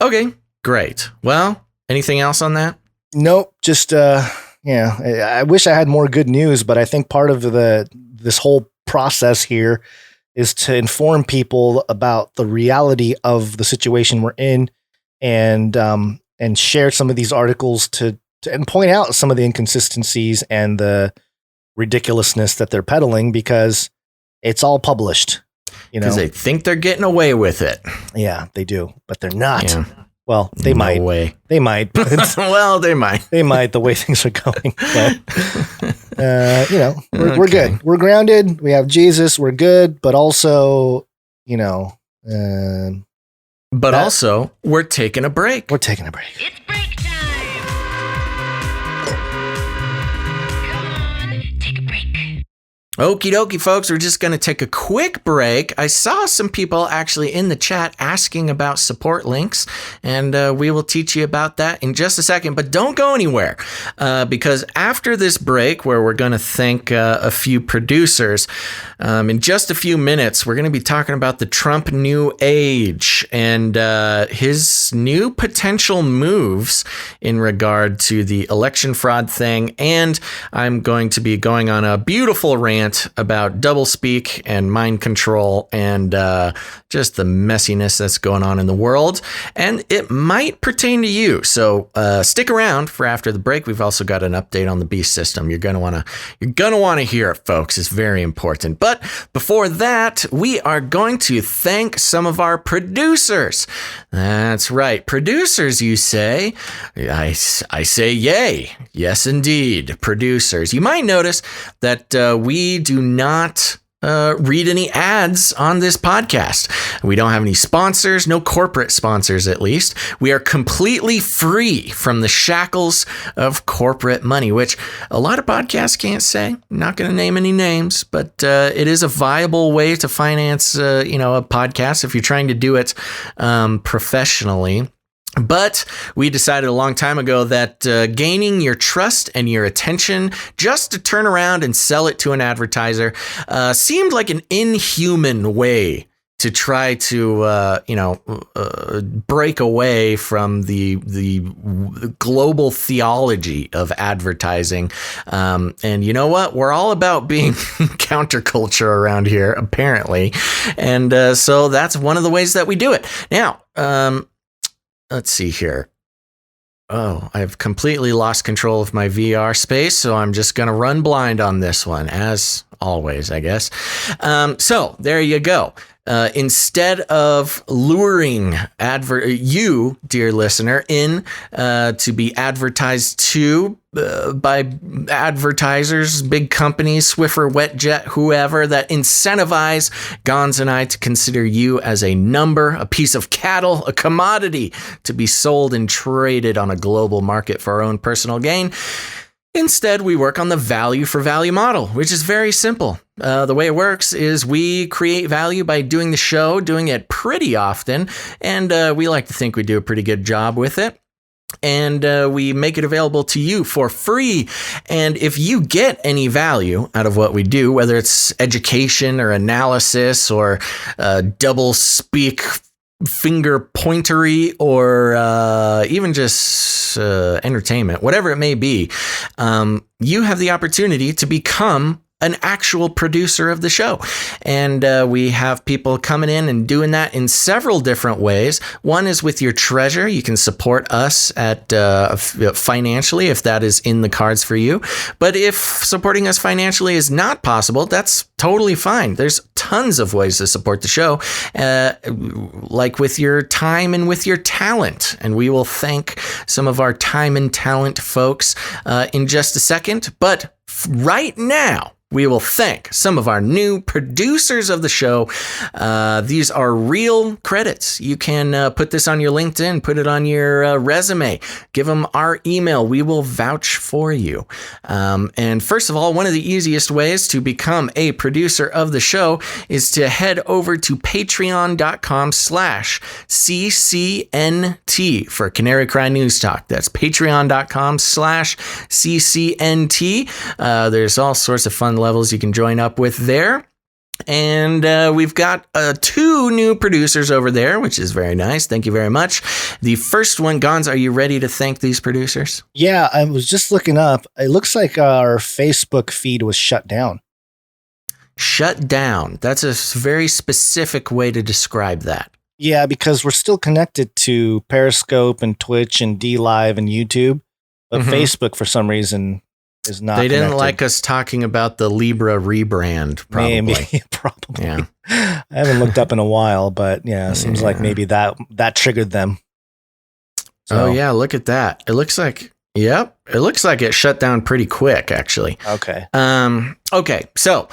Okay, great. Well, anything else on that? Nope. Just I wish I had more good news, but I think part of this whole process here is to inform people about the reality of the situation we're in, and share some of these articles and point out some of the inconsistencies and the ridiculousness that they're peddling, because it's all published, because they think they're getting away with it. Yeah, they do, but they're not. Yeah. Well, they might. They might. But well, they might. They might. The way things are going. But, we're good. We're grounded. We have Jesus. We're good. But also, also, we're taking a break. We're taking a break. It's break time. Come on, take a break. Okie dokie, folks. We're just going to take a quick break. I saw some people actually in the chat asking about support links, and we will teach you about that in just a second. But don't go anywhere, because after this break, where we're going to thank a few producers, in just a few minutes, we're going to be talking about the Trump New Age and his new potential moves in regard to the election fraud thing. And I'm going to be going on a beautiful rant rant about doublespeak and mind control and just the messiness that's going on in the world, and it might pertain to you. So stick around for after the break. We've also got an update on the beast system. You're gonna want to hear it, folks. It's very important. But before that, we are going to thank some of our producers. That's right, producers, you say? I say yay. Yes, indeed, producers. You might notice that we do not read any ads on this podcast. We don't have any sponsors, no corporate sponsors at least. We are completely free from the shackles of corporate money, which a lot of podcasts can't say. I'm not going to name any names, but it is a viable way to finance, a podcast if you're trying to do it professionally. But we decided a long time ago that gaining your trust and your attention just to turn around and sell it to an advertiser seemed like an inhuman way to try to, break away from the global theology of advertising. And you know what? We're all about being counterculture around here, apparently. And so that's one of the ways that we do it. Now, let's see here. Oh, I've completely lost control of my VR space, so I'm just going to run blind on this one, as always, I guess. So there you go. Instead of luring you, dear listener, in to be advertised to by advertisers, big companies, Swiffer, WetJet, whoever, that incentivize Gons and I to consider you as a number, a piece of cattle, a commodity to be sold and traded on a global market for our own personal gain. Instead, we work on the value for value model, which is very simple. The way it works is we create value by doing the show, doing it pretty often, and we like to think we do a pretty good job with it. And we make it available to you for free. And if you get any value out of what we do, whether it's education or analysis or double speak finger pointery or even just entertainment, whatever it may be, you have the opportunity to become an actual producer of the show. And we have people coming in and doing that in several different ways. One is with your treasure. You can support us at financially if that is in the cards for you. But if supporting us financially is not possible, that's totally fine. There's tons of ways to support the show, like with your time and with your talent. And we will thank some of our time and talent folks in just a second. But right now, we will thank some of our new producers of the show. These are real credits. You can put this on your LinkedIn, put it on your resume, give them our email. We will vouch for you. And first of all, one of the easiest ways to become a producer of the show is to head over to patreon.com/CCNT for Canary Cry News Talk. That's patreon.com/CCNT. There's all sorts of fun levels you can join up with there. And we've got 2 new producers over there, which is very nice. Thank you very much. The first one, Gons, are you ready to thank these producers? Yeah, I was just looking up. It looks like our Facebook feed was shut down. Shut down. That's a very specific way to describe that. Yeah, because we're still connected to Periscope and Twitch and DLive and YouTube, but Facebook, for some reason, is not. They didn't connected. Like us talking about the Libra rebrand, probably. Maybe, probably. Yeah. I haven't looked up in a while, but yeah, it seems like maybe that triggered them. So. Oh yeah, look at that. It looks like it shut down pretty quick, actually. Okay. Okay. So,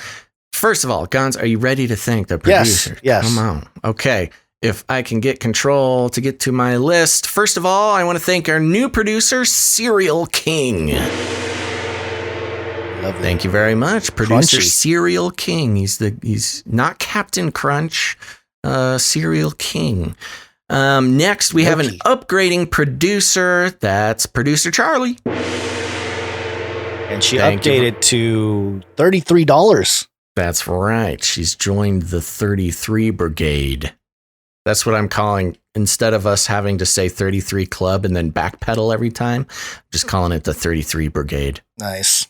first of all, Gons, are you ready to thank the producers? Yes. Come on. Okay. If I can get control to get to my list. First of all, I want to thank our new producer, Serial King. Lovely. Thank you very much, producer Crunchy. Serial King. He's not Captain Crunch, Serial King. Next, we have an upgrading producer. That's producer Charlie, and she updated to $33. That's right. She's joined the 33 Brigade. That's what I'm calling. Instead of us having to say 33 Club and then backpedal every time, I'm just calling it the 33 Brigade. Nice.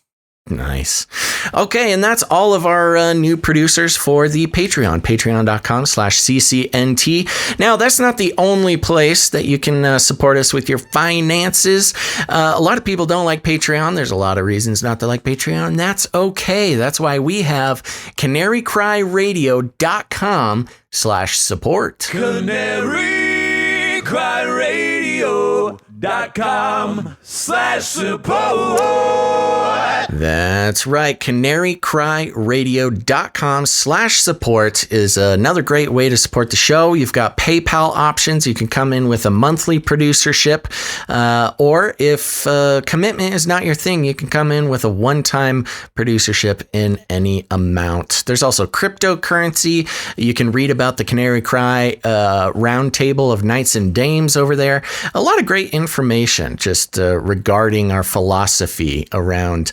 Nice. Okay, and that's all of our new producers for the Patreon, patreon.com/CCNT. Now, that's not the only place that you can support us with your finances. A lot of people don't like Patreon. There's a lot of reasons not to like Patreon. That's okay. That's why we have canarycryradio.com/support. canarycryradio.com/support. That's right. canarycryradio.com/support is another great way to support the show. You've got PayPal options. You can come in with a monthly producership, or if commitment is not your thing, you can come in with a one-time producership in any amount. There's also cryptocurrency. You can read about the Canary Cry roundtable of knights and dames over there. A lot of great information just regarding our philosophy around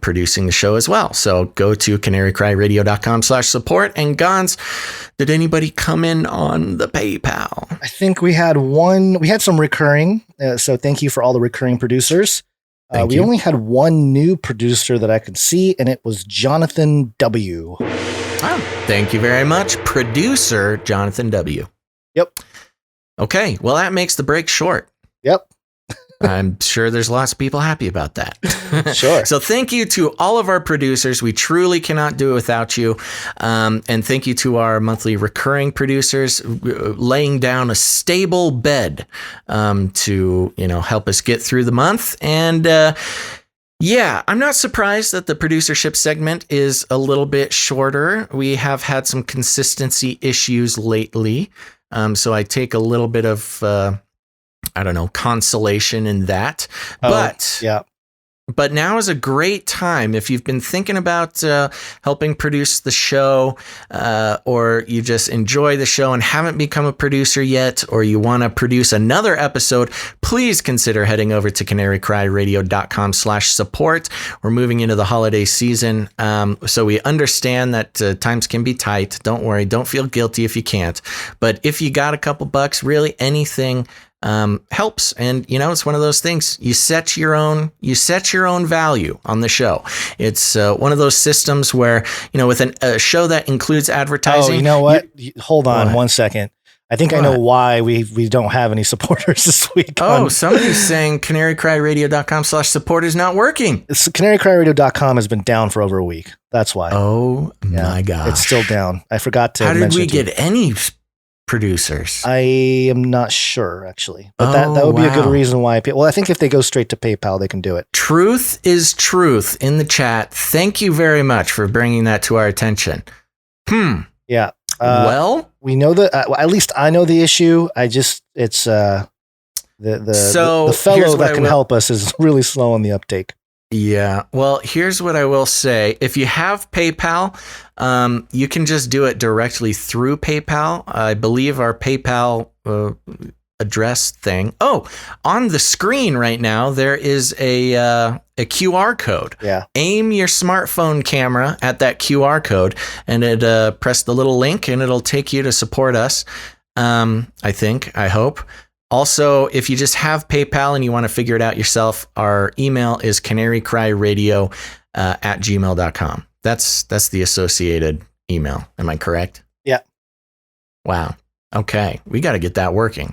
producing the show as well. So go to canarycryradio.com/support. And Gons, did anybody come in on the PayPal? I think we had one. We had some recurring. So thank you for all the recurring producers. We only had one new producer that I could see, and it was Jonathan W. Oh, thank you very much, producer Jonathan W. Yep. Okay, well, that makes the break short. Yep. I'm sure there's lots of people happy about that. Sure. So thank you to all of our producers. We truly cannot do it without you. And thank you to our monthly recurring producers laying down a stable bed to, help us get through the month. And yeah, I'm not surprised that the producership segment is a little bit shorter. We have had some consistency issues lately. So I take a little bit of, consolation in that. But now is a great time if you've been thinking about helping produce the show, or you just enjoy the show and haven't become a producer yet, or you want to produce another episode, please consider heading over to canarycryradio.com/support. We're moving into the holiday season, so we understand that times can be tight. Don't worry. Don't feel guilty if you can't. But if you got a couple bucks, really anything helps. And it's one of those things. You set your own value on the show. It's one of those systems where, with a show that includes advertising. Oh, you know what? Hold on 1 second. I think I know why we don't have any supporters this week. Somebody's saying canarycryradio.com/support is not working. Canarycryradio.com has been down for over a week. That's why. Oh my gosh. It's still down. I forgot to mention. How did we get any producers? I am not sure, actually, but that would be a good reason why. Well, I think if they go straight to PayPal, they can do it. Truth is truth in the chat. Thank you very much for bringing that to our attention. Yeah. Well, we know that. At least I know the issue. It's the fellow that can help us is really slow on the uptake. Yeah. Well, here's what I will say. If you have PayPal, you can just do it directly through PayPal. I believe our PayPal address thing. Oh, on the screen right now, there is a QR code. Yeah. Aim your smartphone camera at that QR code and press the little link and it'll take you to support us. I hope. Also, if you just have PayPal and you want to figure it out yourself, our email is canarycryradio@gmail.com. That's the associated email. Am I correct? Yeah. Wow. Okay. We got to get that working.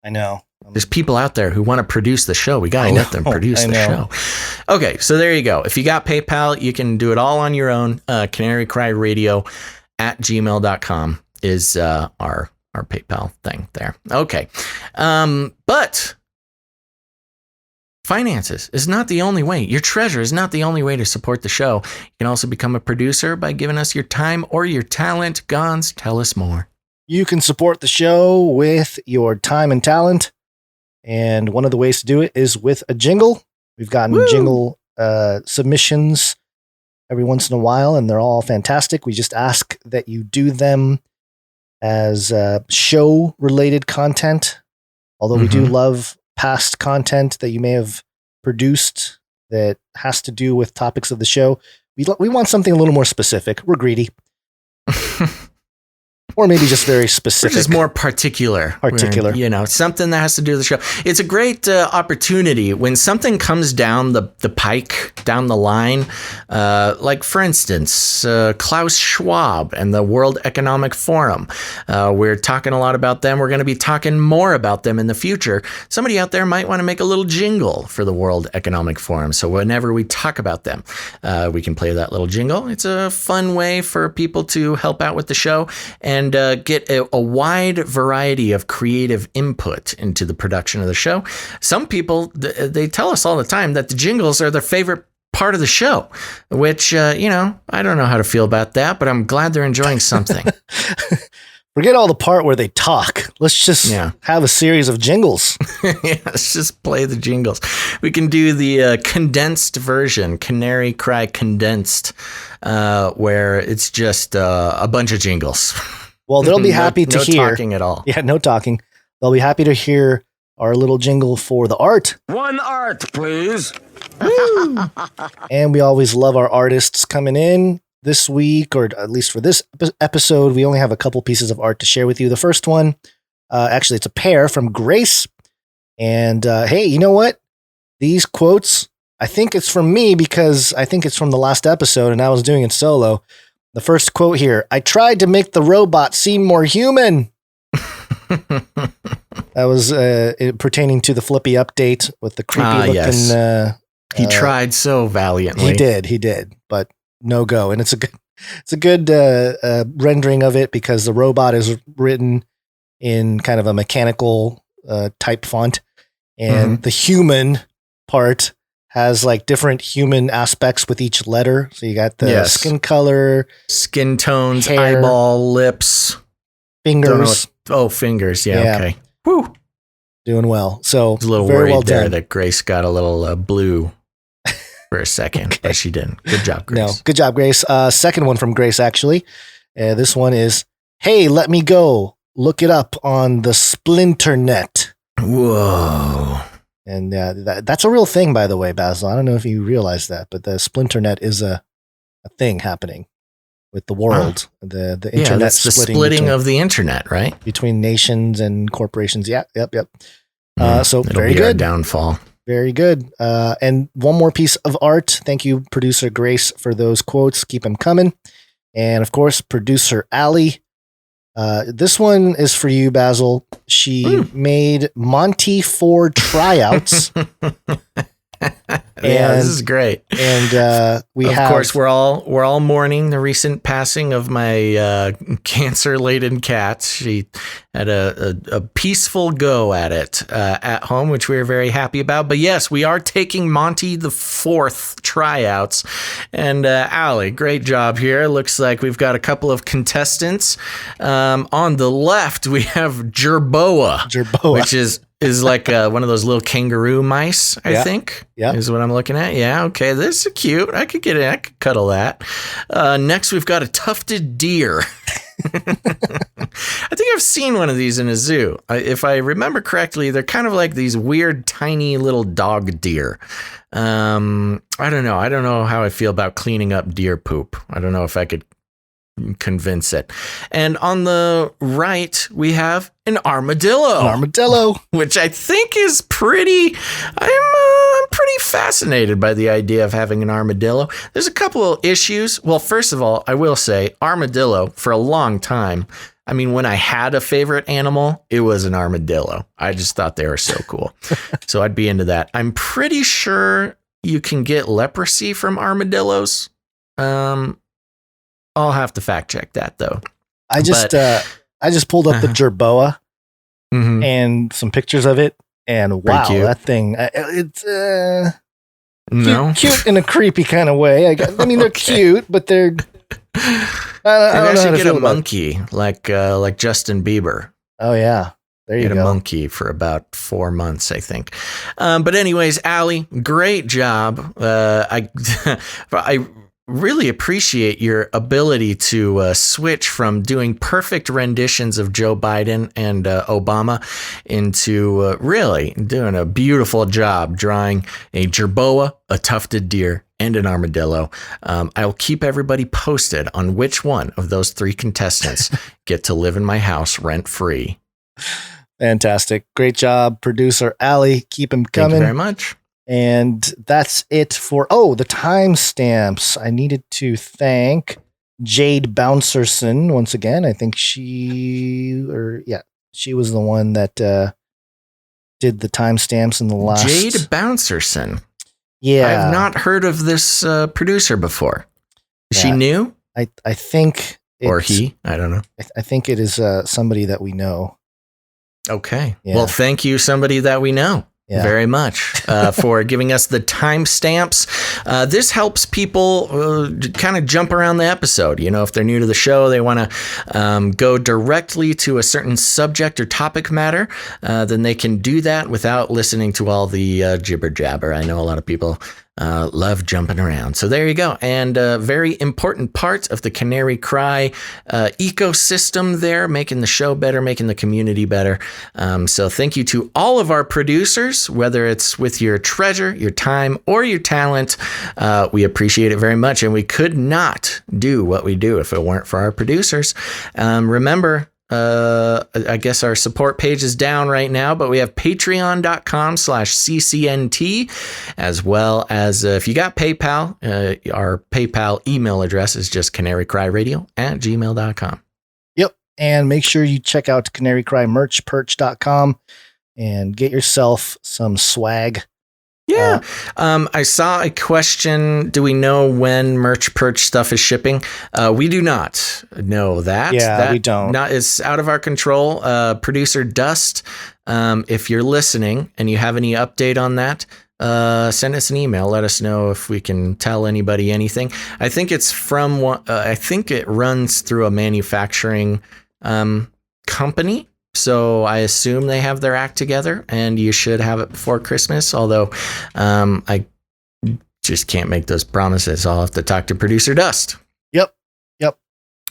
I know. There's people out there who want to produce the show. We got to let them produce the show. Okay. So there you go. If you got PayPal, you can do it all on your own. canarycryradio@gmail.com is our PayPal thing there. Okay. But finances is not the only way. Your treasure is not the only way to support the show. You can also become a producer by giving us your time or your talent. Gons, tell us more. You can support the show with your time and talent. And one of the ways to do it is with a jingle. We've gotten jingle submissions every once in a while, and they're all fantastic. We just ask that you do them as show-related content, although we do love past content that you may have produced that has to do with topics of the show. We want something a little more specific. We're greedy. Or maybe just very specific. Which is more particular. Something that has to do with the show. It's a great opportunity when something comes down the pike, down the line. Like, for instance, Klaus Schwab and the World Economic Forum. We're talking a lot about them. We're going to be talking more about them in the future. Somebody out there might want to make a little jingle for the World Economic Forum. So whenever we talk about them, we can play that little jingle. It's a fun way for people to help out with the show and get a wide variety of creative input into the production of the show. Some people, they tell us all the time that the jingles are their favorite part of the show, which, I don't know how to feel about that, but I'm glad they're enjoying something. Forget all the part where they talk. Let's just have a series of jingles. Let's just play the jingles. We can do the condensed version, Canary Cry condensed, where it's just a bunch of jingles. Well, they'll be happy to hear. No talking at all. Yeah, no talking. They'll be happy to hear our little jingle for the art. One art, please. And we always love our artists coming in. This week, or at least for this episode, we only have a couple pieces of art to share with you. The first one, actually, it's a pair from Grace. And hey, you know what? These quotes, I think it's from me because I think it's from the last episode and I was doing it solo. The first quote here, I tried to make the robot seem more human. That was pertaining to the Flippy update with the creepy looking. Yes. He tried so valiantly. He did, but no go. And it's a good rendering of it because the robot is written in kind of a mechanical type font, and the human part has like different human aspects with each letter. So you got the skin color, skin tones, hair, eyeball, lips, fingers. Fingers. Yeah. Okay. Woo. Doing well. So I was a little very worried well there done. that Grace got a little blue for a second, but she didn't. Good job, Grace. No, good job, Grace. Second one from Grace, actually. This one is, hey, let me go. Look it up on the Splinternet. Whoa. And that's a real thing, by the way, Basil. I don't know if you realize that, but the Splinternet is a thing happening with the world. The internet that's the splitting of the internet, right? Between nations and corporations. Yep. So It'll very be our good. downfall. Very good. And one more piece of art. Thank you, producer Grace, for those quotes. Keep them coming. And of course, producer Allie. This one is for you, Basil. She made Monty Ford tryouts. This is great. And we of course, we're all mourning the recent passing of my cancer-laden cat. She had a peaceful go at it at home, which we were very happy about. But yes, we are taking Monty the Fourth tryouts. And Allie, great job here. Looks like we've got a couple of contestants. On the left, we have Jerboa, which is like one of those little kangaroo mice, I think. Yeah. Is what I'm looking at. Yeah, okay. This is cute. I could get it. I could cuddle that. Next, we've got a tufted deer. I think I've seen one of these in a zoo. If I remember correctly, they're kind of like these weird, tiny little dog deer. I don't know. I don't know how I feel about cleaning up deer poop. I don't know if I could convince it. And on the right, we have an armadillo. Which I think is pretty. I'm pretty fascinated by the idea of having an armadillo. There's a couple of issues. Well, first of all, I will say armadillo for a long time. I mean, when I had a favorite animal, it was an armadillo. I just thought they were so cool. So I'd be into that. I'm pretty sure you can get leprosy from armadillos. I'll have to fact check that though. I just pulled up the Jerboa and some pictures of it, and wow, that thing, it's cute in a creepy kind of way. I mean, they're cute, but they're. I should get a monkey like Justin Bieber. Oh yeah, there you go. Get a monkey for about 4 months, I think. But anyways, Allie, great job. I really appreciate your ability to switch from doing perfect renditions of Joe Biden and Obama into really doing a beautiful job drawing a jerboa, a tufted deer, and an armadillo. I'll keep everybody posted on which one of those 3 contestants get to live in my house rent-free. Fantastic. Great job, producer Allie. Keep him coming. Thank you very much. And that's it for, the timestamps. I needed to thank Jade Bouncerson once again. I think she was the one that did the timestamps in the last. Jade Bouncerson. Yeah. I've not heard of this producer before. Is she new? I think. Or he? I don't know. I think it is somebody that we know. Okay. Yeah. Well, thank you, somebody that we know. Yeah. Very much for giving us the timestamps. This helps people kind of jump around the episode. You know, if they're new to the show, they want to go directly to a certain subject or topic matter, then they can do that without listening to all the jibber jabber. I know a lot of people love jumping around. So there you go. And a very important part of the Canary Cry ecosystem there, making the show better, making the community better. So thank you to all of our producers, whether it's with your treasure, your time, or your talent. We appreciate it very much. And we could not do what we do if it weren't for our producers. Remember, I guess our support page is down right now, but we have patreon.com/CCNT, as well as if you got PayPal, our PayPal email address is just canarycryradio@gmail.com. Yep. And make sure you check out canarycrymerchperch.com and get yourself some swag. Yeah. I saw a question. Do we know when Merch Perch stuff is shipping? We do not know that. Yeah, we don't. It's out of our control. Producer Dust, if you're listening and you have any update on that, send us an email. Let us know if we can tell anybody anything. I think it's from I think it runs through a manufacturing company. So I assume they have their act together, and you should have it before Christmas. Although I just can't make those promises. I'll have to talk to producer Dust. Yep.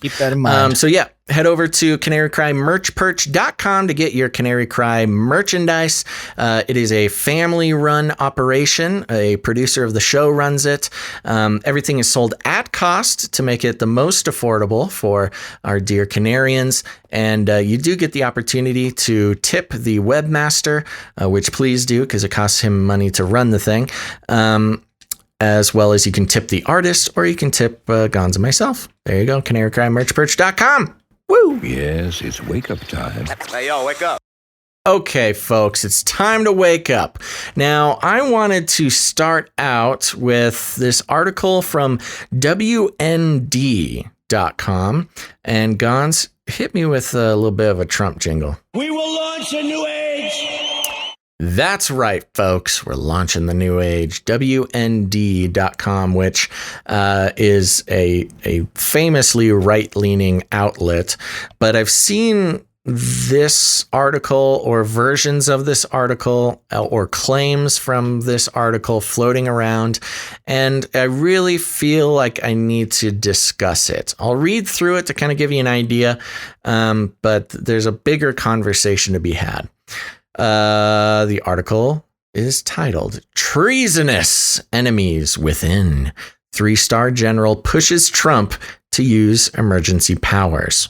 Keep that in mind. So yeah, head over to canarycrymerchperch.com to get your Canary Cry merchandise. It is a family-run operation. A producer of the show runs it. Everything is sold at cost to make it the most affordable for our dear Canarians. And you do get the opportunity to tip the webmaster, which please do, because it costs him money to run the thing. As well as you can tip the artist, or you can tip Gonz and myself. There you go, canarycrymerchperch.com. Woo! Yes, it's wake-up time. Hey, yo, wake up. Okay, folks, it's time to wake up. Now, I wanted to start out with this article from WND.com. And Gonz, hit me with a little bit of a Trump jingle. We will launch a new age. That's right, folks. We're launching the new age. WND.com, which is a famously right-leaning outlet. But I've seen this article or versions of this article or claims from this article floating around, and I really feel like I need to discuss it. I'll read through it to kind of give you an idea, but there's a bigger conversation to be had. The article is titled Treasonous Enemies Within. 3-star general pushes Trump to use emergency powers.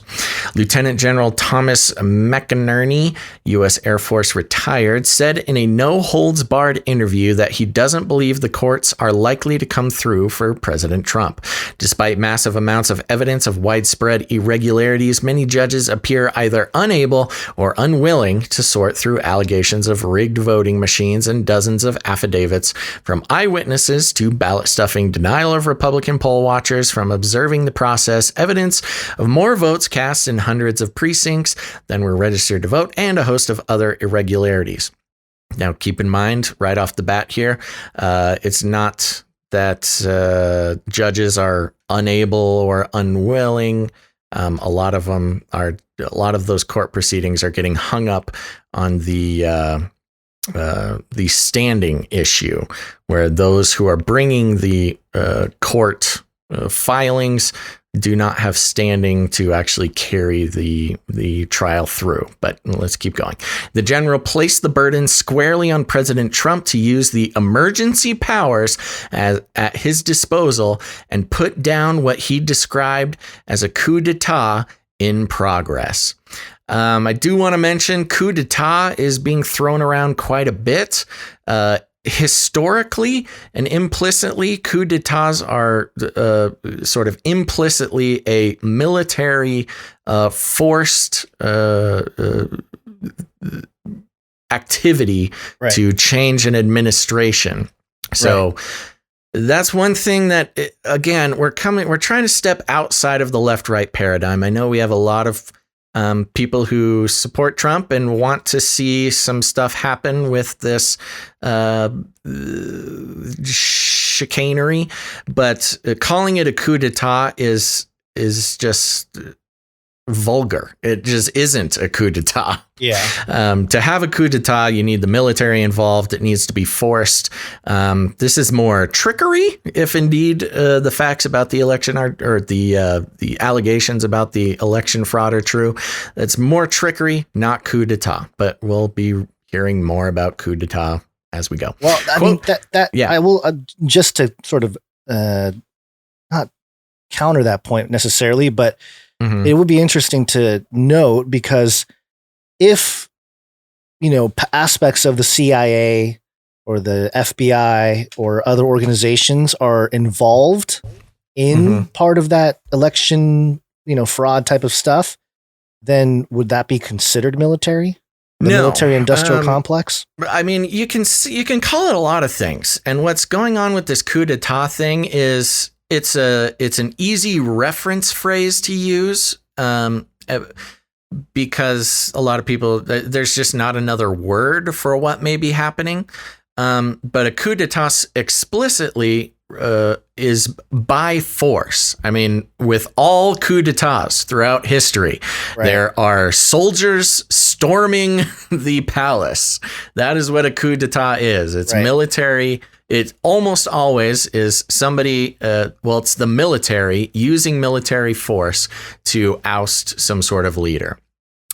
Lieutenant General Thomas McInerney, U.S. Air Force retired, said in a no-holds-barred interview that he doesn't believe the courts are likely to come through for President Trump. Despite massive amounts of evidence of widespread irregularities, many judges appear either unable or unwilling to sort through allegations of rigged voting machines and dozens of affidavits from eyewitnesses to ballot stuffing, denial of Republican poll watchers from observing the process, evidence of more votes cast in hundreds of precincts than were registered to vote, and a host of other irregularities. Now, keep in mind right off the bat here, it's not that judges are unable or unwilling. A lot of those court proceedings are getting hung up on the standing issue, where those who are bringing the court filings do not have standing to actually carry the trial through. But let's keep going. The general placed the burden squarely on President Trump to use the emergency powers at his disposal and put down what he described as a coup d'etat in progress. I do want to mention coup d'etat is being thrown around quite a bit. Historically and implicitly, coup d'etats are sort of implicitly a military forced activity to change an administration. So that's one thing that, again, we're trying to step outside of the left-right paradigm. I know we have a lot of people who support Trump and want to see some stuff happen with this chicanery, but calling it a coup d'etat is just vulgar. It just isn't a coup d'etat. Yeah. To have a coup d'etat, you need the military involved. It needs to be forced. This is more trickery, if indeed the facts about the election or the allegations about the election fraud are true. It's more trickery, not coup d'etat. But we'll be hearing more about coup d'etat as we go. Well, I mean, I will just to sort of not counter that point necessarily, but it would be interesting to note, because if, aspects of the CIA or the FBI or other organizations are involved in part of that election, fraud type of stuff, then would that be considered military? The military industrial complex? I mean, you can call it a lot of things. And what's going on with this coup d'etat thing is it's an easy reference phrase to use, because a lot of people, there's just not another word for what may be happening. But a coup d'etat explicitly is by force. I mean, with all coup d'etats throughout history, there are soldiers storming the palace. That is what a coup d'etat is. It's military. It almost always is somebody, it's the military using military force to oust some sort of leader.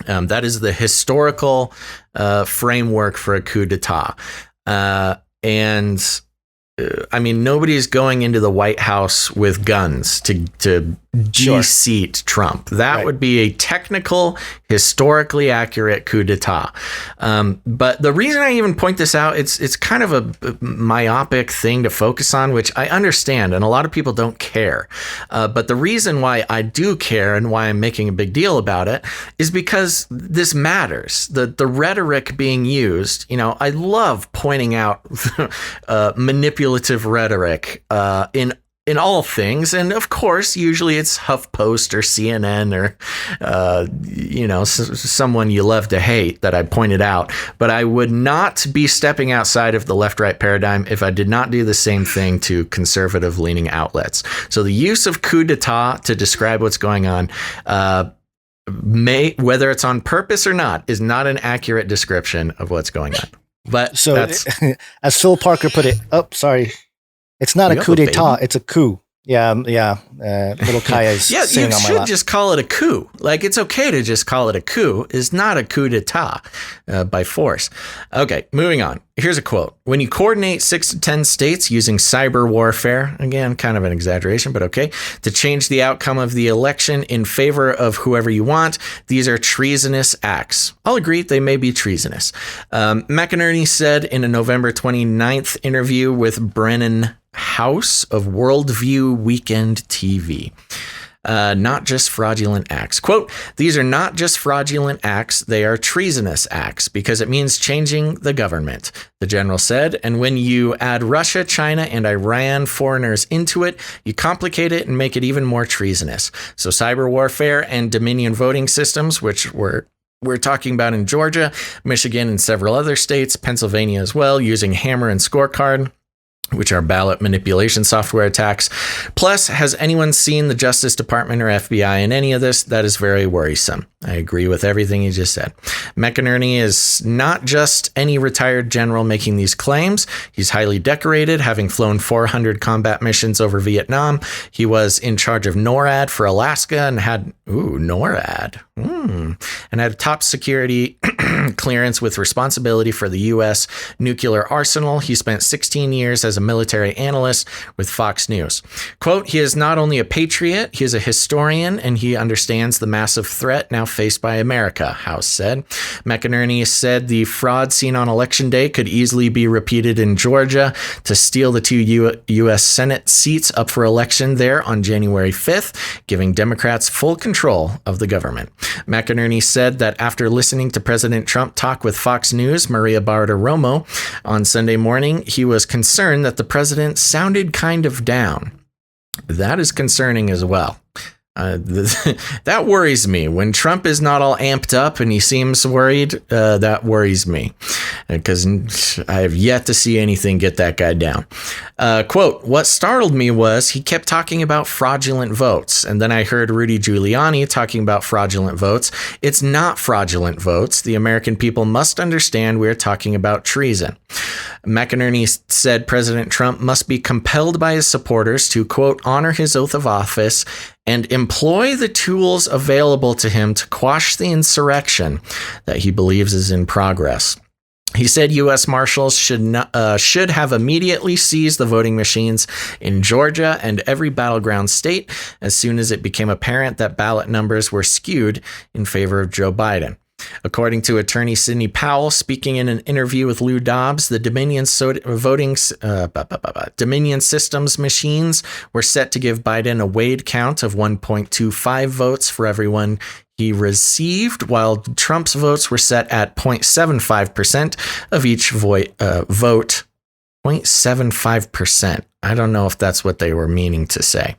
That is the historical framework for a coup d'etat. I mean, nobody's going into the White House with guns to de-seat Trump. That would be a technical, historically accurate coup d'etat. But the reason I even point this out, it's kind of a myopic thing to focus on, which I understand, and a lot of people don't care. But the reason why I do care and why I'm making a big deal about it is because this matters. The rhetoric being used, I love pointing out manipulative rhetoric in all things, and of course, usually it's HuffPost or CNN or someone you love to hate that I pointed out. But I would not be stepping outside of the left-right paradigm if I did not do the same thing to conservative-leaning outlets. So the use of coup d'etat to describe what's going on, whether it's on purpose or not, is not an accurate description of what's going on. But so, as Phil Parker put it, it's not a coup d'etat, it's a coup. Yeah. Little Kaya's singing on my lap. You should just call it a coup. Like, it's okay to just call it a coup. It's not a coup d'etat by force. Okay, moving on. Here's a quote. When you coordinate 6 to 10 states using cyber warfare, again, kind of an exaggeration, but okay, to change the outcome of the election in favor of whoever you want, these are treasonous acts. I'll agree, they may be treasonous. McInerney said in a November 29th interview with Brennan House of Worldview Weekend TV. Not just fraudulent acts. Quote, these are not just fraudulent acts, they are treasonous acts because it means changing the government, the general said. And when you add Russia, China, and Iran foreigners into it, you complicate it and make it even more treasonous. So cyber warfare and Dominion voting systems, which we're talking about in Georgia, Michigan, and several other states, Pennsylvania as well, using Hammer and Scorecard, which are ballot manipulation software attacks. Plus, has anyone seen the Justice Department or FBI in any of this? That is very worrisome. I agree with everything you just said. McInerney is not just any retired general making these claims. He's highly decorated, having flown 400 combat missions over Vietnam. He was in charge of NORAD for Alaska and had NORAD. And had a top security clearance with responsibility for the U.S. nuclear arsenal. He spent 16 years as a military analyst with Fox News. Quote, he is not only a patriot, he is a historian, and he understands the massive threat now faced by America, House said. McInerney said the fraud seen on Election Day could easily be repeated in Georgia to steal the two U.S. Senate seats up for election there on January 5th, giving Democrats full control of the government. McInerney said that after listening to President Trump talk with Fox News' Maria Bartiromo on Sunday morning, he was concerned that the president sounded kind of down. That is concerning as well. That worries me. When Trump is not all amped up and he seems worried, that worries me because I have yet to see anything get that guy down. Quote, what startled me was he kept talking about fraudulent votes. And then I heard Rudy Giuliani talking about fraudulent votes. It's not fraudulent votes. The American people must understand we're talking about treason. McInerney said President Trump must be compelled by his supporters to, quote, honor his oath of office and employ the tools available to him to quash the insurrection that he believes is in progress. He said U.S. Marshals should have immediately seized the voting machines in Georgia and every battleground state as soon as it became apparent that ballot numbers were skewed in favor of Joe Biden. According to attorney Sidney Powell, speaking in an interview with Lou Dobbs, the Dominion Systems machines were set to give Biden a weighed count of 1.25 votes for everyone he received, while Trump's votes were set at 0.75% of each vote. 0.75%. I don't know if that's what they were meaning to say,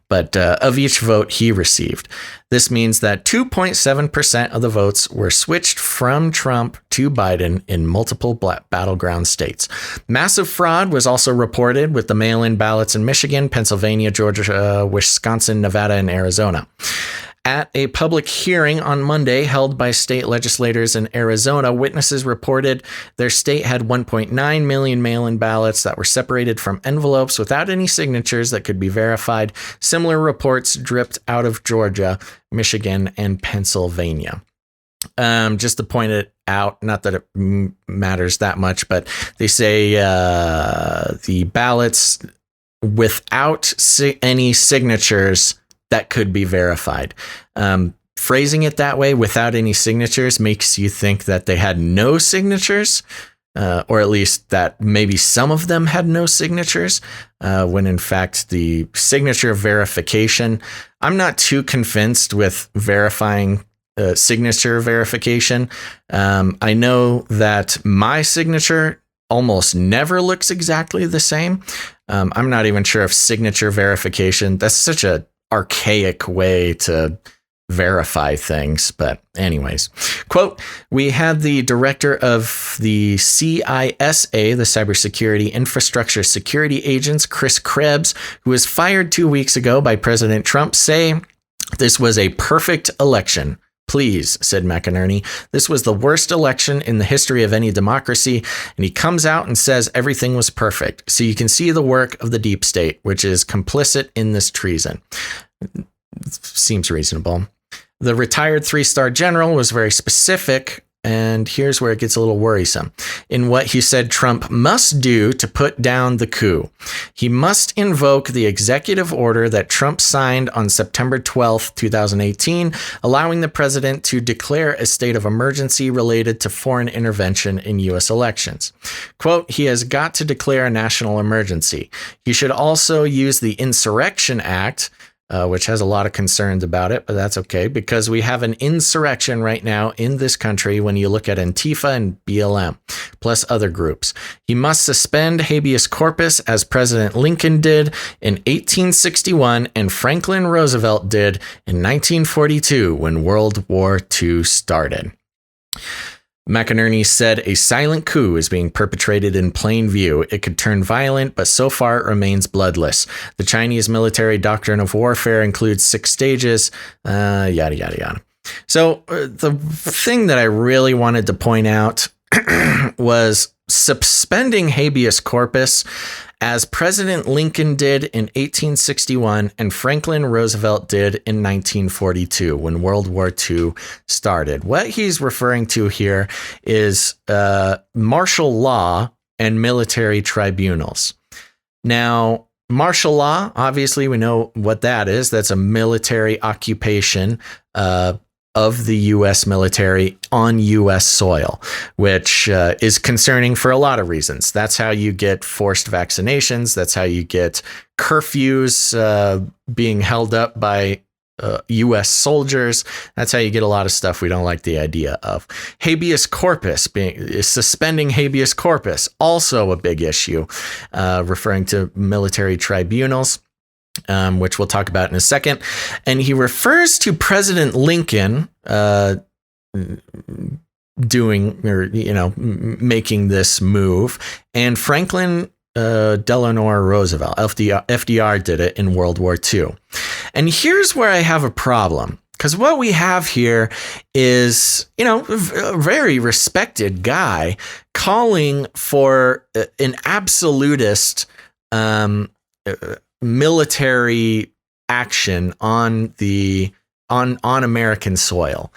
but of each vote he received. This means that 2.7% of the votes were switched from Trump to Biden in multiple battleground states. Massive fraud was also reported with the mail-in ballots in Michigan, Pennsylvania, Georgia, Wisconsin, Nevada, and Arizona. At a public hearing on Monday held by state legislators in Arizona, witnesses reported their state had 1.9 million mail-in ballots that were separated from envelopes without any signatures that could be verified. Similar reports dripped out of Georgia, Michigan, and Pennsylvania. Just to point it out, not that it matters that much, but they say the ballots without any signatures that could be verified. Phrasing it that way, without any signatures, makes you think that they had no signatures, or at least that maybe some of them had no signatures, when in fact the signature verification, I'm not too convinced with verifying signature verification. I know that my signature almost never looks exactly the same. I'm not even sure if signature verification, that's such a archaic way to verify things. But anyways, quote, we had the director of the CISA, the Cybersecurity Infrastructure Security Agents, Chris Krebs, who was fired 2 weeks ago by President Trump, say this was a perfect election. Please, said McInerney, this was the worst election in the history of any democracy. And he comes out and says everything was perfect. So you can see the work of the deep state, which is complicit in this treason. Seems reasonable. The retired 3-star general was very specific, and here's where it gets a little worrisome, in what he said Trump must do to put down the coup. He must invoke the executive order that Trump signed on September 12th, 2018, allowing the president to declare a state of emergency related to foreign intervention in U.S. elections. Quote, he has got to declare a national emergency. He should also use the Insurrection Act, which has a lot of concerns about it, but that's okay because we have an insurrection right now in this country when you look at Antifa and BLM, plus other groups. He must suspend habeas corpus as President Lincoln did in 1861 and Franklin Roosevelt did in 1942 when World War II started. McInerney said a silent coup is being perpetrated in plain view. It could turn violent, but so far it remains bloodless. The Chinese military doctrine of warfare includes 6 stages, yada, yada, yada. So the thing that I really wanted to point out was suspending habeas corpus, as President Lincoln did in 1861 and Franklin Roosevelt did in 1942 when World War II started. What he's referring to here is martial law and military tribunals. Now, martial law, obviously, we know what that is. That's a military occupation of the U.S. military on U.S. soil, which is concerning for a lot of reasons. That's how you get forced vaccinations. That's how you get curfews being held up by U.S. soldiers. That's how you get a lot of stuff we don't like the idea of. Habeas corpus, suspending habeas corpus, also a big issue, referring to military tribunals. Which we'll talk about in a second. And he refers to President Lincoln making this move, and Franklin Delano Roosevelt, FDR did it in World War II. And here's where I have a problem. Because what we have here is, a very respected guy calling for an absolutist military action on American soil.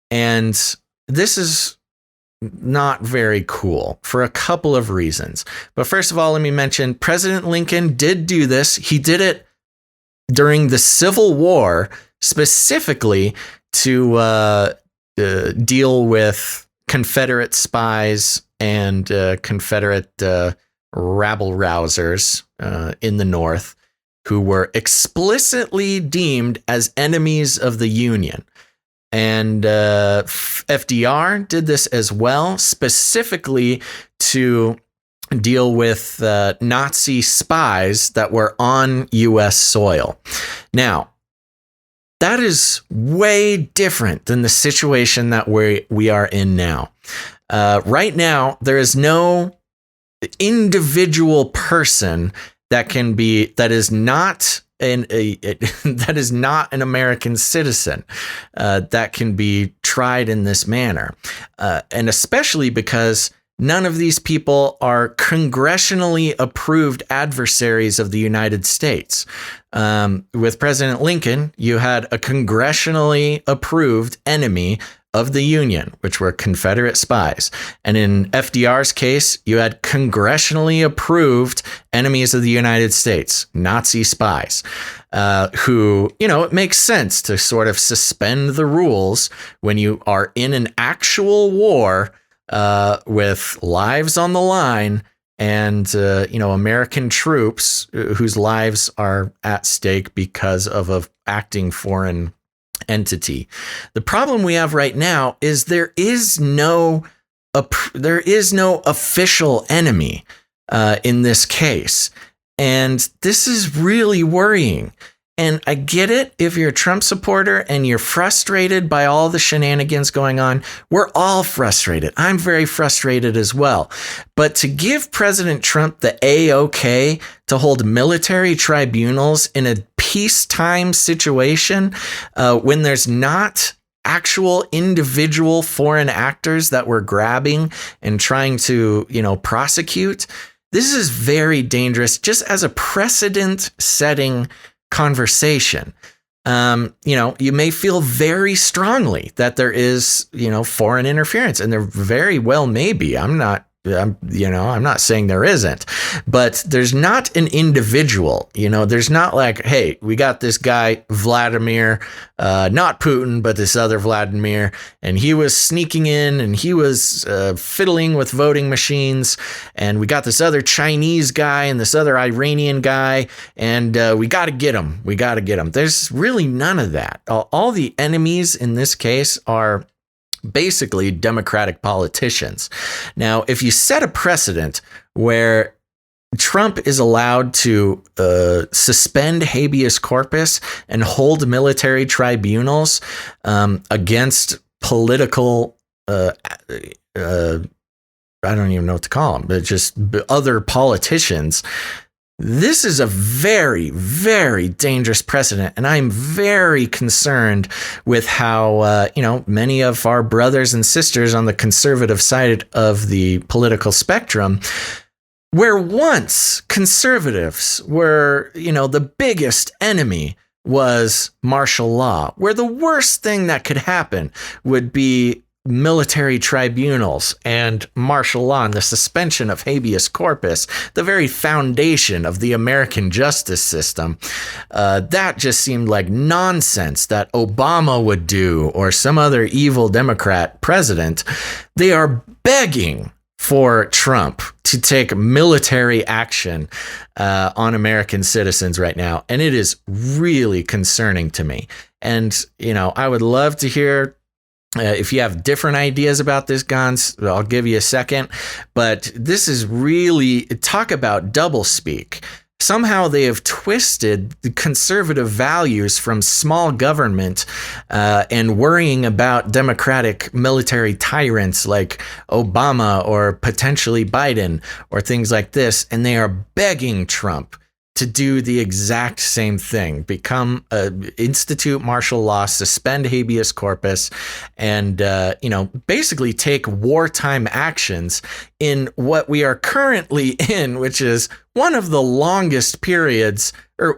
And this is not very cool for a couple of reasons. But first of all, let me mention President Lincoln did do this. He did it during the Civil War, specifically to deal with Confederate spies and Confederate rabble rousers in the North, who were explicitly deemed as enemies of the Union. And FDR did this as well, specifically to deal with Nazi spies that were on U.S. soil. Now, that is way different than the situation that we are in now. Right now, there is no individual person that is not an American citizen that can be tried in this manner, and especially because none of these people are congressionally approved adversaries of the United States. With President Lincoln, you had a congressionally approved enemy of the Union, which were Confederate spies. And in FDR's case, you had congressionally approved enemies of the United States, Nazi spies, who, it makes sense to sort of suspend the rules when you are in an actual war with lives on the line and, American troops whose lives are at stake because of an acting foreign entity. The problem we have right now is there is no official enemy in this case. And this is really worrying. And I get it if you're a Trump supporter and you're frustrated by all the shenanigans going on. We're all frustrated. I'm very frustrated as well. But to give President Trump the A-OK to hold military tribunals in a peacetime situation when there's not actual individual foreign actors that we're grabbing and trying to, prosecute, this is very dangerous just as a precedent-setting conversation. You may feel very strongly that there is, foreign interference, and there very well may be. I'm not saying there isn't, but there's not an individual, there's not like, hey, we got this guy, Vladimir, not Putin, but this other Vladimir, and he was sneaking in and he was fiddling with voting machines. And we got this other Chinese guy and this other Iranian guy, and we got to get him. We got to get him. There's really none of that. All the enemies in this case are basically Democratic politicians. Now, if you set a precedent where Trump is allowed to suspend habeas corpus and hold military tribunals against political, I don't even know what to call them, but just other politicians, this is a very, very dangerous precedent. And I'm very concerned with how, many of our brothers and sisters on the conservative side of the political spectrum, where once conservatives were, the biggest enemy was martial law, where the worst thing that could happen would be military tribunals and martial law and the suspension of habeas corpus, the very foundation of the American justice system. That just seemed like nonsense that Obama would do or some other evil Democrat president. They are begging for Trump to take military action on American citizens right now. And it is really concerning to me. And, I would love to hear if you have different ideas about this, Gons. I'll give you a second. But this is really, talk about doublespeak. Somehow they have twisted the conservative values from small government and worrying about democratic military tyrants like Obama or potentially Biden or things like this. And they are begging Trump to do the exact same thing, institute martial law, suspend habeas corpus, and, basically take wartime actions in what we are currently in, which is one of the longest periods or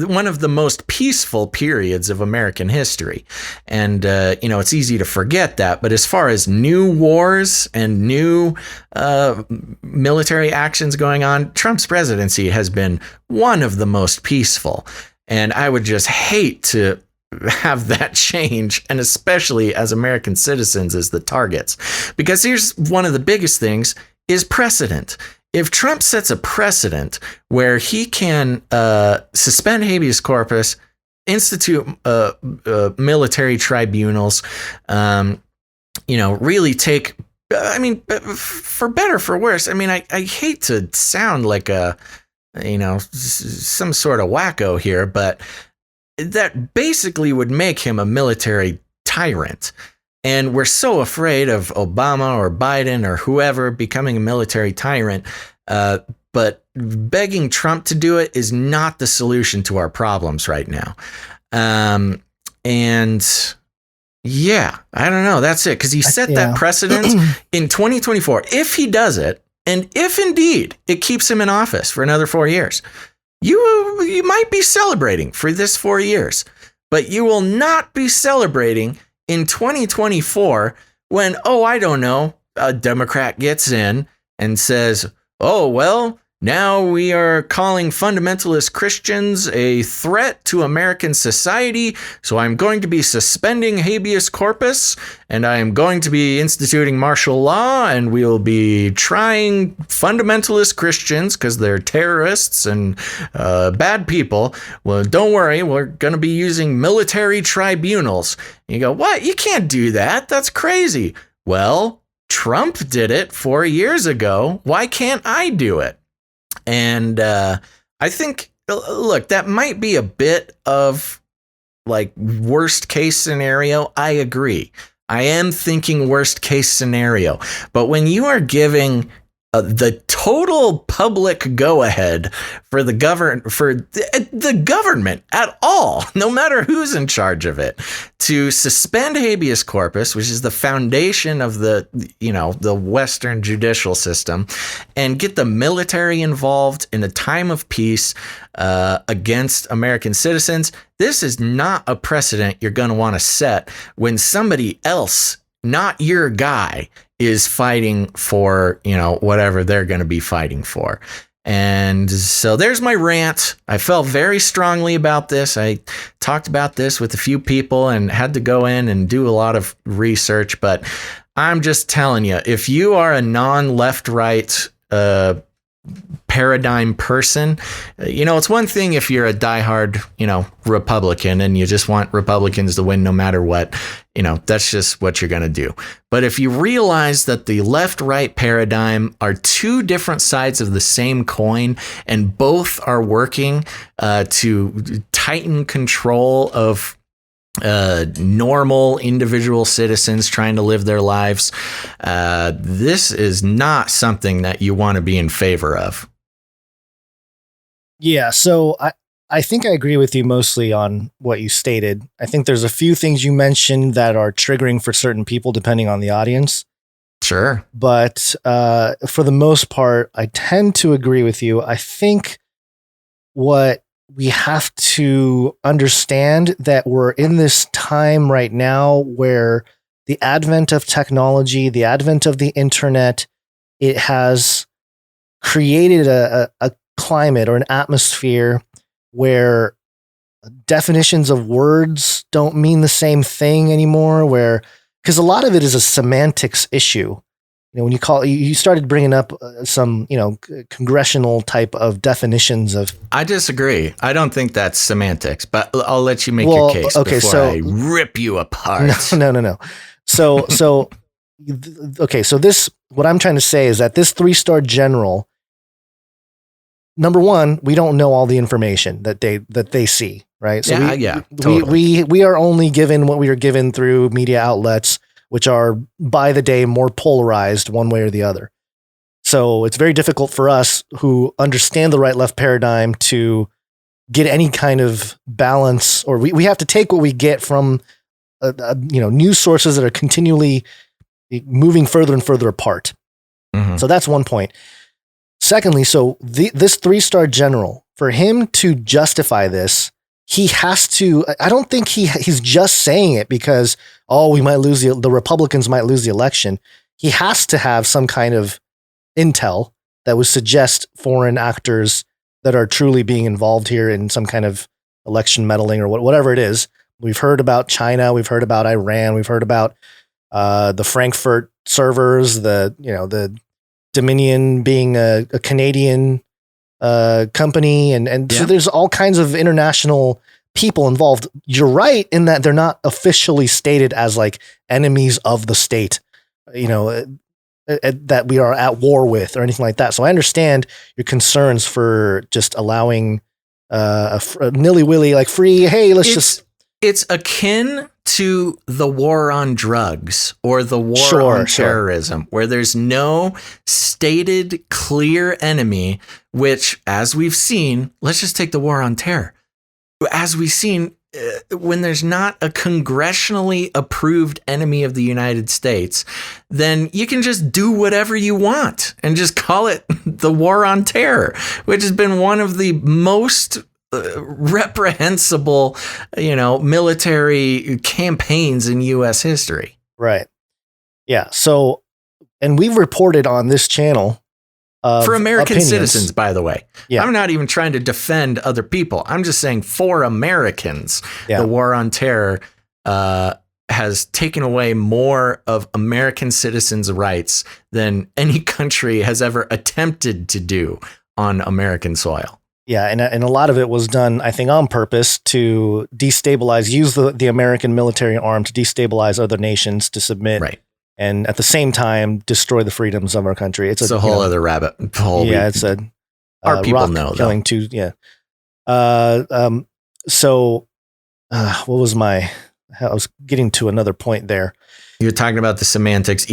one of the most peaceful periods of American history. And, it's easy to forget that. But as far as new wars and new military actions going on, Trump's presidency has been one of the most peaceful. And I would just hate to have that change, and especially as American citizens as the targets. Because here's one of the biggest things is precedent. If Trump sets a precedent where he can suspend habeas corpus, institute military tribunals, really take, for better, for worse, I hate to sound like some sort of wacko here, but that basically would make him a military tyrant. And we're so afraid of Obama or Biden or whoever becoming a military tyrant. But begging Trump to do it is not the solution to our problems right now. And yeah, I don't know. That's it. Because he set that precedent in 2024. If he does it, and if indeed it keeps him in office for another 4 years, you might be celebrating for this 4 years, but you will not be celebrating in 2024 when, I don't know, a Democrat gets in and says, oh, well, now we are calling fundamentalist Christians a threat to American society, so I'm going to be suspending habeas corpus, and I am going to be instituting martial law, and we'll be trying fundamentalist Christians because they're terrorists and bad people. Well, don't worry, we're going to be using military tribunals. And you go, what? You can't do that. That's crazy. Well, Trump did it 4 years ago. Why can't I do it? And I think, look, that might be a bit of like worst case scenario. I agree. I am thinking worst case scenario. But when you are giving the total public go ahead for the government at all, no matter who's in charge of it, to suspend habeas corpus, which is the foundation of the Western judicial system, and get the military involved in a time of peace against American citizens, this is not a precedent you're going to want to set when somebody else, not your guy, is fighting for, whatever they're going to be fighting for. And so there's my rant. I felt very strongly about this. I talked about this with a few people and had to go in and do a lot of research. But I'm just telling you, if you are a non-left-right paradigm person, it's one thing if you're a diehard, Republican and you just want Republicans to win no matter what, that's just what you're going to do. But if you realize that the left-right paradigm are two different sides of the same coin and both are working to tighten control of normal individual citizens trying to live their lives, this is not something that you want to be in favor of. Yeah, so I think I agree with you mostly on what you stated. I think there's a few things you mentioned that are triggering for certain people depending on the audience. Sure. But for the most part, I tend to agree with you. I think what we have to understand that we're in this time right now where the advent of technology, the advent of the internet, it has created a climate or an atmosphere where definitions of words don't mean the same thing anymore, because a lot of it is a semantics issue. When you started bringing up some, congressional type of definitions of. I disagree. I don't think that's semantics, but I'll let you make your case before I rip you apart. No. So this, what I'm trying to say is that this 3-star general, number one, we don't know all the information that they see, right? So totally. we are only given what we are given through media outlets, which are by the day more polarized one way or the other. So it's very difficult for us who understand the right-left paradigm to get any kind of balance, or we have to take what we get from news sources that are continually moving further and further apart. Mm-hmm. So that's one point. Secondly, so this 3-star general, for him to justify this, he has to. I don't think he's just saying it because we might lose the Republicans might lose the election. He has to have some kind of intel that would suggest foreign actors that are truly being involved here in some kind of election meddling or whatever it is. We've heard about China, we've heard about Iran, we've heard about the Frankfurt servers, the Dominion being a Canadian company, and so there's all kinds of international people involved. You're right in that they're not officially stated as like enemies of the state, that we are at war with or anything like that. So I understand your concerns for just allowing a nilly-willy, like free, hey, It's akin to the war on drugs or the war on terrorism, where there's no stated clear enemy, which, as we've seen, let's just take the war on terror. As we've seen, when there's not a congressionally approved enemy of the United States, then you can just do whatever you want and just call it the war on terror, which has been one of the most reprehensible, military campaigns in U.S. history. Right. Yeah. So, and we've reported on this channel for American citizens, by the way. Yeah. I'm not even trying to defend other people. I'm just saying for Americans, the war on terror has taken away more of American citizens' rights than any country has ever attempted to do on American soil. Yeah, and a lot of it was done, I think, on purpose to use the American military arm to destabilize other nations to submit, right, and at the same time destroy the freedoms of our country. It's a whole other rabbit hole. Yeah, it's our people know killing too. Yeah. So, what was I was getting to another point there. You're talking about the semantics,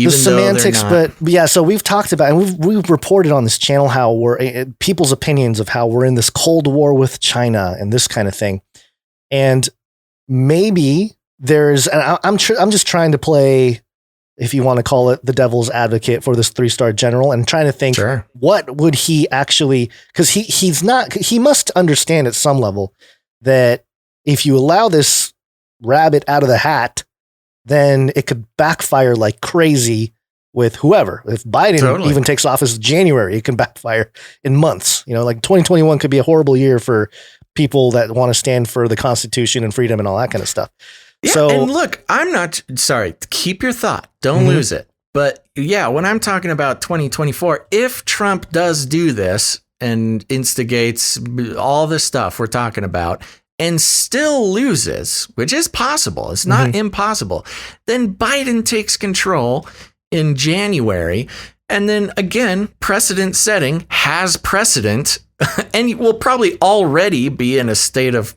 but yeah. So we've talked about, and we've reported on this channel how we're people's opinions of how we're in this Cold War with China and this kind of thing. And maybe I'm just trying to play, if you want to call it, the devil's advocate for this 3-star general, and trying to think, what would he actually? Because he must understand at some level that if you allow this rabbit out of the hat, then it could backfire like crazy with whoever. If Biden even takes office in January, it can backfire in months. Like 2021 could be a horrible year for people that want to stand for the Constitution and freedom and all that kind of stuff. Yeah, so, and look, I'm not sorry. Keep your thought. Don't lose it. But yeah, when I'm talking about 2024, if Trump does do this and instigates all the stuff we're talking about, and still loses, which is possible, it's not impossible, then Biden takes control in January. And then again, precedent setting has precedent and will probably already be in a state of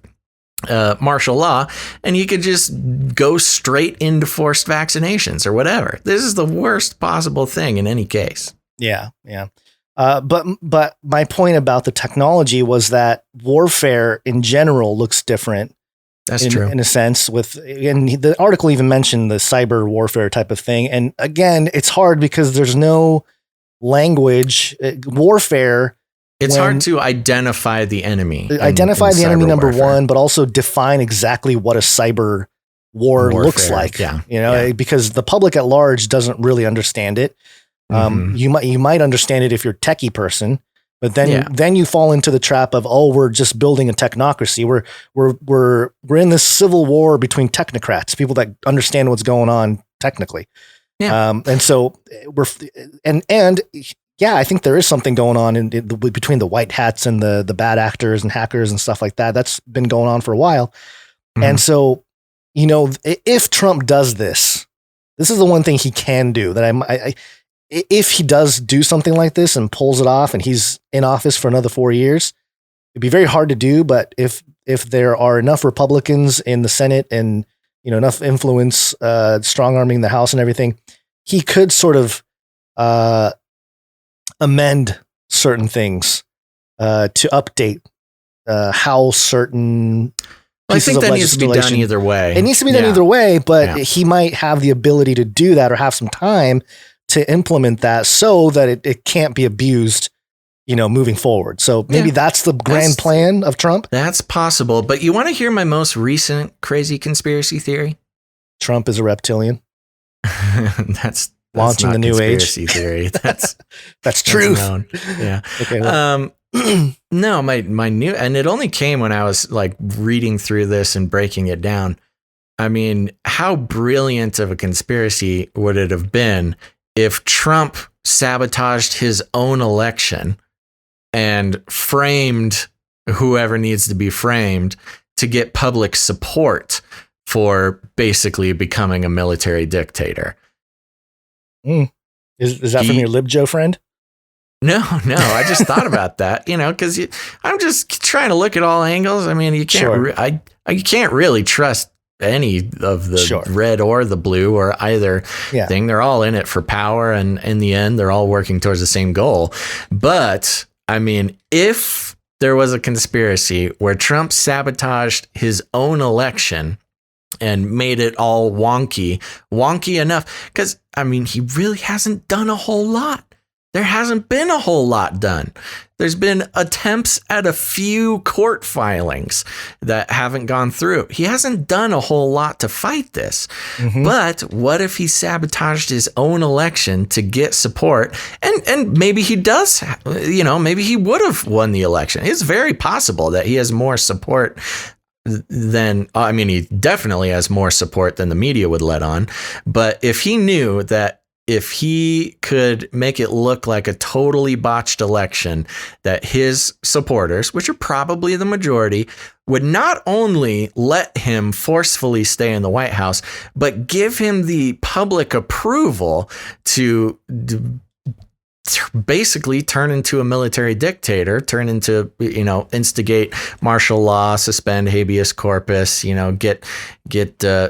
martial law. And you could just go straight into forced vaccinations or whatever. This is the worst possible thing in any case. Yeah. Yeah. But my point about the technology was that warfare in general looks different. That's true. In a sense, and the article even mentioned the cyber warfare type of thing. And again, it's hard because there's no language. Warfare. It's hard to identify the enemy. Identify the enemy, number one, but also define exactly what a cyber warfare looks like. Yeah. Because the public at large doesn't really understand it. You might understand it if you're a techie person, but then you fall into the trap of, we're just building a technocracy. We're in this civil war between technocrats, people that understand what's going on technically. Yeah. And so I think there is something going on between the white hats and the bad actors and hackers and stuff like that. That's been going on for a while. Mm-hmm. And so, if Trump does this is the one thing he can do that if he does do something like this and pulls it off and he's in office for another 4 years, it'd be very hard to do. But if there are enough Republicans in the Senate and, enough influence, strong arming the House and everything, he could sort of, amend certain things, to update, how certain I think that needs to be done either way. It needs to be done either way, but he might have the ability to do that or have some time to implement that so that it can't be abused, moving forward. So maybe that's the grand plan of Trump. That's possible. But you want to hear my most recent crazy conspiracy theory? Trump is a reptilian. That's launching the new age theory. That's truth. Yeah. Okay. No, my new, and it only came when I was like reading through this and breaking it down. I mean, how brilliant of a conspiracy would it have been if Trump sabotaged his own election and framed whoever needs to be framed to get public support for basically becoming a military dictator? Is that from your LibJoe friend? No, I just thought about that, because I'm just trying to look at all angles. I mean, you can't, you can't really trust any of the red or the blue or either thing. They're all in it for power, and in the end, they're all working towards the same goal. But I mean, if there was a conspiracy where Trump sabotaged his own election and made it all wonky enough, because I mean, he really hasn't done a whole lot. There hasn't been a whole lot done. There's been attempts at a few court filings that haven't gone through. He hasn't done a whole lot to fight this. Mm-hmm. But what if he sabotaged his own election to get support? And maybe he does, maybe he would have won the election. It's very possible that he has more support than, he definitely has more support than the media would let on. But if he knew that if he could make it look like a totally botched election, that his supporters, which are probably the majority, would not only let him forcefully stay in the White House, but give him the public approval to basically turn into a military dictator, turn into, instigate martial law, suspend habeas corpus,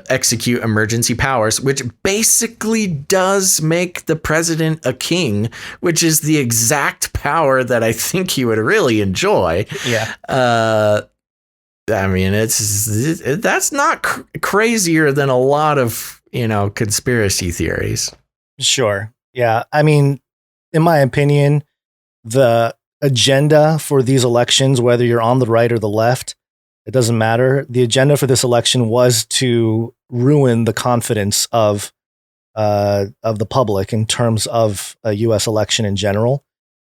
execute emergency powers, which basically does make the president a king, which is the exact power that I think he would really enjoy. Yeah. I mean, that's not crazier than a lot of, conspiracy theories. Sure. Yeah. I mean, in my opinion, the agenda for these elections, whether you're on the right or the left, it doesn't matter. The agenda for this election was to ruin the confidence of the public in terms of a U.S. election in general.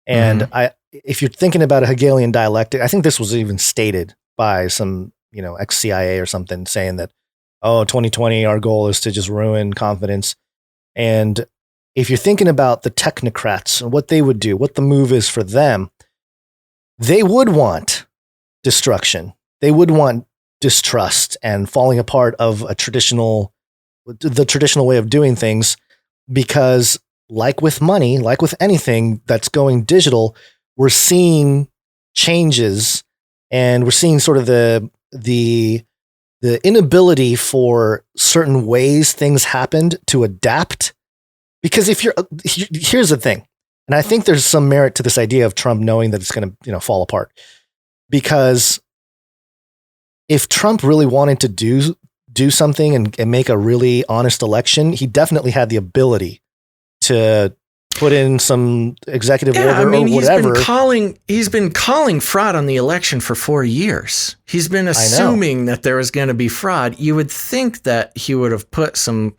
And if you're thinking about a Hegelian dialectic, I think this was even stated by some, ex-CIA or something, saying that, 2020, our goal is to just ruin confidence. And if you're thinking about the technocrats and what they would do, what the move is for them, they would want destruction. They would want distrust and falling apart of the traditional way of doing things, because like with money, like with anything that's going digital, we're seeing changes, and we're seeing sort of the inability for certain ways things happened to adapt. Because here's the thing, And I think there's some merit to this idea of Trump knowing that it's going to, fall apart. Because if Trump really wanted to do something and make a really honest election, he definitely had the ability to put in some executive order or whatever. He's been calling fraud on the election for 4 years. He's been assuming that there was going to be fraud. You would think that he would have put some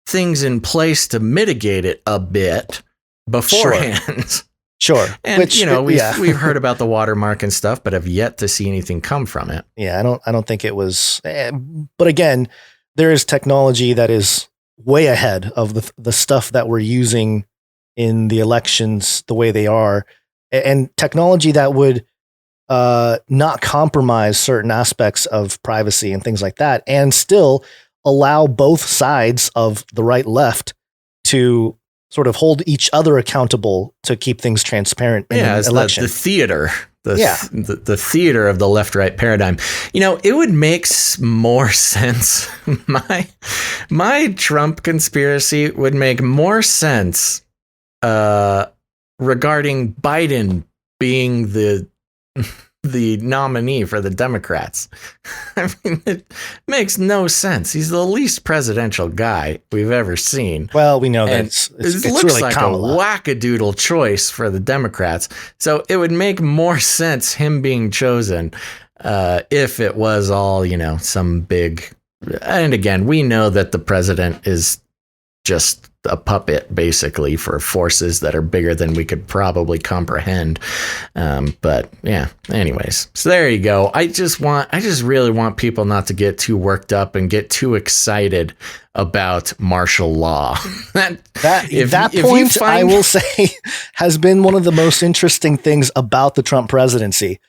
things in place to mitigate it a bit beforehand. Sure. And we've heard about the watermark and stuff, but have yet to see anything come from it. Yeah, I don't think it was. But again, there is technology that is way ahead of the stuff that we're using in the elections the way they are, and technology that would not compromise certain aspects of privacy and things like that, and still allow both sides of the right left to sort of hold each other accountable to keep things transparent in an election. The theater. The theater of the left-right paradigm. It would make more sense. My Trump conspiracy would make more sense regarding Biden being the nominee for the Democrats. I mean, it makes no sense. He's the least presidential guy we've ever seen. Well, we know that it looks really like Kamala. a wackadoodle choice for the Democrats. So it would make more sense him being chosen if it was all, some big. And again, we know that the president is just a puppet, basically, for forces that are bigger than we could probably comprehend. But yeah, anyways, so there you go. I just really want people not to get too worked up and get too excited about martial law. That point, I will say, has been one of the most interesting things about the Trump presidency.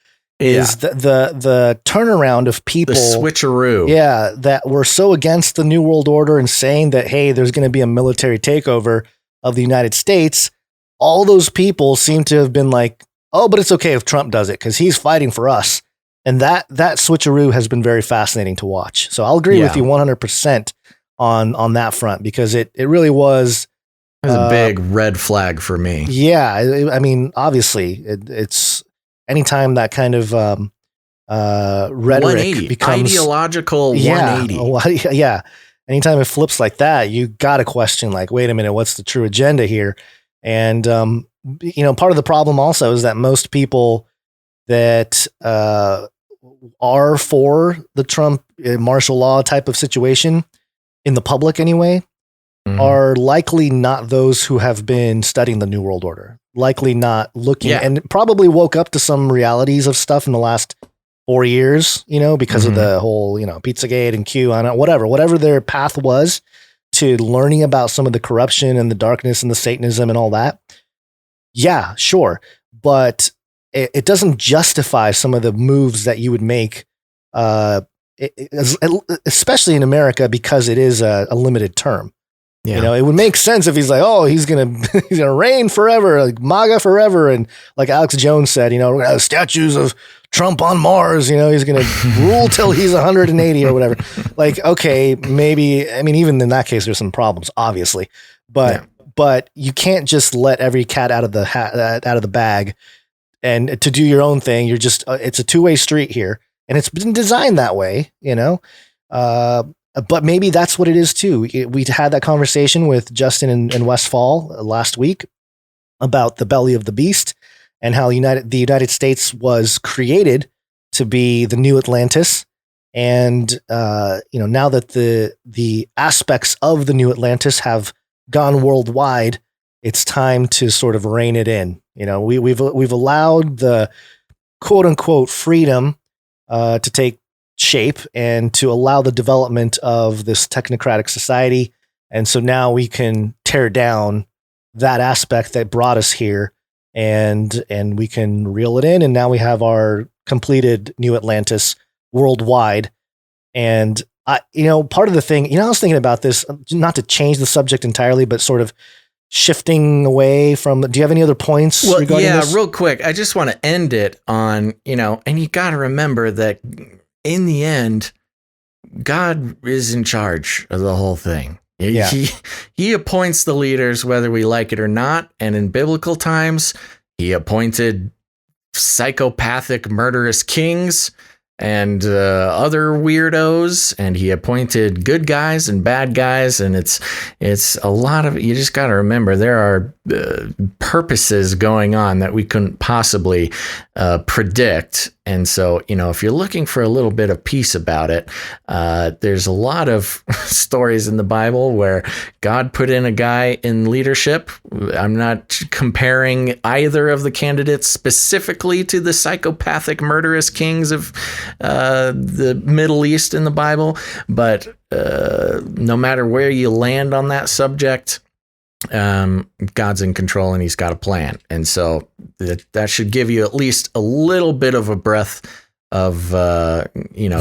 Is the turnaround of people, the switcheroo, that were so against the New World Order and saying that, hey, there's going to be a military takeover of the United States. All those people seem to have been like, oh, but it's okay if Trump does it because he's fighting for us. And that switcheroo has been very fascinating to watch. So I'll agree with you 100% on that front, because it really was. It was a big red flag for me. Yeah, I mean, obviously, it's. Anytime that kind of rhetoric becomes ideological 180. Yeah. Anytime it flips like that, you got to question, like, wait a minute, what's the true agenda here? And, part of the problem also is that most people that are for the Trump martial law type of situation, in the public anyway, are likely not those who have been studying the New World Order. Likely not looking, and probably woke up to some realities of stuff in the last 4 years, because of the whole, Pizzagate and Q, whatever their path was to learning about some of the corruption and the darkness and the Satanism and all that. Yeah, sure. But it doesn't justify some of the moves that you would make, especially in America, because it is a limited term. Yeah. It would make sense if he's like, oh, he's gonna reign forever, like MAGA forever, and like Alex Jones said, we're gonna have statues of Trump on Mars. He's gonna rule till he's 180 or whatever. Like, okay, maybe. I mean, even in that case, there's some problems, obviously, but you can't just let every cat out of the bag and to do your own thing. You're just it's a two-way street here, and it's been designed that way, But maybe that's what it is too. We had that conversation with Justin and Westfall last week about the belly of the beast and how the United States was created to be the new Atlantis. And, now that the aspects of the new Atlantis have gone worldwide, it's time to sort of rein it in. We've allowed the quote unquote freedom to take shape and to allow the development of this technocratic society. And so now we can tear down that aspect that brought us here and we can reel it in. And now we have our completed new Atlantis worldwide. And part of the thing, I was thinking about this, not to change the subject entirely, but sort of shifting away from, do you have any other points regarding this? Real quick. I just want to end it on, and you got to remember that in the end, God is in charge of the whole thing. Yeah. he appoints the leaders whether we like it or not. And in biblical times, he appointed psychopathic, murderous kings and other weirdos, and he appointed good guys and bad guys, and it's a lot of, you just got to remember there are purposes going on that we couldn't possibly predict. And so, if you're looking for a little bit of peace about it, there's a lot of stories in the Bible where God put in a guy in leadership. I'm not comparing either of the candidates specifically to the psychopathic, murderous kings of the Middle East in the Bible, but no matter where you land on that subject, God's in control and he's got a plan. And so that should give you at least a little bit of a breath of,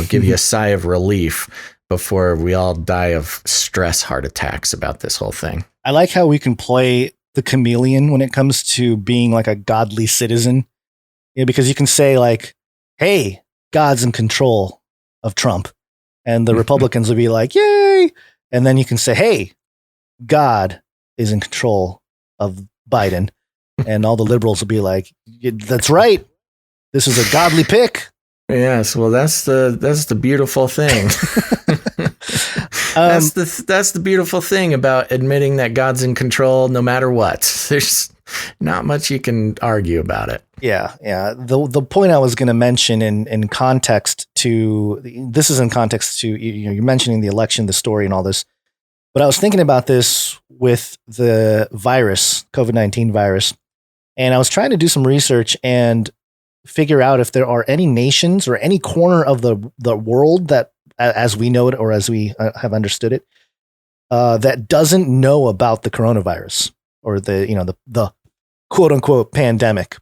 give you a sigh of relief before we all die of stress heart attacks about this whole thing. I like how we can play the chameleon when it comes to being like a godly citizen, because you can say like, hey, God's in control of Trump, and the Republicans will be like, yay. And then you can say, hey, God is in control of Biden, and all the liberals will be like, that's right, this is a godly pick. Yes, well, that's the beautiful thing. That's the beautiful thing about admitting that God's in control no matter what. There's not much you can argue about it. Yeah. The point I was going to mention in context to, this is in context to, you're mentioning the election, the story and all this, but I was thinking about this with the virus, COVID-19 virus, and I was trying to do some research and figure out if there are any nations or any corner of the world that, as we know it or as we have understood it, that doesn't know about the coronavirus or the quote unquote pandemic.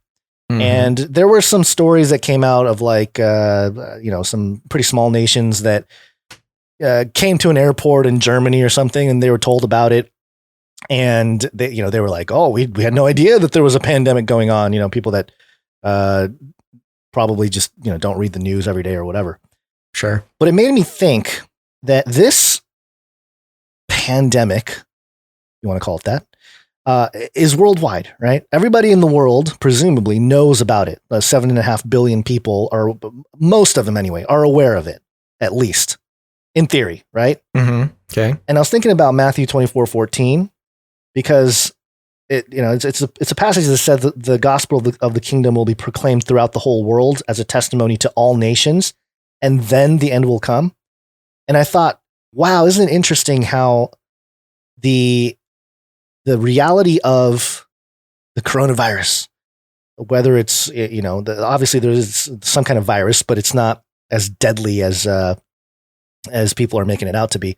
Mm-hmm. And there were some stories that came out of like, some pretty small nations that came to an airport in Germany or something, and they were told about it. And they were like, oh, we had no idea that there was a pandemic going on. People that probably just, don't read the news every day or whatever. Sure. But it made me think that this pandemic, you want to call it that, is worldwide, right? Everybody in the world presumably knows about it. 7.5 billion people, or most of them anyway, are aware of it, at least in theory, right? Mm-hmm. Okay. And I was thinking about Matthew 24:14, because it's a passage that said that the gospel of the kingdom will be proclaimed throughout the whole world as a testimony to all nations, and then the end will come. And I thought, wow, isn't it interesting how the reality of the coronavirus, whether it's, obviously there is some kind of virus, but it's not as deadly as people are making it out to be.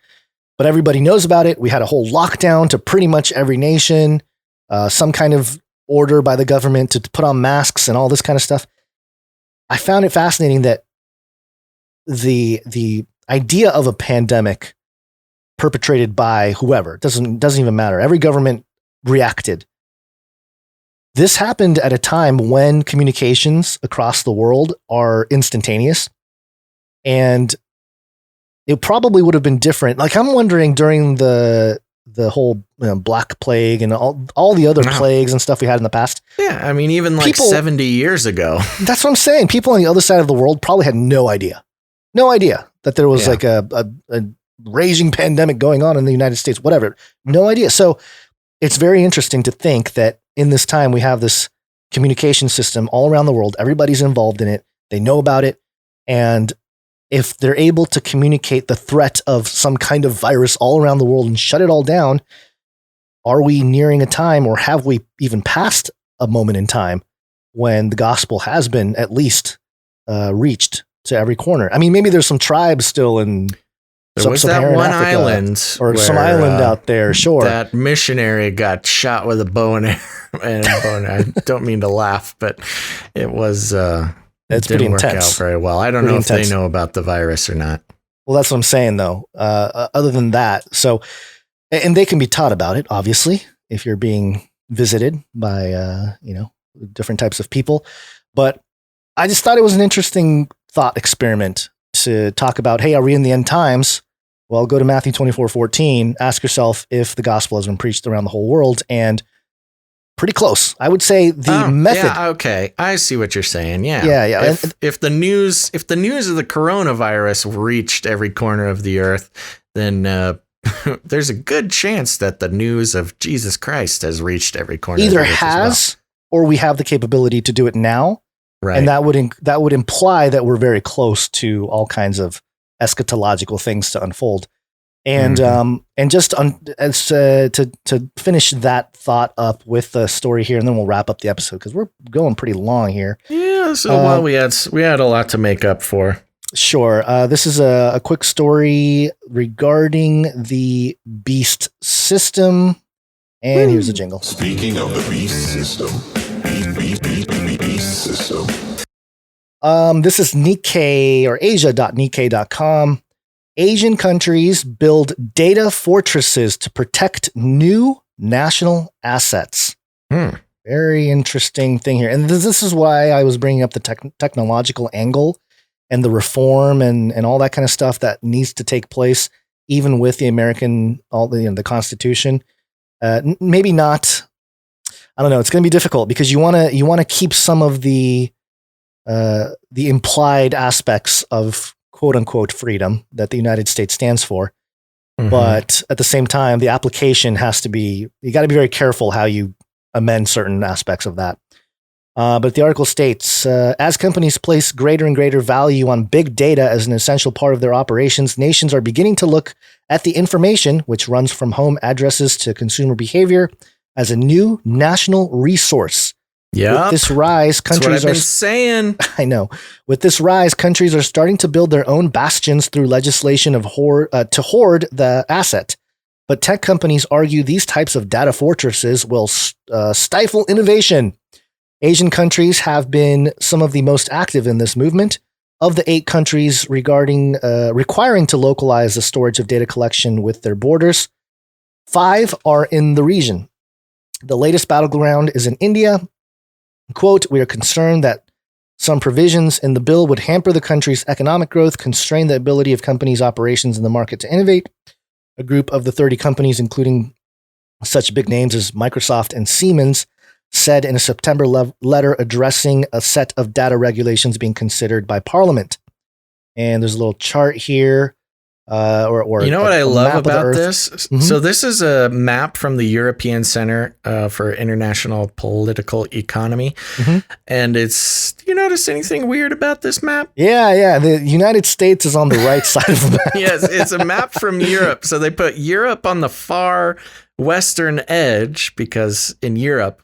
But everybody knows about it. We had a whole lockdown to pretty much every nation, some kind of order by the government to put on masks and all this kind of stuff. I found it fascinating that the idea of a pandemic perpetrated by whoever, doesn't even matter. Every government reacted. This happened at a time when communications across the world are instantaneous, and it probably would have been different. Like, I'm wondering during the whole Black Plague and all the other plagues and stuff we had in the past. Yeah, I mean, even like 70 years ago. That's what I'm saying. People on the other side of the world probably had no idea that there was like a raging pandemic going on in the United States, whatever. No idea. So it's very interesting to think that in this time we have this communication system all around the world. Everybody's involved in it. They know about it. And if they're able to communicate the threat of some kind of virus all around the world and shut it all down, are we nearing a time, or have we even passed a moment in time when the gospel has been at least reached to every corner? I mean, maybe there's some tribes still in there was that one Africa, island or some island out there. Sure. That missionary got shot with a bow and arrow. I don't mean to laugh, but it was, it's pretty intense. Didn't work out very well. I don't know if they know about the virus or not. Well, that's what I'm saying though. Other than that, so, and they can be taught about it, obviously, if you're being visited by, different types of people. But I just thought it was an interesting thought experiment to talk about, hey, are we in the end times? Well, go to Matthew 24:14. Ask yourself if the gospel has been preached around the whole world, and pretty close. I would say the method. Yeah, okay, I see what you're saying. Yeah, yeah. If the news of the coronavirus reached every corner of the earth, then there's a good chance that the news of Jesus Christ has reached every corner. Either of the earth has, or we have the capability to do it now, right? And that would imply that we're very close to all kinds of eschatological things to unfold. And and just to finish that thought up with the story here, and then we'll wrap up the episode because we're going pretty long here. Yeah, so we had a lot to make up for. Sure. This is a quick story regarding the beast system, and here's the jingle. Speaking of the beast system, beast system. This is Nikkei or Asia.Nikkei.com. Asian countries build data fortresses to protect new national assets. Very interesting thing here. And this is why I was bringing up the technological angle and the reform and all that kind of stuff that needs to take place, even with the American, the Constitution. Maybe not. I don't know. It's going to be difficult because you want to keep some of the implied aspects of quote unquote freedom that the United States stands for. But at the same time, the application has to be, you got to be very careful how you amend certain aspects of that. But the article states, as companies place greater and greater value on big data as an essential part of their operations, nations are beginning to look at the information, which runs from home addresses to consumer behavior, as a new national resource. Yeah. With this rise, countries That's what I've been saying. I know. With this rise, countries are starting to build their own bastions through legislation to hoard the asset. But tech companies argue these types of data fortresses will stifle innovation. Asian countries have been some of the most active in this movement. Of the 8 countries requiring to localize the storage of data collection with their borders, 5 are in the region. The latest battleground is in India. Quote, we are concerned that some provisions in the bill would hamper the country's economic growth, constrain the ability of companies' operations in the market to innovate. A group of the 30 companies, including such big names as Microsoft and Siemens, said in a September letter addressing a set of data regulations being considered by Parliament. And there's a little chart here. Or you know what I love about this? Mm-hmm. So this is a map from the European Center for International Political Economy. And it's, do you notice anything weird about this map? Yeah. The United States is on the right side of the map. Yes, it's a map from Europe. So they put Europe on the far western edge because in Europe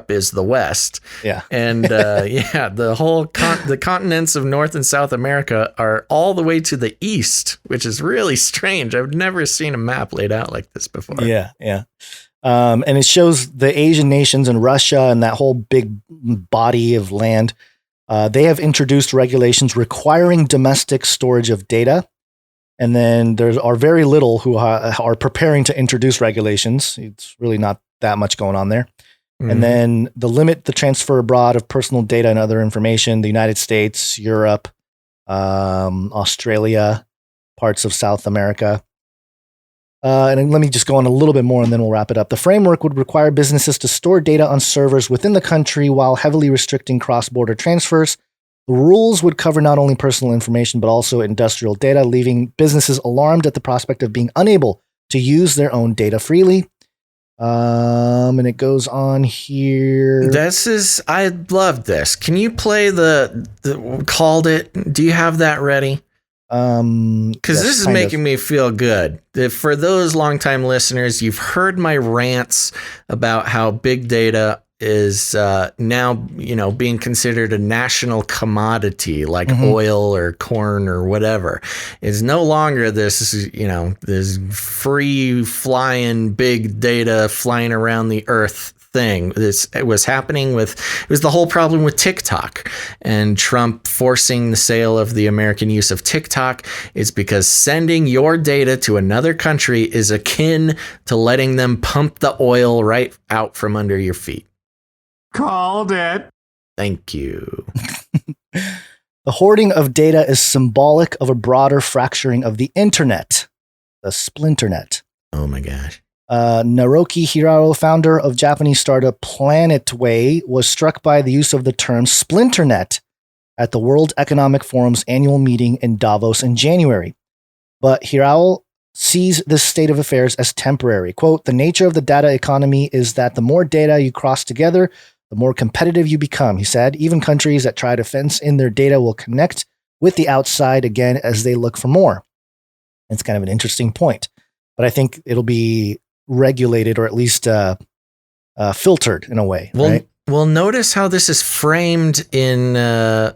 is the West. Yeah. And the whole the continents of North and South America are all the way to the east, which is really strange. I've never seen a map laid out like this before. Yeah. And it shows the Asian nations and Russia and that whole big body of land. They have introduced regulations requiring domestic storage of data. And then there are very little who are preparing to introduce regulations. It's really not that much going on there. And then the transfer abroad of personal data and other information, the United States, Europe, Australia, parts of South America. And let me just go on a little bit more and then we'll wrap it up. The framework would require businesses to store data on servers within the country while heavily restricting cross-border transfers. The rules would cover not only personal information, but also industrial data, leaving businesses alarmed at the prospect of being unable to use their own data freely. And it goes on here. I love this. Can you play the called it? Do you have that ready? Because this is making me feel good. For those longtime listeners, you've heard my rants about how big data is now, being considered a national commodity like oil or corn or whatever. It's no longer this free flying big data flying around the earth thing. It was the whole problem with TikTok and Trump forcing the sale of the American use of TikTok. It's because sending your data to another country is akin to letting them pump the oil right out from under your feet. Called it. Thank you. The hoarding of data is symbolic of a broader fracturing of the internet. the Splinternet. Oh my gosh. Naoki Hirao, founder of Japanese startup Planetway, was struck by the use of the term Splinternet at the World Economic Forum's annual meeting in Davos in January. But Hirao sees this state of affairs as temporary. Quote, the nature of the data economy is that the more data you cross together, the more competitive you become, he said. Even countries that try to fence in their data will connect with the outside again as they look for more. It's kind of an interesting point, but I think it'll be regulated or at least filtered in a way. Right? Well, notice how this is framed in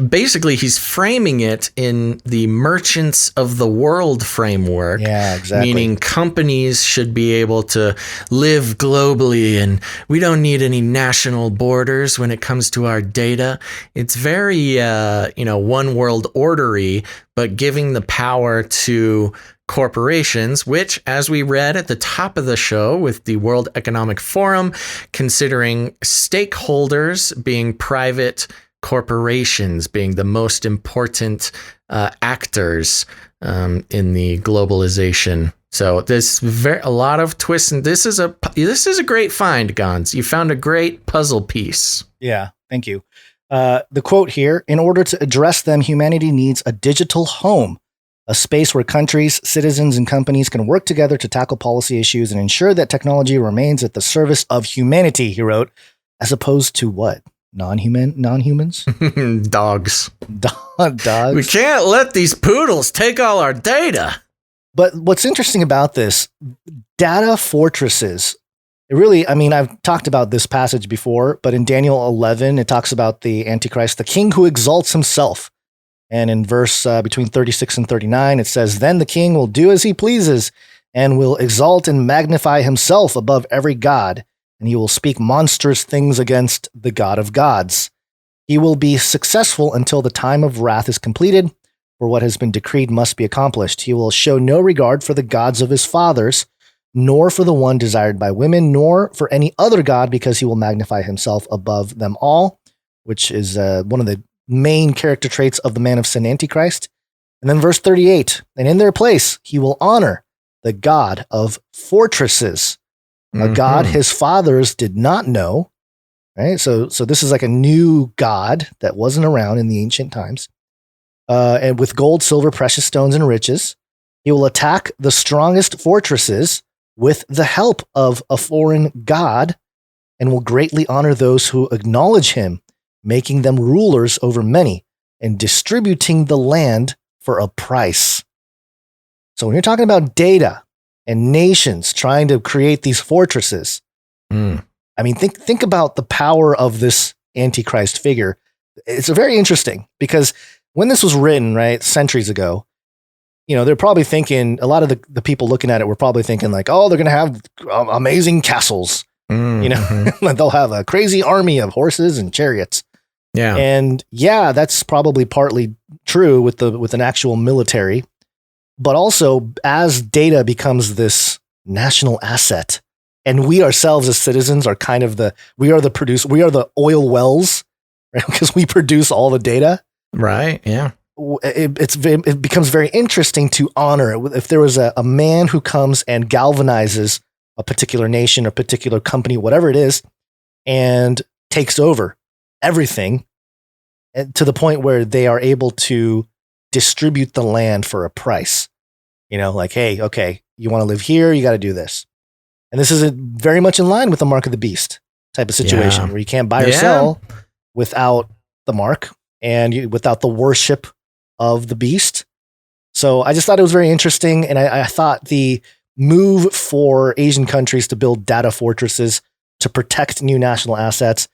basically he's framing it in the merchants of the world framework. Yeah, exactly. Meaning companies should be able to live globally and we don't need any national borders when it comes to our data. It's very, one world ordery, but giving the power to corporations, which, as we read at the top of the show with the World Economic Forum, considering stakeholders being private corporations being the most important actors in the globalization. So there's a lot of twists, and this is a great find, Gons. You found a great puzzle piece. Yeah, thank you. The quote here: in order to address them, humanity needs a digital home, a space where countries, citizens, and companies can work together to tackle policy issues and ensure that technology remains at the service of humanity, he wrote, as opposed to what? Non-humans? Dogs. Dogs. We can't let these poodles take all our data. But what's interesting about this, data fortresses, I've talked about this passage before, but in Daniel 11, it talks about the Antichrist, the king who exalts himself. And in verse between 36 and 39, it says, then the king will do as he pleases and will exalt and magnify himself above every god. And he will speak monstrous things against the God of gods. He will be successful until the time of wrath is completed, for what has been decreed must be accomplished. He will show no regard for the gods of his fathers, nor for the one desired by women, nor for any other god, because he will magnify himself above them all, which is one of the main character traits of the man of sin, Antichrist. And then verse 38, and in their place he will honor the God of fortresses, a God his fathers did not know, right? So this is like a new God that wasn't around in the ancient times. And with gold, silver, precious stones, and riches, he will attack the strongest fortresses with the help of a foreign God and will greatly honor those who acknowledge him, making them rulers over many and distributing the land for a price. So when you're talking about data and nations trying to create these fortresses. Think about the power of this Antichrist figure. It's very interesting because when this was written, right, centuries ago, they're probably thinking, a lot of the people looking at it were probably thinking like, oh, they're going to have amazing castles. They'll have a crazy army of horses and chariots. Yeah. And yeah, that's probably partly true with an actual military. But also, as data becomes this national asset, and we ourselves as citizens are kind of we are the oil wells, right? Because we produce all the data. Right. Yeah. It becomes very interesting to honor. If there was a man who comes and galvanizes a particular nation or particular company, whatever it is, and takes over everything to the point where they are able to distribute the land for a price, like, hey, okay, you want to live here, you got to do this. And this is very much in line with the mark of the beast type of situation where you can't buy or sell without the mark and without the worship of the beast. So I just thought it was very interesting. And I thought the move for Asian countries to build data fortresses to protect new national assets,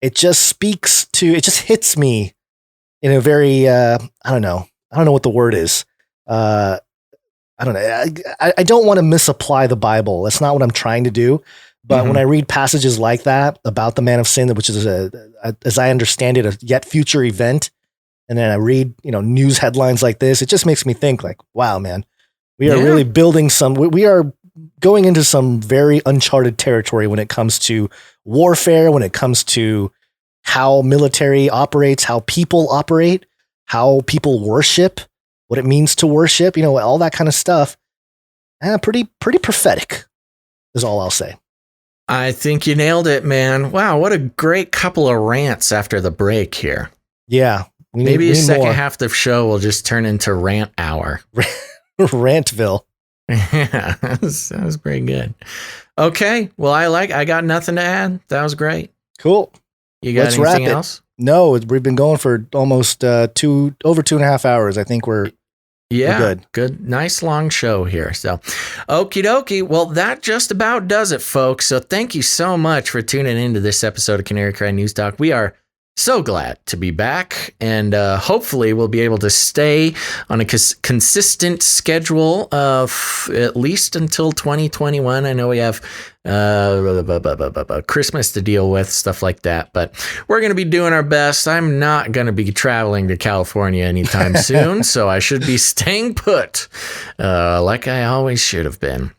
it just hits me in a very, I don't know what the word is. I don't know. I don't want to misapply the Bible. That's not what I'm trying to do. But when I read passages like that about the man of sin, which is as I understand it, a yet future event, and then I read, news headlines like this, it just makes me think like, wow, man, we are really building we are going into some very uncharted territory when it comes to warfare, when it comes to how military operates, how people operate, how people worship. what it means to worship, all that kind of stuff. Pretty prophetic is all I'll say. I think you nailed it, man. Wow, what a great couple of rants after the break here. Yeah. Maybe a second half of the show will just turn into rant hour. Rantville. Yeah, that was pretty good. Okay, well, I got nothing to add. That was great. Cool. You got anything else? No, we've been going for almost over 2.5 hours. I think we're good. Nice long show here. So, okie dokie. Well, that just about does it, folks. So thank you so much for tuning into this episode of Canary Cry News Talk. We are so glad to be back, and hopefully we'll be able to stay on a consistent schedule of at least until 2021. I know we have Christmas to deal with, stuff like that, but we're going to be doing our best. I'm not going to be traveling to California anytime soon, so I should be staying put like I always should have been.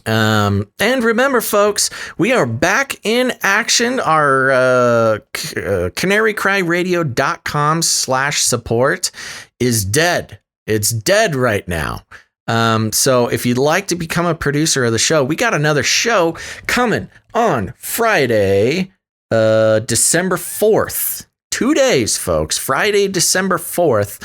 And remember, folks, we are back in action. Our canarycryradio.com/support is dead. It's dead right now. So if you'd like to become a producer of the show, we got another show coming on Friday, December 4th. 2 days, folks. Friday, December 4th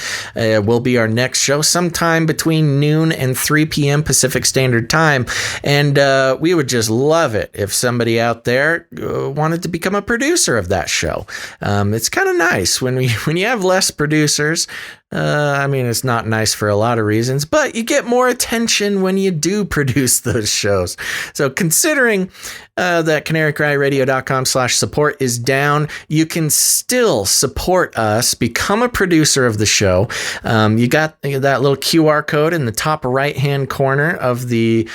will be our next show, sometime between noon and 3 p.m. Pacific Standard Time. And we would just love it if somebody out there wanted to become a producer of that show. It's kind of nice when you have less producers. It's not nice for a lot of reasons, but you get more attention when you do produce those shows. So considering that canarycryradio.com/support is down, you can still support us, become a producer of the show. You got that little QR code in the top right-hand corner of the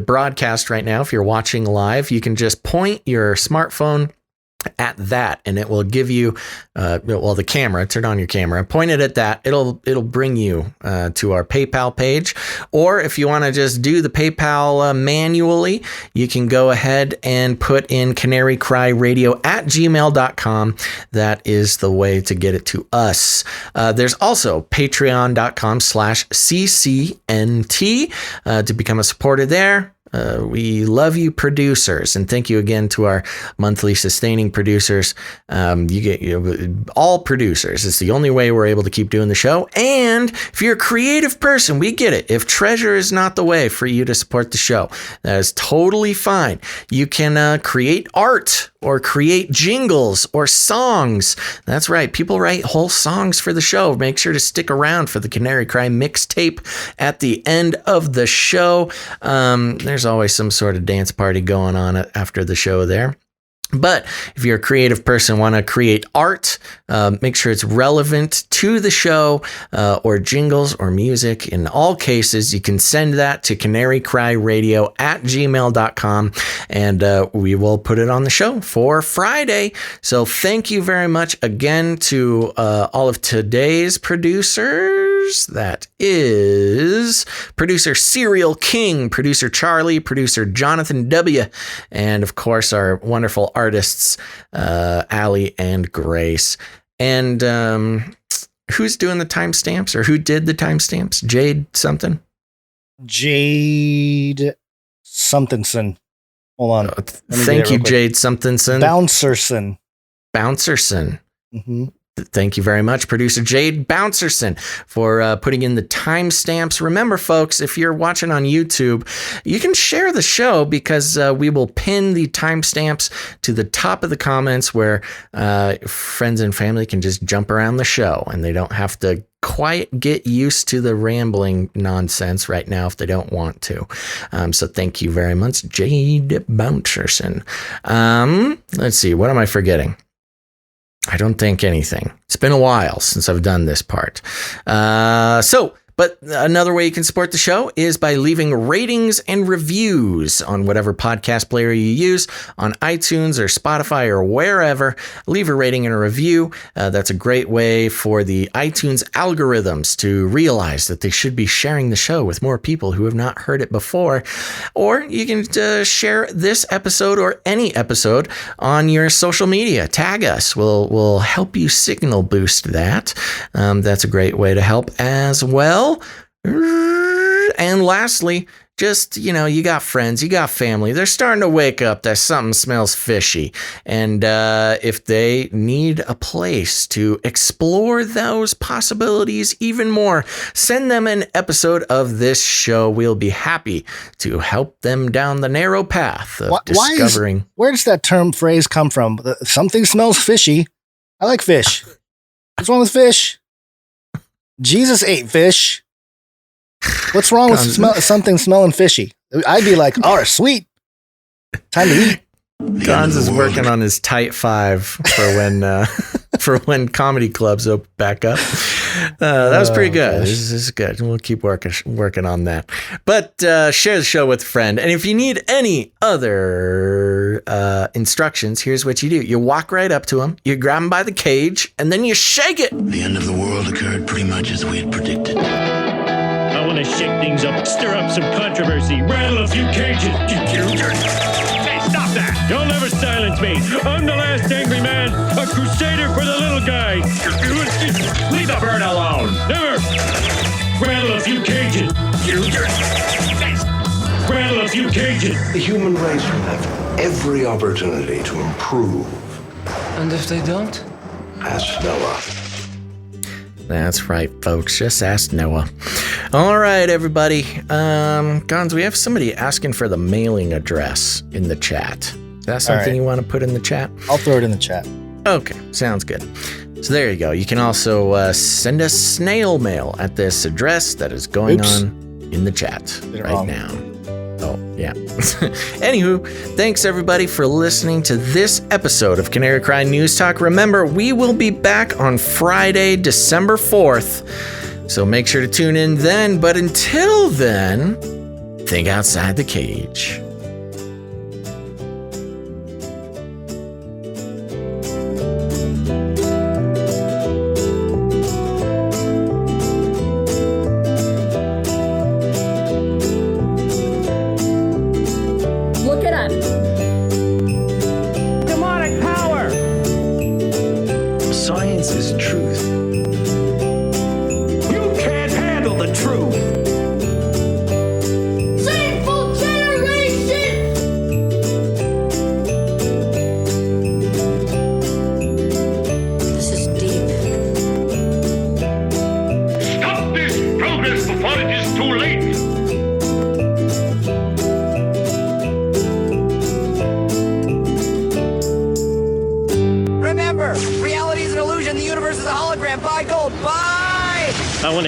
broadcast right now. If you're watching live, you can just point your smartphone at that, and it will give you the camera. Turn on your camera, point it at that. It'll bring you to our PayPal page. Or if you want to just do the PayPal manually, you can go ahead and put in canarycryradio@gmail.com. That is the way to get it to us. There's also patreon.com/ccnt to become a supporter there. We love you, producers, and thank you again to our monthly sustaining producers. You get all producers. It's the only way we're able to keep doing the show. And if you're a creative person, we get it. If treasure is not the way for you to support the show, that is totally fine. You can create art or create jingles or songs. That's right. People write whole songs for the show. Make sure to stick around for the Canary Cry mixtape at the end of the show. There's always some sort of dance party going on after the show there. But if you're a creative person, want to create art, make sure it's relevant to the show, or jingles or music. In all cases, you can send that to canarycryradio@gmail.com, and we will put it on the show for Friday. So thank you very much again to all of today's producers. That is producer Serial King, producer Charlie, producer Jonathan W., and of course our wonderful artists, Allie and Grace. And who's doing the timestamps, or who did the timestamps? Jade something? Jade somethingson. Hold on. Thank you, Jade somethingson. Bouncerson. Mm-hmm. Thank you very much, producer Jade Bouncerson, for putting in the timestamps. Remember, folks, if you're watching on YouTube, you can share the show, because we will pin the timestamps to the top of the comments, where friends and family can just jump around the show, and they don't have to quite get used to the rambling nonsense right now if they don't want to. So thank you very much, Jade Bouncerson. Let's see, what am I forgetting? I don't think anything. It's been a while since I've done this part. So But another way you can support the show is by leaving ratings and reviews on whatever podcast player you use, on iTunes or Spotify or wherever. Leave a rating and a review. That's a great way for the iTunes algorithms to realize that they should be sharing the show with more people who have not heard it before. Or you can share this episode or any episode on your social media. Tag us. We'll help you signal boost that. That's a great way to help as well. And lastly, just, you got friends, you got family. They're starting to wake up that something smells fishy. And if they need a place to explore those possibilities even more, send them an episode of this show. We'll be happy to help them down the narrow path of discovering. Where does that phrase come from? Something smells fishy. I like fish. What's wrong with fish? Jesus ate fish. What's wrong with something smelling fishy? I'd be like, oh, sweet. Time to eat. Gonz is working on his tight 5 for when comedy clubs open back up. That was pretty good. This is good. We'll keep working on that. But share the show with a friend. And if you need any other instructions, here's what you do. You walk right up to him, you grab him by the cage, and then you shake it. The end of the world occurred pretty much as we had predicted. I want to shake things up, stir up some controversy, rattle a few cages. Hey, stop that! You'll never silence me. I'm the last angry man, a crusader for the little guy. Leave the bird alone. Never. Rattle a few cages. Rattle a few cages. The human race will have every opportunity to improve. And if they don't? Ask Noah. That's right, folks. Just ask Noah. All right, everybody. Gonz, we have somebody asking for the mailing address in the chat. Is that something you want to put in the chat? I'll throw it in the chat. Okay, sounds good. So there you go. You can also send us snail mail at this address that is going on in the chat right now. Oh, yeah. Anywho, thanks everybody for listening to this episode of Canary Cry News Talk. Remember, we will be back on Friday, December 4th. So make sure to tune in then. But until then, think outside the cage.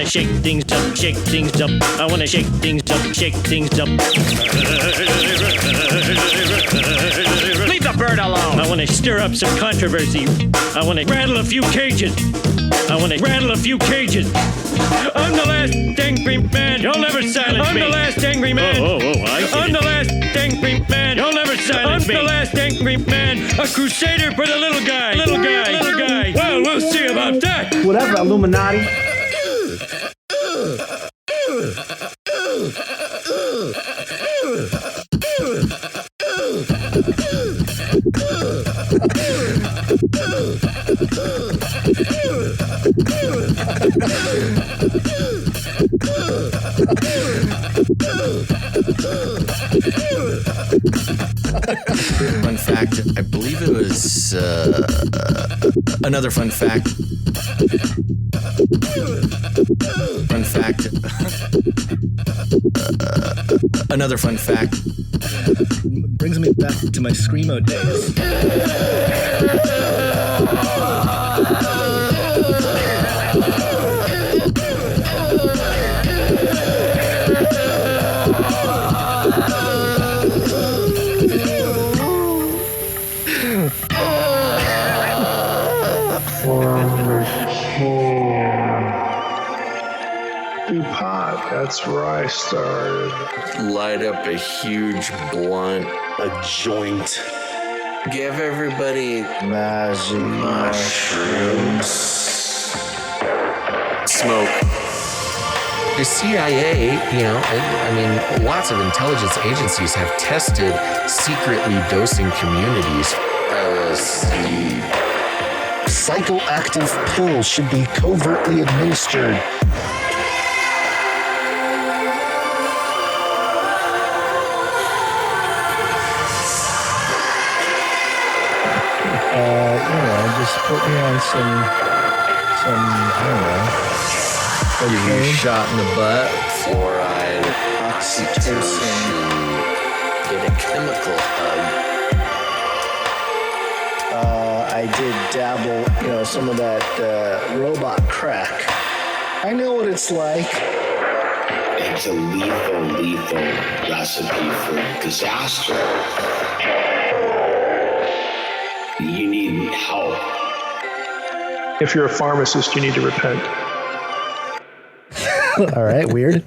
Shake things up, shake things up. I want to shake things up, shake things up. Leave the bird alone. I want to stir up some controversy. I want to rattle a few cages. I want to rattle a few cages. I'm the last angry man. You'll never silence me. I'm the last angry man. I'm the last angry man. You'll never silence me. I'm the last angry man. A crusader for the little guy. Little guy. Little guy. Well, we'll see about that. Whatever, Illuminati. Fun fact, I believe it was another fun fact. Fun fact. Another fun fact. Brings me back to my Screamo days. pot. That's where I started. Light up a huge blunt. A joint. Give everybody magic mushrooms. Smoke. The CIA, I mean, lots of intelligence agencies have tested secretly dosing communities. LSD. Psychoactive pills should be covertly administered. Just put me on some, I don't know. You shot in the butt, fluoride, oxytocin, get a chemical hug. I did dabble, some of that robot crack. I know what it's like. It's a lethal recipe for disaster. You need help. If you're a pharmacist, you need to repent. All right, weird.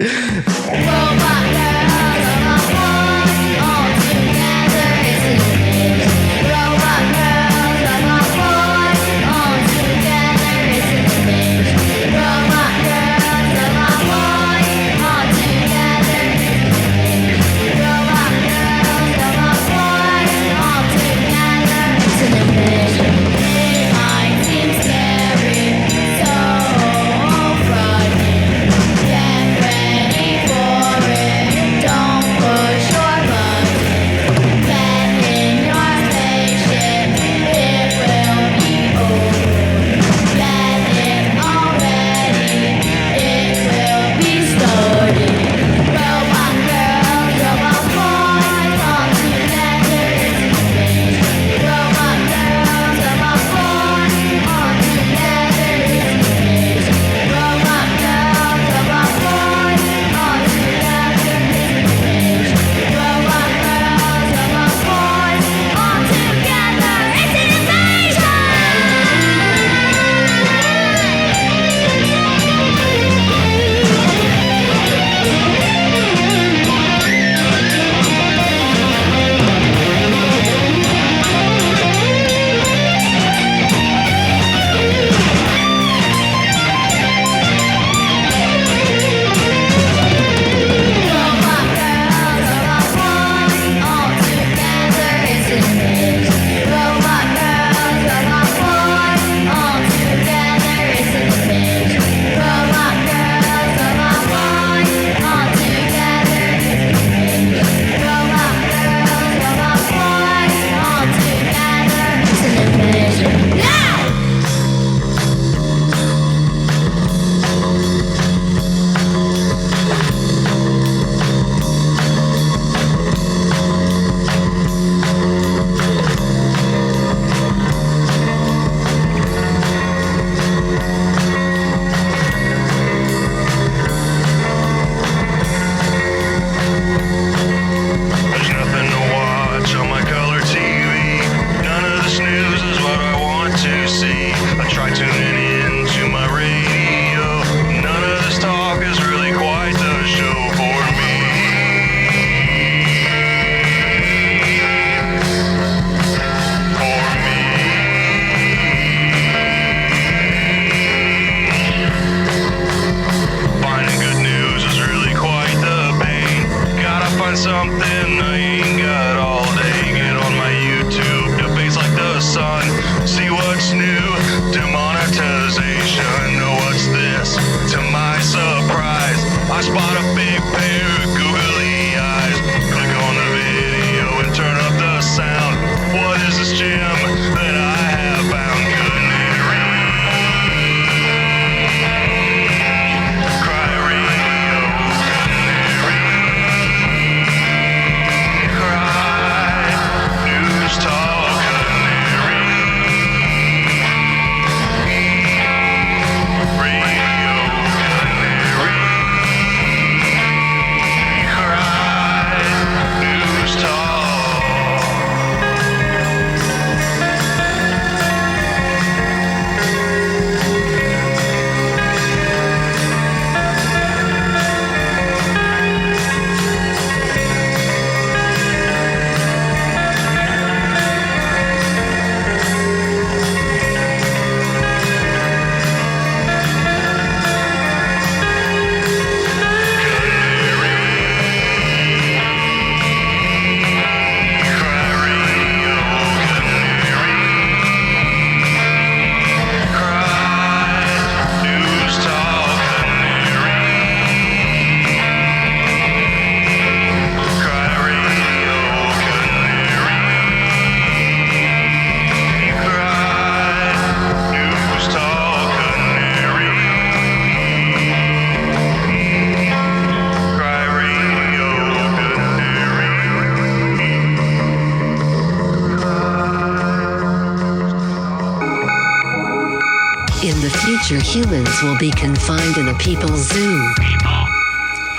future humans will be confined in a people's zoo. People,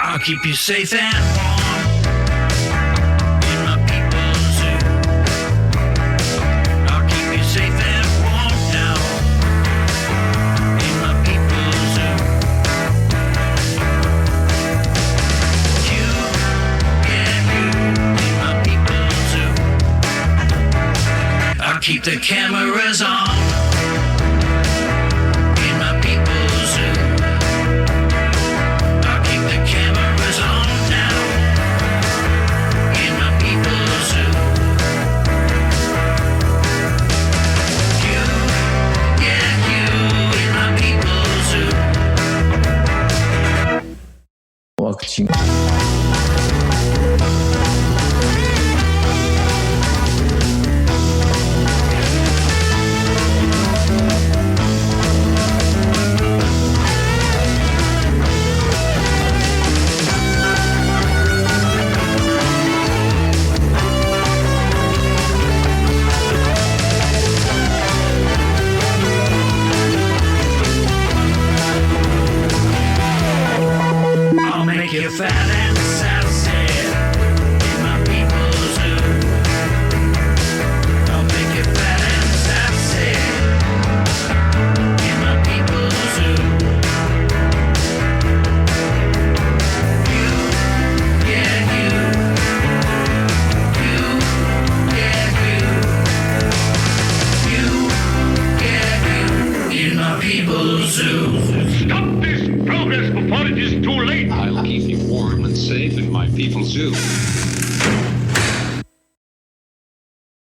I'll keep you safe and warm in my people's zoo. I'll keep you safe and warm now in my people's zoo. You and you in my people's zoo. I'll keep the cameras on. You're fat and sassy in my people's zoo. I'll make you fat and sassy in my people's zoo. You, yeah, you, yeah, you, in my people's zoo. Stop this progress before it is too late. I'll keep you warm and safe in my people's zoo.